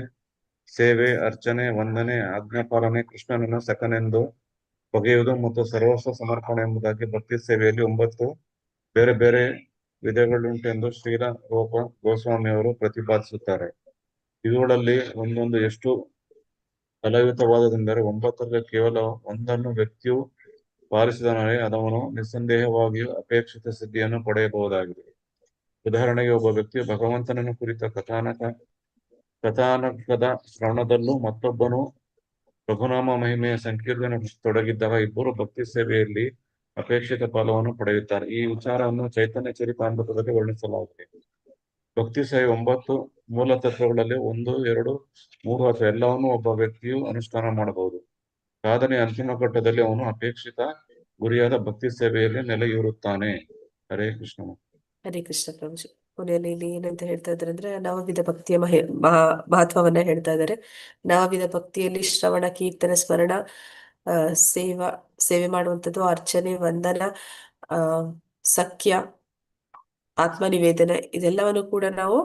Speaker 9: ಸೇವೆ, ಅರ್ಚನೆ, ವಂದನೆ, ಆಜ್ಞಾಪಾಲನೆ, ಕೃಷ್ಣನನ್ನು ಸಖನೆಂದು ಬಗೆಯುವುದು ಮತ್ತು ಸರ್ವಸ್ವ ಸಮರ್ಪಣೆ ಎಂಬುದಾಗಿ ಭಕ್ತಿ ಸೇವೆಯಲ್ಲಿ 9 ಬೇರೆ ಬೇರೆ ವಿಧಗಳುಂಟೆಂದು ಶ್ರೀಲ ರೂಪ ಗೋಸ್ವಾಮಿಯವರು ಪ್ರತಿಪಾದಿಸುತ್ತಾರೆ. ಇವುಗಳಲ್ಲಿ ಒಂದೊಂದು ಎಷ್ಟು ಫಲಯುತವಾದದೆಂದರೆ 9ರಲ್ಲಿ ಕೇವಲ ಒಂದನ್ನು ವ್ಯಕ್ತಿಯು ಪಾಲಿಸಿದನೇ ಅದವನು ನಿಸ್ಸಂದೇಹವಾಗಿಯೂ ಅಪೇಕ್ಷಿತ ಸಿದ್ಧಿಯನ್ನು ಪಡೆಯಬಹುದಾಗಿದೆ. ಉದಾಹರಣೆಗೆ, ಒಬ್ಬ ವ್ಯಕ್ತಿಯು ಭಗವಂತನನ್ನು ಕುರಿತ ಕಥಾನಕದ ಶ್ರವಣದಲ್ಲೂ ಮತ್ತೊಬ್ಬನು ರಘುನಾಮ ಮಹಿಮೆಯ ಸಂಕೀರ್ತನೆ ತೊಡಗಿದ್ದಾಗ ಇಬ್ಬರು ಭಕ್ತಿ ಸೇವೆಯಲ್ಲಿ ಅಪೇಕ್ಷಿತ ಫಲವನ್ನು ಪಡೆಯುತ್ತಾರೆ. ಈ ವಿಚಾರವನ್ನು ಚೈತನ್ಯ ಚರಿತಾಮೃತದಲ್ಲಿ ವರ್ಣಿಸಲಾಗಿದೆ. ಭಕ್ತಿ ಸೇವೆ 9 ಮೂಲ ತತ್ವಗಳಲ್ಲಿ 1, 2, 3 ಅಥವಾ ಎಲ್ಲವನ್ನೂ ಒಬ್ಬ ವ್ಯಕ್ತಿಯು ಅನುಷ್ಠಾನ ಮಾಡಬಹುದು. ಸಾಧನೆಯ ಅಂತಿಮ ಘಟ್ಟದಲ್ಲಿ ಅವನು ಅಪೇಕ್ಷಿತ ಗುರಿಯಾದ ಭಕ್ತಿ ಸೇವೆಯಲ್ಲಿ ನೆಲೆಯೂರುತ್ತಾನೆ. ಹರೇ ಕೃಷ್ಣ.
Speaker 1: ಹರೇ ಕೃಷ್ಣ ಪ್ರಭುಜಿ. ಕೊನೆಯಲ್ಲಿ ಇಲ್ಲಿ ಏನಂತ ಹೇಳ್ತಾ ಇದ್ದಾರೆ ಅಂದ್ರೆ, ನವವಿಧ ಭಕ್ತಿಯ ಮಹತ್ವವನ್ನ ಹೇಳ್ತಾ ಇದ್ದಾರೆ. ನವವಿಧ ಭಕ್ತಿಯಲ್ಲಿ ಶ್ರವಣ, ಕೀರ್ತನ, ಸ್ಮರಣ, ಸೇವೆ ಮಾಡುವಂಥದ್ದು, ಅರ್ಚನೆ, ವಂದನ, ಸಖ್ಯ, ಆತ್ಮನಿವೇದನೆ, ಇದೆಲ್ಲವನ್ನು ಕೂಡ ನಾವು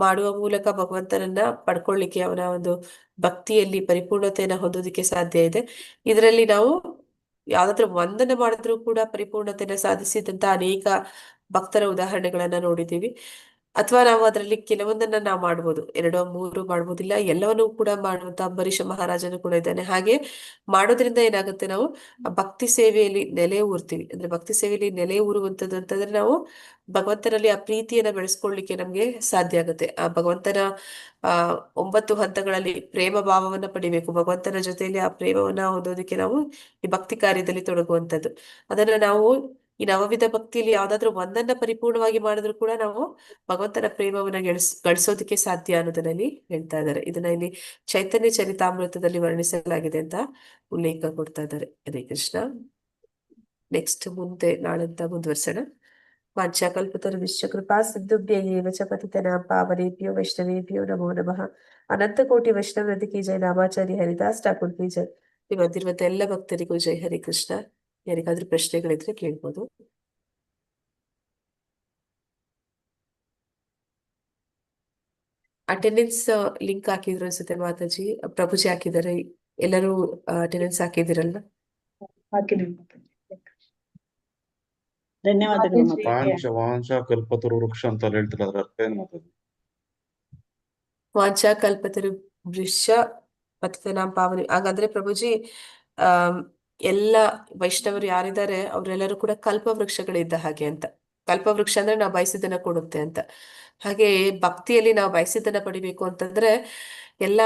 Speaker 1: ಮಾಡುವ ಮೂಲಕ ಭಗವಂತನನ್ನ ಪಡ್ಕೊಳ್ಳಿಕ್ಕೆ, ಅವನ ಒಂದು ಭಕ್ತಿಯಲ್ಲಿ ಪರಿಪೂರ್ಣತೆಯನ್ನ ಹೊಂದೋದಕ್ಕೆ ಸಾಧ್ಯ ಇದೆ. ಇದರಲ್ಲಿ ನಾವು ಯಾವ್ದಾದ್ರು ವಂದನೆ ಮಾಡಿದ್ರೂ ಕೂಡ ಪರಿಪೂರ್ಣತೆಯನ್ನ ಸಾಧಿಸಿದಂತ ಅನೇಕ ಭಕ್ತರ ಉದಾಹರಣೆಗಳನ್ನ ನೋಡಿದ್ದೀವಿ. ಅಥವಾ ನಾವು ಅದರಲ್ಲಿ ಕೆಲವೊಂದನ್ನ ನಾವು ಮಾಡ್ಬೋದು, 2, 3 ಮಾಡ್ಬೋದಿಲ್ಲ, ಎಲ್ಲವನ್ನೂ ಕೂಡ ಮಾಡುವಂತ ಅಂಬರೀಷ ಮಹಾರಾಜನು ಕೂಡ ಇದ್ದಾನೆ. ಹಾಗೆ ಮಾಡೋದ್ರಿಂದ ಏನಾಗುತ್ತೆ, ನಾವು ಭಕ್ತಿ ಸೇವೆಯಲ್ಲಿ ನೆಲೆ ಊರ್ತೀವಿ. ಅಂದ್ರೆ ಭಕ್ತಿ ಸೇವೆಯಲ್ಲಿ ನೆಲೆ ಊರುವಂಥದ್ದು ಅಂತಂದ್ರೆ ನಾವು ಭಗವಂತನಲ್ಲಿ ಆ ಪ್ರೀತಿಯನ್ನ ಬೆಳೆಸ್ಕೊಳ್ಳಿಕ್ಕೆ ನಮ್ಗೆ ಸಾಧ್ಯ ಆಗುತ್ತೆ. ಆ ಭಗವಂತನ 9 ಹಂತಗಳಲ್ಲಿ ಪ್ರೇಮ ಭಾವವನ್ನ ಪಡಿಬೇಕು. ಭಗವಂತನ ಜೊತೆಯಲ್ಲಿ ಆ ಪ್ರೇಮವನ್ನ ಹೊಂದೋದಕ್ಕೆ ನಾವು ಈ ಭಕ್ತಿ ಕಾರ್ಯದಲ್ಲಿ ತೊಡಗುವಂಥದ್ದು. ಅದನ್ನ ನಾವು ಈ ನವವಿಧ ಭಕ್ತಿಯಲ್ಲಿ ಯಾವ್ದಾದ್ರು ಒಂದನ್ನ ಪರಿಪೂರ್ಣವಾಗಿ ಮಾಡಿದ್ರು ಕೂಡ ನಾವು ಭಗವಂತನ ಪ್ರೇಮವನ್ನ ಗಳಿಸೋದಕ್ಕೆ ಸಾಧ್ಯ ಅನ್ನೋದನ್ನಲ್ಲಿ ಹೇಳ್ತಾ ಇದ್ದಾರೆ. ಇದನ್ನ ಇಲ್ಲಿ ಚೈತನ್ಯ ಚರಿತಾಮೃತದಲ್ಲಿ ವರ್ಣಿಸಲಾಗಿದೆ ಅಂತ ಉಲ್ಲೇಖ ಕೊಡ್ತಾ ಇದ್ದಾರೆ. ಹರೇ ಕೃಷ್ಣ. ನೆಕ್ಸ್ಟ್ ಮುಂದೆ ನಾಳೆಂತ ಮುಂದುವರ್ಸೋಣ. ವಾಂಛಾಕಲ್ಪತರುಶ್ಚ ಕೃಪಾ ಸಿಂಧುಭ್ಯೈವ ಚ ಪತಿತನಾಂ ಪಾವನೇಭ್ಯೋ ವೈಷ್ಣವೇಭ್ಯೋ ನಮೋ ನಮಃ. ಅನಂತ ಕೋಟಿ ವೈಷ್ಣವೃಂದ ಕಿ ಜೈ. ರಾಮಾಚಾರ್ಯ ಹರಿದಾಸ್ ಠಾಕೂರ್ ಕಿ ಜೈ. ಬಂದಿರುವಂತ ಎಲ್ಲ ಭಕ್ತರಿಗೂ ಜೈ. ಹರೇ ಕೃಷ್ಣ. ಯಾರಿಗಾದ್ರೂ ಪ್ರಶ್ನೆಗಳಿದ್ರೆ ಕೇಳ್ಬೋದು. ಅಟೆಂಡೆನ್ಸ್ ಲಿಂಕ್ ಹಾಕಿದ್ರು ಅನ್ಸುತ್ತೆ ಮಾತಾಜಿ, ಪ್ರಭುಜಿ ಹಾಕಿದ್ದಾರೆ. ಎಲ್ಲರೂ ಅಟೆಂಡೆನ್ಸ್ ಹಾಕಿದಿರಲ್ಲ?
Speaker 5: ಹಾಕಿದ್ದೀವಿ. ಧನ್ಯವಾದಗಳು ಮಾತಾಜಿ.
Speaker 9: ವಾಂಛ ಕಲ್ಪತರು ವೃಕ್ಷ ಅಂತ ಹೇಳ್ತಾರೆ, ಅದ್ರ ಅರ್ಥ ಏನು ಮಾತಾಜಿ?
Speaker 1: ವಾಂಛಾ ಕಲ್ಪತರು ವೃಕ್ಷ ಪತಿತನಾಂ ಪಾವನಿ. ಹಾಗಾದ್ರೆ ಪ್ರಭುಜಿ, ಎಲ್ಲ ವೈಷ್ಣವರು ಯಾರಿದ್ದಾರೆ ಅವರೆಲ್ಲರೂ ಕೂಡ ಕಲ್ಪವೃಕ್ಷಗಳಿದ್ದ ಹಾಗೆ ಅಂತ. ಕಲ್ಪವೃಕ್ಷ ಅಂದ್ರೆ ನಾವು ಬಯಸಿದ್ದನ್ನ ಕೊಡುತ್ತೆ ಅಂತ. ಹಾಗೆ ಭಕ್ತಿಯಲ್ಲಿ ನಾವು ಬಯಸಿದ್ದನ್ನ ಪಡಿಬೇಕು ಅಂತಂದ್ರೆ ಎಲ್ಲ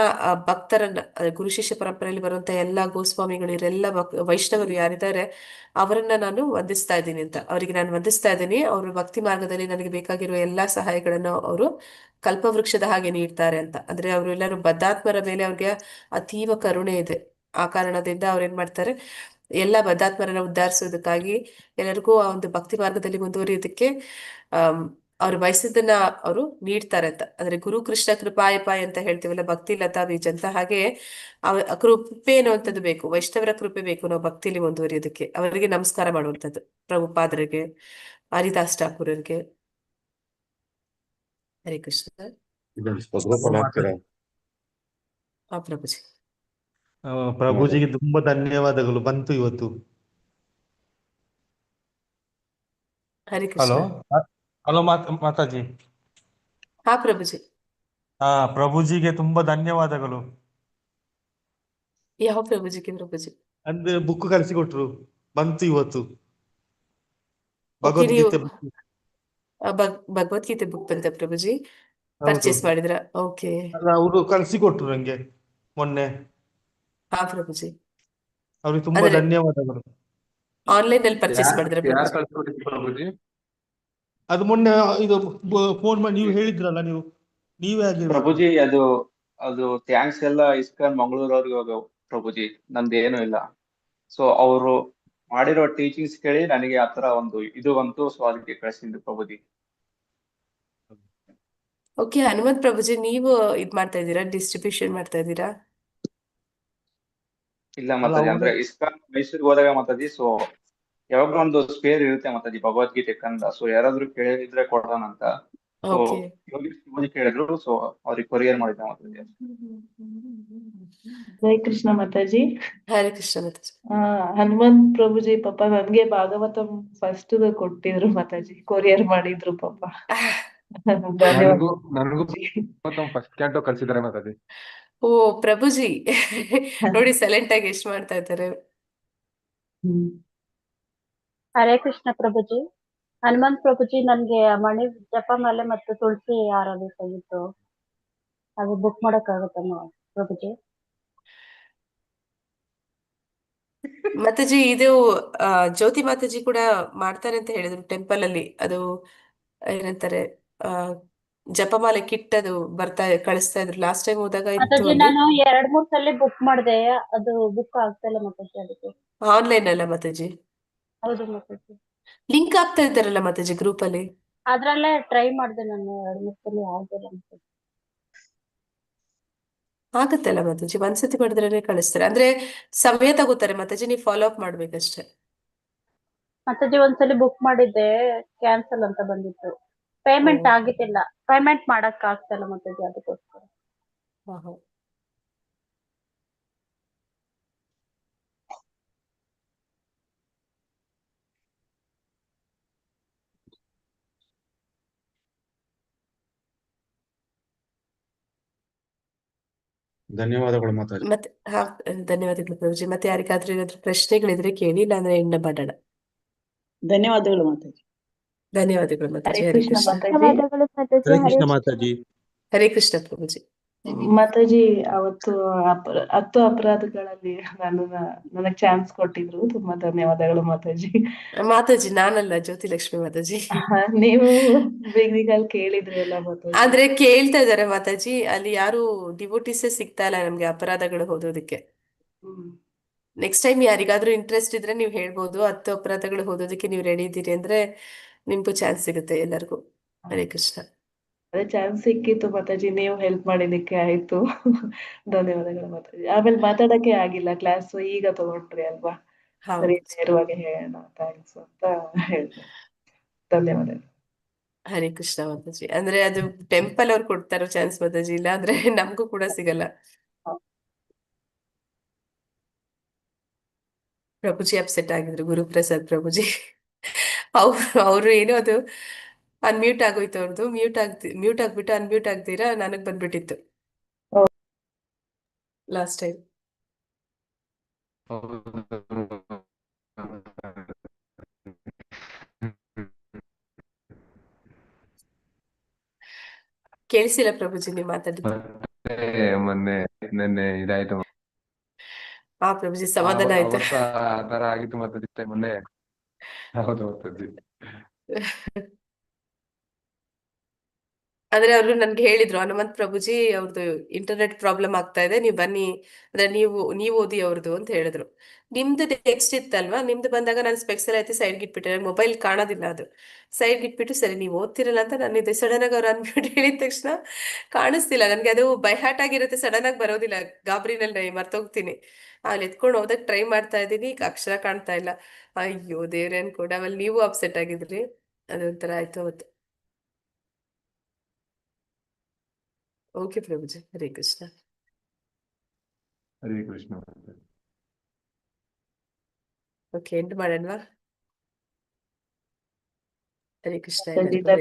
Speaker 1: ಭಕ್ತರನ್ನ, ಗುರು ಶಿಷ್ಯ ಪರಂಪರೆಯಲ್ಲಿ ಬರುವಂತ ಎಲ್ಲಾ ಗೋಸ್ವಾಮಿಗಳು, ಇವರೆಲ್ಲ ವೈಷ್ಣವರು ಯಾರಿದ್ದಾರೆ ಅವರನ್ನ ನಾನು ವಂದಿಸ್ತಾ ಇದ್ದೀನಿ ಅಂತ. ಅವರಿಗೆ ನಾನು ವಂದಿಸ್ತಾ ಇದ್ದೀನಿ. ಅವ್ರ ಭಕ್ತಿ ಮಾರ್ಗದಲ್ಲಿ ನನಗೆ ಬೇಕಾಗಿರುವ ಎಲ್ಲಾ ಸಹಾಯಗಳನ್ನು ಅವರು ಕಲ್ಪವೃಕ್ಷದ ಹಾಗೆ ನೀಡ್ತಾರೆ ಅಂತ. ಅಂದ್ರೆ ಅವರೆಲ್ಲರೂ ಬದ್ಧಾತ್ಮರ ಮೇಲೆ ಅವ್ರಿಗೆ ಅತೀವ ಕರುಣೆ ಇದೆ. ಆ ಕಾರಣದಿಂದ ಅವ್ರು ಏನ್ ಮಾಡ್ತಾರೆ, ಎಲ್ಲ ಬದ್ಧಾತ್ಮರನ್ನ ಉದ್ಧಾರಿಸೋದಕ್ಕಾಗಿ ಎಲ್ಲರಿಗೂ ಆ ಒಂದು ಭಕ್ತಿ ಮಾರ್ಗದಲ್ಲಿ ಮುಂದುವರಿಯೋದಕ್ಕೆ ಅವ್ರು ಬಯಸಿದ್ದನ್ನ ಅವರು ನೀಡ್ತಾರೆ ಅಂತ. ಅಂದ್ರೆ ಗುರು ಕೃಷ್ಣ ಕೃಪಾಯಪಾಯ ಅಂತ ಹೇಳ್ತೀವಲ್ಲ, ಭಕ್ತಿ ಲತಾ ಬೀಜ ಅಂತ. ಹಾಗೆ ಕೃಪೆ ಅನ್ನುವಂಥದ್ದು ಬೇಕು, ವೈಷ್ಣವರ ಕೃಪೆ ಬೇಕು ನಾವು ಭಕ್ತಿಯಲ್ಲಿ ಮುಂದುವರಿಯೋದಕ್ಕೆ. ಅವರಿಗೆ ನಮಸ್ಕಾರ ಮಾಡುವಂಥದ್ದು, ಪ್ರಭುಪಾದರಿಗೆ, ಹರಿದಾಸ್ ಠಾಕೂರರಿಗೆ. ಹರೇ ಕೃಷ್ಣ. ಹಾ ಪ್ರಭುಜಿ.
Speaker 12: ಪ್ರಭುಜಿಗೆ ತುಂಬಾ ಧನ್ಯವಾದಗಳು. ಬಂತು ಇವತ್ತು.
Speaker 1: ಹರೇ ಕೃಷ್ಣ.
Speaker 12: ಹಲೋ ಮಾತಾಜಿ.
Speaker 1: ಹಾ ಪ್ರಭುಜಿ.
Speaker 12: ಪ್ರಭುಜಿಗೆ ತುಂಬಾ ಧನ್ಯವಾದಗಳು.
Speaker 1: ಯಾವ ಪ್ರಭುಜಿಗೆ? ಪ್ರಭುಜಿ
Speaker 12: ಅಂದ್ರೆ ಬುಕ್ ಕಳಿಸಿಕೊಟ್ರು, ಬಂತು ಇವತ್ತು.
Speaker 1: ನೀವು
Speaker 12: ಭಗವದ್ಗೀತೆ
Speaker 1: ಭಗವದ್ಗೀತೆ ಬುಕ್ ಬಂತ ಪ್ರಭುಜಿ? ಪರ್ಚೇಸ್ ಮಾಡಿದ್ರ? ಓಕೆ.
Speaker 12: ಅವರು ಕಳಿಸಿಕೊಟ್ರು ನಂಗೆ ಮೊನ್ನೆ.
Speaker 1: ಹಾ ಪ್ರಭುಜಿ.
Speaker 12: ಅವ್ರಿಗೆ ತುಂಬಾ ಧನ್ಯವಾದಗಳು.
Speaker 1: ಆನ್ಲೈನ್ ಅಲ್ಲಿ ಪರ್ಚೇಸ್ ಮಾಡಿದ್ರ
Speaker 8: ಪ್ರಭುಜಿ?
Speaker 12: ಅದು ಮೊನ್ನೆ ಇದು ಫೋನ್ ಮಾಡಿ ನೀವು ಹೇಳಿದ್ರಲ್ಲ, ನೀವೇ ಆಗಿರ್ಬೇಕು
Speaker 3: ಪ್ರಭುಜಿ. ಅದು ಅದು ಥ್ಯಾಂಕ್ಸ್ ಎಲ್ಲ ಇಸ್ಕಾನ್ ಮಂಗಳೂರವ್ರಿಗೆ ಹೋಗ ಪ್ರಭುಜಿ, ನಂದೇನು ಇಲ್ಲ. ಸೊ ಅವರು ಮಾಡಿರೋ ಟೀಚಿಂಗ್ಸ್ ಕೇಳಿ ನನಗೆ ಆತರ ಒಂದು ಇದು ಬಂತು, ಸೊ ಅದಕ್ಕೆ ಕಳಿಸಿದ್ದು ಪ್ರಭುಜಿ.
Speaker 1: ಓಕೆ ಹನುಮಂತ್ ಪ್ರಭುಜಿ, ನೀವು ಇದ್ ಮಾಡ್ತಾ ಇದ್ದೀರಾ, ಡಿಸ್ಟ್ರಿಬ್ಯೂಷನ್ ಮಾಡ್ತಾ ಇದ್ದೀರಾ?
Speaker 3: ಇಲ್ಲ
Speaker 12: ಅಲ್ಲ
Speaker 3: ಮಾತಾಜಿ,
Speaker 12: ಅವರು
Speaker 3: ಅಂದ್ರೆ ಇಸ್ಕಾನ್ ಮೈಸೂರಿಗೆ ಹೋದಾಗ ಮಾತಾಜಿ, ಸೊ ಯಾವಾಗ್ಲೂ ಒಂದು ಸ್ಪೇರ್ ಇರುತ್ತೆ ಮಾತಾಜಿ ಭಗವದ್ಗೀತೆ ಕಂದ. ಸೊ ಯಾರಾದ್ರೂ ಕೇಳಿದ್ರೆ ಕೊಡೋಣ ಅಂತ. ಸೊ
Speaker 1: ಓಕೆ
Speaker 3: ಯೋಗೇಶ್ ಪ್ರಭುಜಿ ಕೇಳಿದ್ರು, ಸೊ ಅವ್ರಿಗೆ ಕೊರಿಯರ್ ಮಾಡಿದ್ದೆ ಮಾತಾಜಿ.
Speaker 5: ಜೈ ಕೃಷ್ಣ ಮಾತಾಜಿ.
Speaker 1: ಹರೇ ಕೃಷ್ಣ ಮಾತಾಜಿ.
Speaker 5: ಹನುಮಂತ್ ಪ್ರಭುಜಿ ಪಾಪ ನನ್ಗೆ ಭಾಗವತಂ ಫಸ್ಟ್ ಕೊಟ್ಟಿದ್ರು ಮಾತಾಜಿ, ಕೊರಿಯರ್ ಮಾಡಿದ್ರು ಪಾಪ. ಧನ್ಯವಾದ
Speaker 8: ನನಗೂ
Speaker 5: ಪ್ರಭುಜಿ.
Speaker 8: ಫಸ್ಟ್ ಕ್ಯಾಂಟೋ ಕಳ್ಸಿದ್ದಾರೆ ಮಾತಾಜಿ.
Speaker 1: ಓ ಪ್ರಭುಜಿ ನೋಡಿ ಸೈಲೆಂಟ್ ಆಗಿ ಎಷ್ಟು ಮಾಡ್ತಾ ಇದ್ದಾರೆ.
Speaker 5: ಹ್ಮ್.
Speaker 10: ಹರೇ ಕೃಷ್ಣ ಪ್ರಭುಜಿ. ಹನುಮಂತ್ ಪ್ರಭುಜಿ, ನನ್ಗೆ ಮಣಿ ಜಪಮಾಲೆ ಮತ್ತು ತುಳಸಿ ಹಾರ ಬೇಕಾಗಿತ್ತು. ಅದು ಬುಕ್ ಮಾಡಕ್ಕಾಗತ್ತಮ್ಮ ಪ್ರಭುಜಿ?
Speaker 1: ಮಾತಾಜಿ ಇದು ಜ್ಯೋತಿ ಮಾತಾಜಿ ಕೂಡ ಮಾಡ್ತಾರೆ ಅಂತ ಹೇಳಿದ್ರು ಟೆಂಪಲ್ ಅಲ್ಲಿ. ಅದು ಏನಂತಾರೆ, ಆ ಜಪಮಾಲೆ ಕಿಟ್ ಅದು ಕಳಿಸ್ತಾ ಇದ್ರು. ಲಾಸ್ಟ್ ಟೈಮ್ ಹೋದಾಗ ಇತ್ತು
Speaker 10: ಮಾತಾಜಿ
Speaker 1: ಅಲ್ಲಿ.
Speaker 10: ನಾನು 2-3 ಸಲ ಬುಕ್ ಮಾಡಿದೆ, ಅದು ಬುಕ್ ಆಗ್ತಾ ಇಲ್ಲ ಮಾತಾಜಿ. ಅದಕ್ಕೆ
Speaker 1: ಆನ್ಲೈನ್ ಅಲ್ಲ ಮಾತಾಜಿ,
Speaker 10: ಹೌದು ಮಾತಾಜಿ.
Speaker 1: ಲಿಂಕ್ ಆಗ್ತಾ ಇದ್ದಾರಲ್ಲ ಮಾತಾಜಿ ಗ್ರೂಪ್ ಅಲ್ಲಿ.
Speaker 10: ಅದ್ರಲ್ಲೇ ಟ್ರೈ ಮಾಡಿದೆ ನಾನು 2-3 ಸಲ, ಆಗಿಲ್ಲ ಮಾತಾಜಿ.
Speaker 1: ಆಗತ್ತಲ್ಲ ಮಾತಾಜಿ, ಒಂದ್ಸತಿ ಮಾಡಿದ್ರೆ ಕಳಿಸ್ತಾರೆ. ಅಂದ್ರೆ ಸಮಯ ತಗೋತಾರೆ ಮಾತಾಜಿ, ನೀವು ಫಾಲೋ ಅಪ್ ಮಾಡ್ಬೇಕಷ್ಟೇ.
Speaker 10: ಮಾತಾಜಿ ಒಂದ್ಸಲಿ ಬುಕ್ ಮಾಡಿದ್ದೆ, ಕ್ಯಾನ್ಸಲ್ ಅಂತ ಬಂದಿತ್ತು. ಪೇಮೆಂಟ್ ಆಗಿದ್ದಿಲ್ಲ, ಪೇಮೆಂಟ್ ಮಾಡಕ್ ಆಗ್ತಾ ಇಲ್ಲ ಮಾತಾಜಿ, ಅದಕ್ಕೋಸ್ಕರ.
Speaker 1: ಹಾ ಹಾ
Speaker 9: ಧನ್ಯವಾದಗಳು ಮಾತಾಜಿ.
Speaker 1: ಮತ್ತೆ ಧನ್ಯವಾದಗಳು ಪ್ರಭುಜಿ. ಮತ್ತೆ ಯಾರಿಗಾದ್ರೂ ಏನಾದ್ರು ಪ್ರಶ್ನೆಗಳಿದ್ರೆ ಕೇಳಿ, ಇಲ್ಲಾಂದ್ರೆ ಇನ್ನ ಮಾಡೋಣ.
Speaker 7: ಧನ್ಯವಾದಗಳು ಮಾತಾಜಿ.
Speaker 1: ಧನ್ಯವಾದಗಳು
Speaker 5: ಹರೇ
Speaker 1: ಮಾತಾಜಿ. ಹರೇ
Speaker 5: ಕೃಷ್ಣ
Speaker 1: ಕೃಷ್ಣ.
Speaker 5: ಮಾತಾಜಿ.
Speaker 11: ಧನ್ಯವಾದಗಳು ಮಾತಾಜಿ.
Speaker 12: ಹರೇ
Speaker 11: ಹರೇ
Speaker 12: ಕೃಷ್ಣ
Speaker 11: ಕೃಷ್ಣ.
Speaker 12: ಮಾತಾಜಿ.
Speaker 1: ಹರೇ ಕೃಷ್ಣ ಪ್ರಭುಜಿ.
Speaker 5: ಮಾತಾಜಿ ಅವತ್ತು 10 ಅಪರಾಧಗಳಲ್ಲಿ ನನಗ್ ಚಾನ್ಸ್ ಕೊಟ್ಟಿದ್ರು, ತುಂಬಾ ಧನ್ಯವಾದಗಳು ಮಾತಾಜಿ.
Speaker 1: ಮಾತಾಜಿ ನಾನಲ್ಲ, ಜ್ಯೋತಿ ಲಕ್ಷ್ಮಿ ಮಾತಾಜಿ.
Speaker 5: ನೀವು ಬಿಗ್ನಿಗಲ್ಲಿ ಕೇಳಿದ್ರಿ ಅಲ್ಲ ಮಾತಾಜಿ.
Speaker 1: ಆದ್ರೆ ಕೇಳ್ತಾ ಇದಾರೆ ಮಾತಾಜಿ, ಅಲ್ಲಿ ಯಾರು ಡಿವೋಟಿಸೇ ಸಿಗ್ತಾ ಇಲ್ಲ ನಮ್ಗೆ ಅಪರಾಧಗಳು ಓದೋದಕ್ಕೆ.
Speaker 5: ಹ್ಮ್.
Speaker 1: ನೆಕ್ಸ್ಟ್ ಟೈಮ್ ಯಾರಿಗಾದ್ರೂ ಇಂಟ್ರೆಸ್ಟ್ ಇದ್ರೆ ನೀವು ಹೇಳ್ಬೋದು, 10 ಅಪರಾಧಗಳು ಓದೋದಕ್ಕೆ ನೀವು ರೆಡಿ ಇದ್ದೀರಿ ಅಂದ್ರೆ ನಿಮ್ಗೂ ಚಾನ್ಸ್ ಸಿಗುತ್ತೆ ಎಲ್ಲರಿಗೂ. ಹರೇ ಕೃಷ್ಣ.
Speaker 5: ಅದೇ ಚಾನ್ಸ್ ಸಿಕ್ಕಿತ್ತು ಮಾತಾಜಿ, ನೀವು ಹೆಲ್ಪ್ ಮಾಡಿದಕ್ಕೆ ಆಯ್ತು. ಧನ್ಯವಾದಗಳು ಮಾತಾಜಿ. ಆಮೇಲೆ ಮಾತಾಡಕ್ಕೆ ಆಗಿಲ್ಲ, ಕ್ಲಾಸ್ ಈಗ ತಗೊಂಡ್ರಿ ಅಲ್ವಾ, ಸರಿ
Speaker 1: ಹೌದು.
Speaker 5: ನೇರವಾಗಿ ಹೇಳೋಣ ಥ್ಯಾಂಕ್ಸ್ ಅಂತ ಹೇಳ್ದೆ. ಧನ್ಯವಾದಗಳು.
Speaker 1: ಹರೇ ಕೃಷ್ಣ ಮಾತಾಜಿ. ಅಂದ್ರೆ ಅದು ಟೆಂಪಲ್ ಅವ್ರು ಕೊಡ್ತಾರೋ ಚಾನ್ಸ್ ಮಾತಾಜಿ, ಇಲ್ಲ ಅಂದ್ರೆ ನಮಗೂ ಕೂಡ ಸಿಗಲ್ಲ. ಪ್ರಭುಜಿ ಅಪ್ಸೆಟ್ ಆಗಿದ್ರು, ಗುರುಪ್ರಸಾದ್ ಪ್ರಭುಜಿ. ಅವ್ರು ಏನೋ ಅದು ಅನ್ಮ್ಯೂಟ್ ಆಗೋಯ್ತು ಅವ್ರದ್ದು. ಮ್ಯೂಟ್ ಆಗ್ಬಿಟ್ಟು ಅನ್ಮ್ಯೂಟ್ ಆಗ್ತೀರಾ ನನಗ್ ಬಂದ್ಬಿಟ್ಟಿತ್ತು ಲಾಸ್ಟ್ ಟೈಮ್. ಕೇಳಿಸಿಲ್ಲ ಪ್ರಭುಜಿ ನೀವು ಮಾತಾಡಿದ್ದು.
Speaker 8: ಮೊನ್ನೆ ನೆನ್ನೆ ಇದಾಯ್ತು.
Speaker 1: ಹಾ ಪ್ರಭುಜಿ, ಸಮಾಧಾನ ಆಯ್ತು.
Speaker 8: ಅವತ್ತ ಆ ತರ ಆಗಿತ್ತು ಮಾತಾಜಿ ಮೊನ್ನೆ. ಹೌದು ಮಾತಾಜಿ.
Speaker 1: ಅಂದ್ರೆ ಅವರು ನನ್ಗೆ ಹೇಳಿದ್ರು, ಹನುಮಂತ್ ಪ್ರಭುಜಿ ಅವ್ರದ್ದು ಇಂಟರ್ನೆಟ್ ಪ್ರಾಬ್ಲಮ್ ಆಗ್ತಾ ಇದೆ, ನೀವು ಬನ್ನಿ, ಅಂದ್ರೆ ನೀವು ಓದಿ ಅವ್ರದ್ದು ಅಂತ ಹೇಳಿದ್ರು. ನಿಮ್ದು ಟೆಕ್ಸ್ಟ್ ಇತ್ತಲ್ವಾ, ನಿಮ್ದು ಬಂದಾಗ ನಾನು ಸ್ಪೆಕ್ಸ್ ಎಲ್ಲ ಐತಿ ಸೈಡ್ಗೆ ಇಟ್ಬಿಟ್ಟೆ, ನಂಗೆ ಮೊಬೈಲ್ ಕಾಣೋದಿಲ್ಲ, ಅದು ಸೈಡ್ಗೆ ಇಟ್ಬಿಟ್ಟು ಸರಿ ನೀವು ಓದ್ತಿರಲ್ಲ ಅಂತ ನಾನು ಇದು ಸಡನ್ ಆಗಿ ಅವ್ರು ಅನ್ಬಿಟ್ಟು ಹೇಳಿದ ತಕ್ಷಣ ಕಾಣಿಸ್ತಿಲ್ಲ ನನಗೆ. ಅದು ಬೈ ಹಾರ್ಟ್ ಆಗಿರುತ್ತೆ, ಸಡನ್ ಆಗಿ ಬರೋದಿಲ್ಲ, ಗಾಬರಿನಲ್ಲಿ ಮರ್ತೋಗ್ತೀನಿ. ಅಲ್ಲಿ ಎತ್ಕೊಂಡು ಓದಕ್ ಟ್ರೈ ಮಾಡ್ತಾ ಇದ್ದೀನಿ, ಈಗ ಅಕ್ಷರ ಕಾಣ್ತಾ ಇಲ್ಲ. ಅಯ್ಯೋ ದೇವ್ರೆ ಅನ್ಕೊಂಡು ಆಮೇಲೆ ನೀವು ಅಪ್ಸೆಟ್ ಆಗಿದ್ರಿ. ಅದೊಂಥರ ಆಯ್ತು ಅವತ್ತು. ಓಕೆ ಪ್ರಭುಜಿ, ಹರೇ ಕೃಷ್ಣ.
Speaker 8: ಹರೇ ಕೃಷ್ಣ.
Speaker 1: ಓಕೆ ಎಂಡ್ ಮಾಡೋಣವಾ? ಹರೇ ಕೃಷ್ಣ
Speaker 5: ಮಾತಾಜಿ,
Speaker 1: ಎಲ್ಲರಿಗೂ.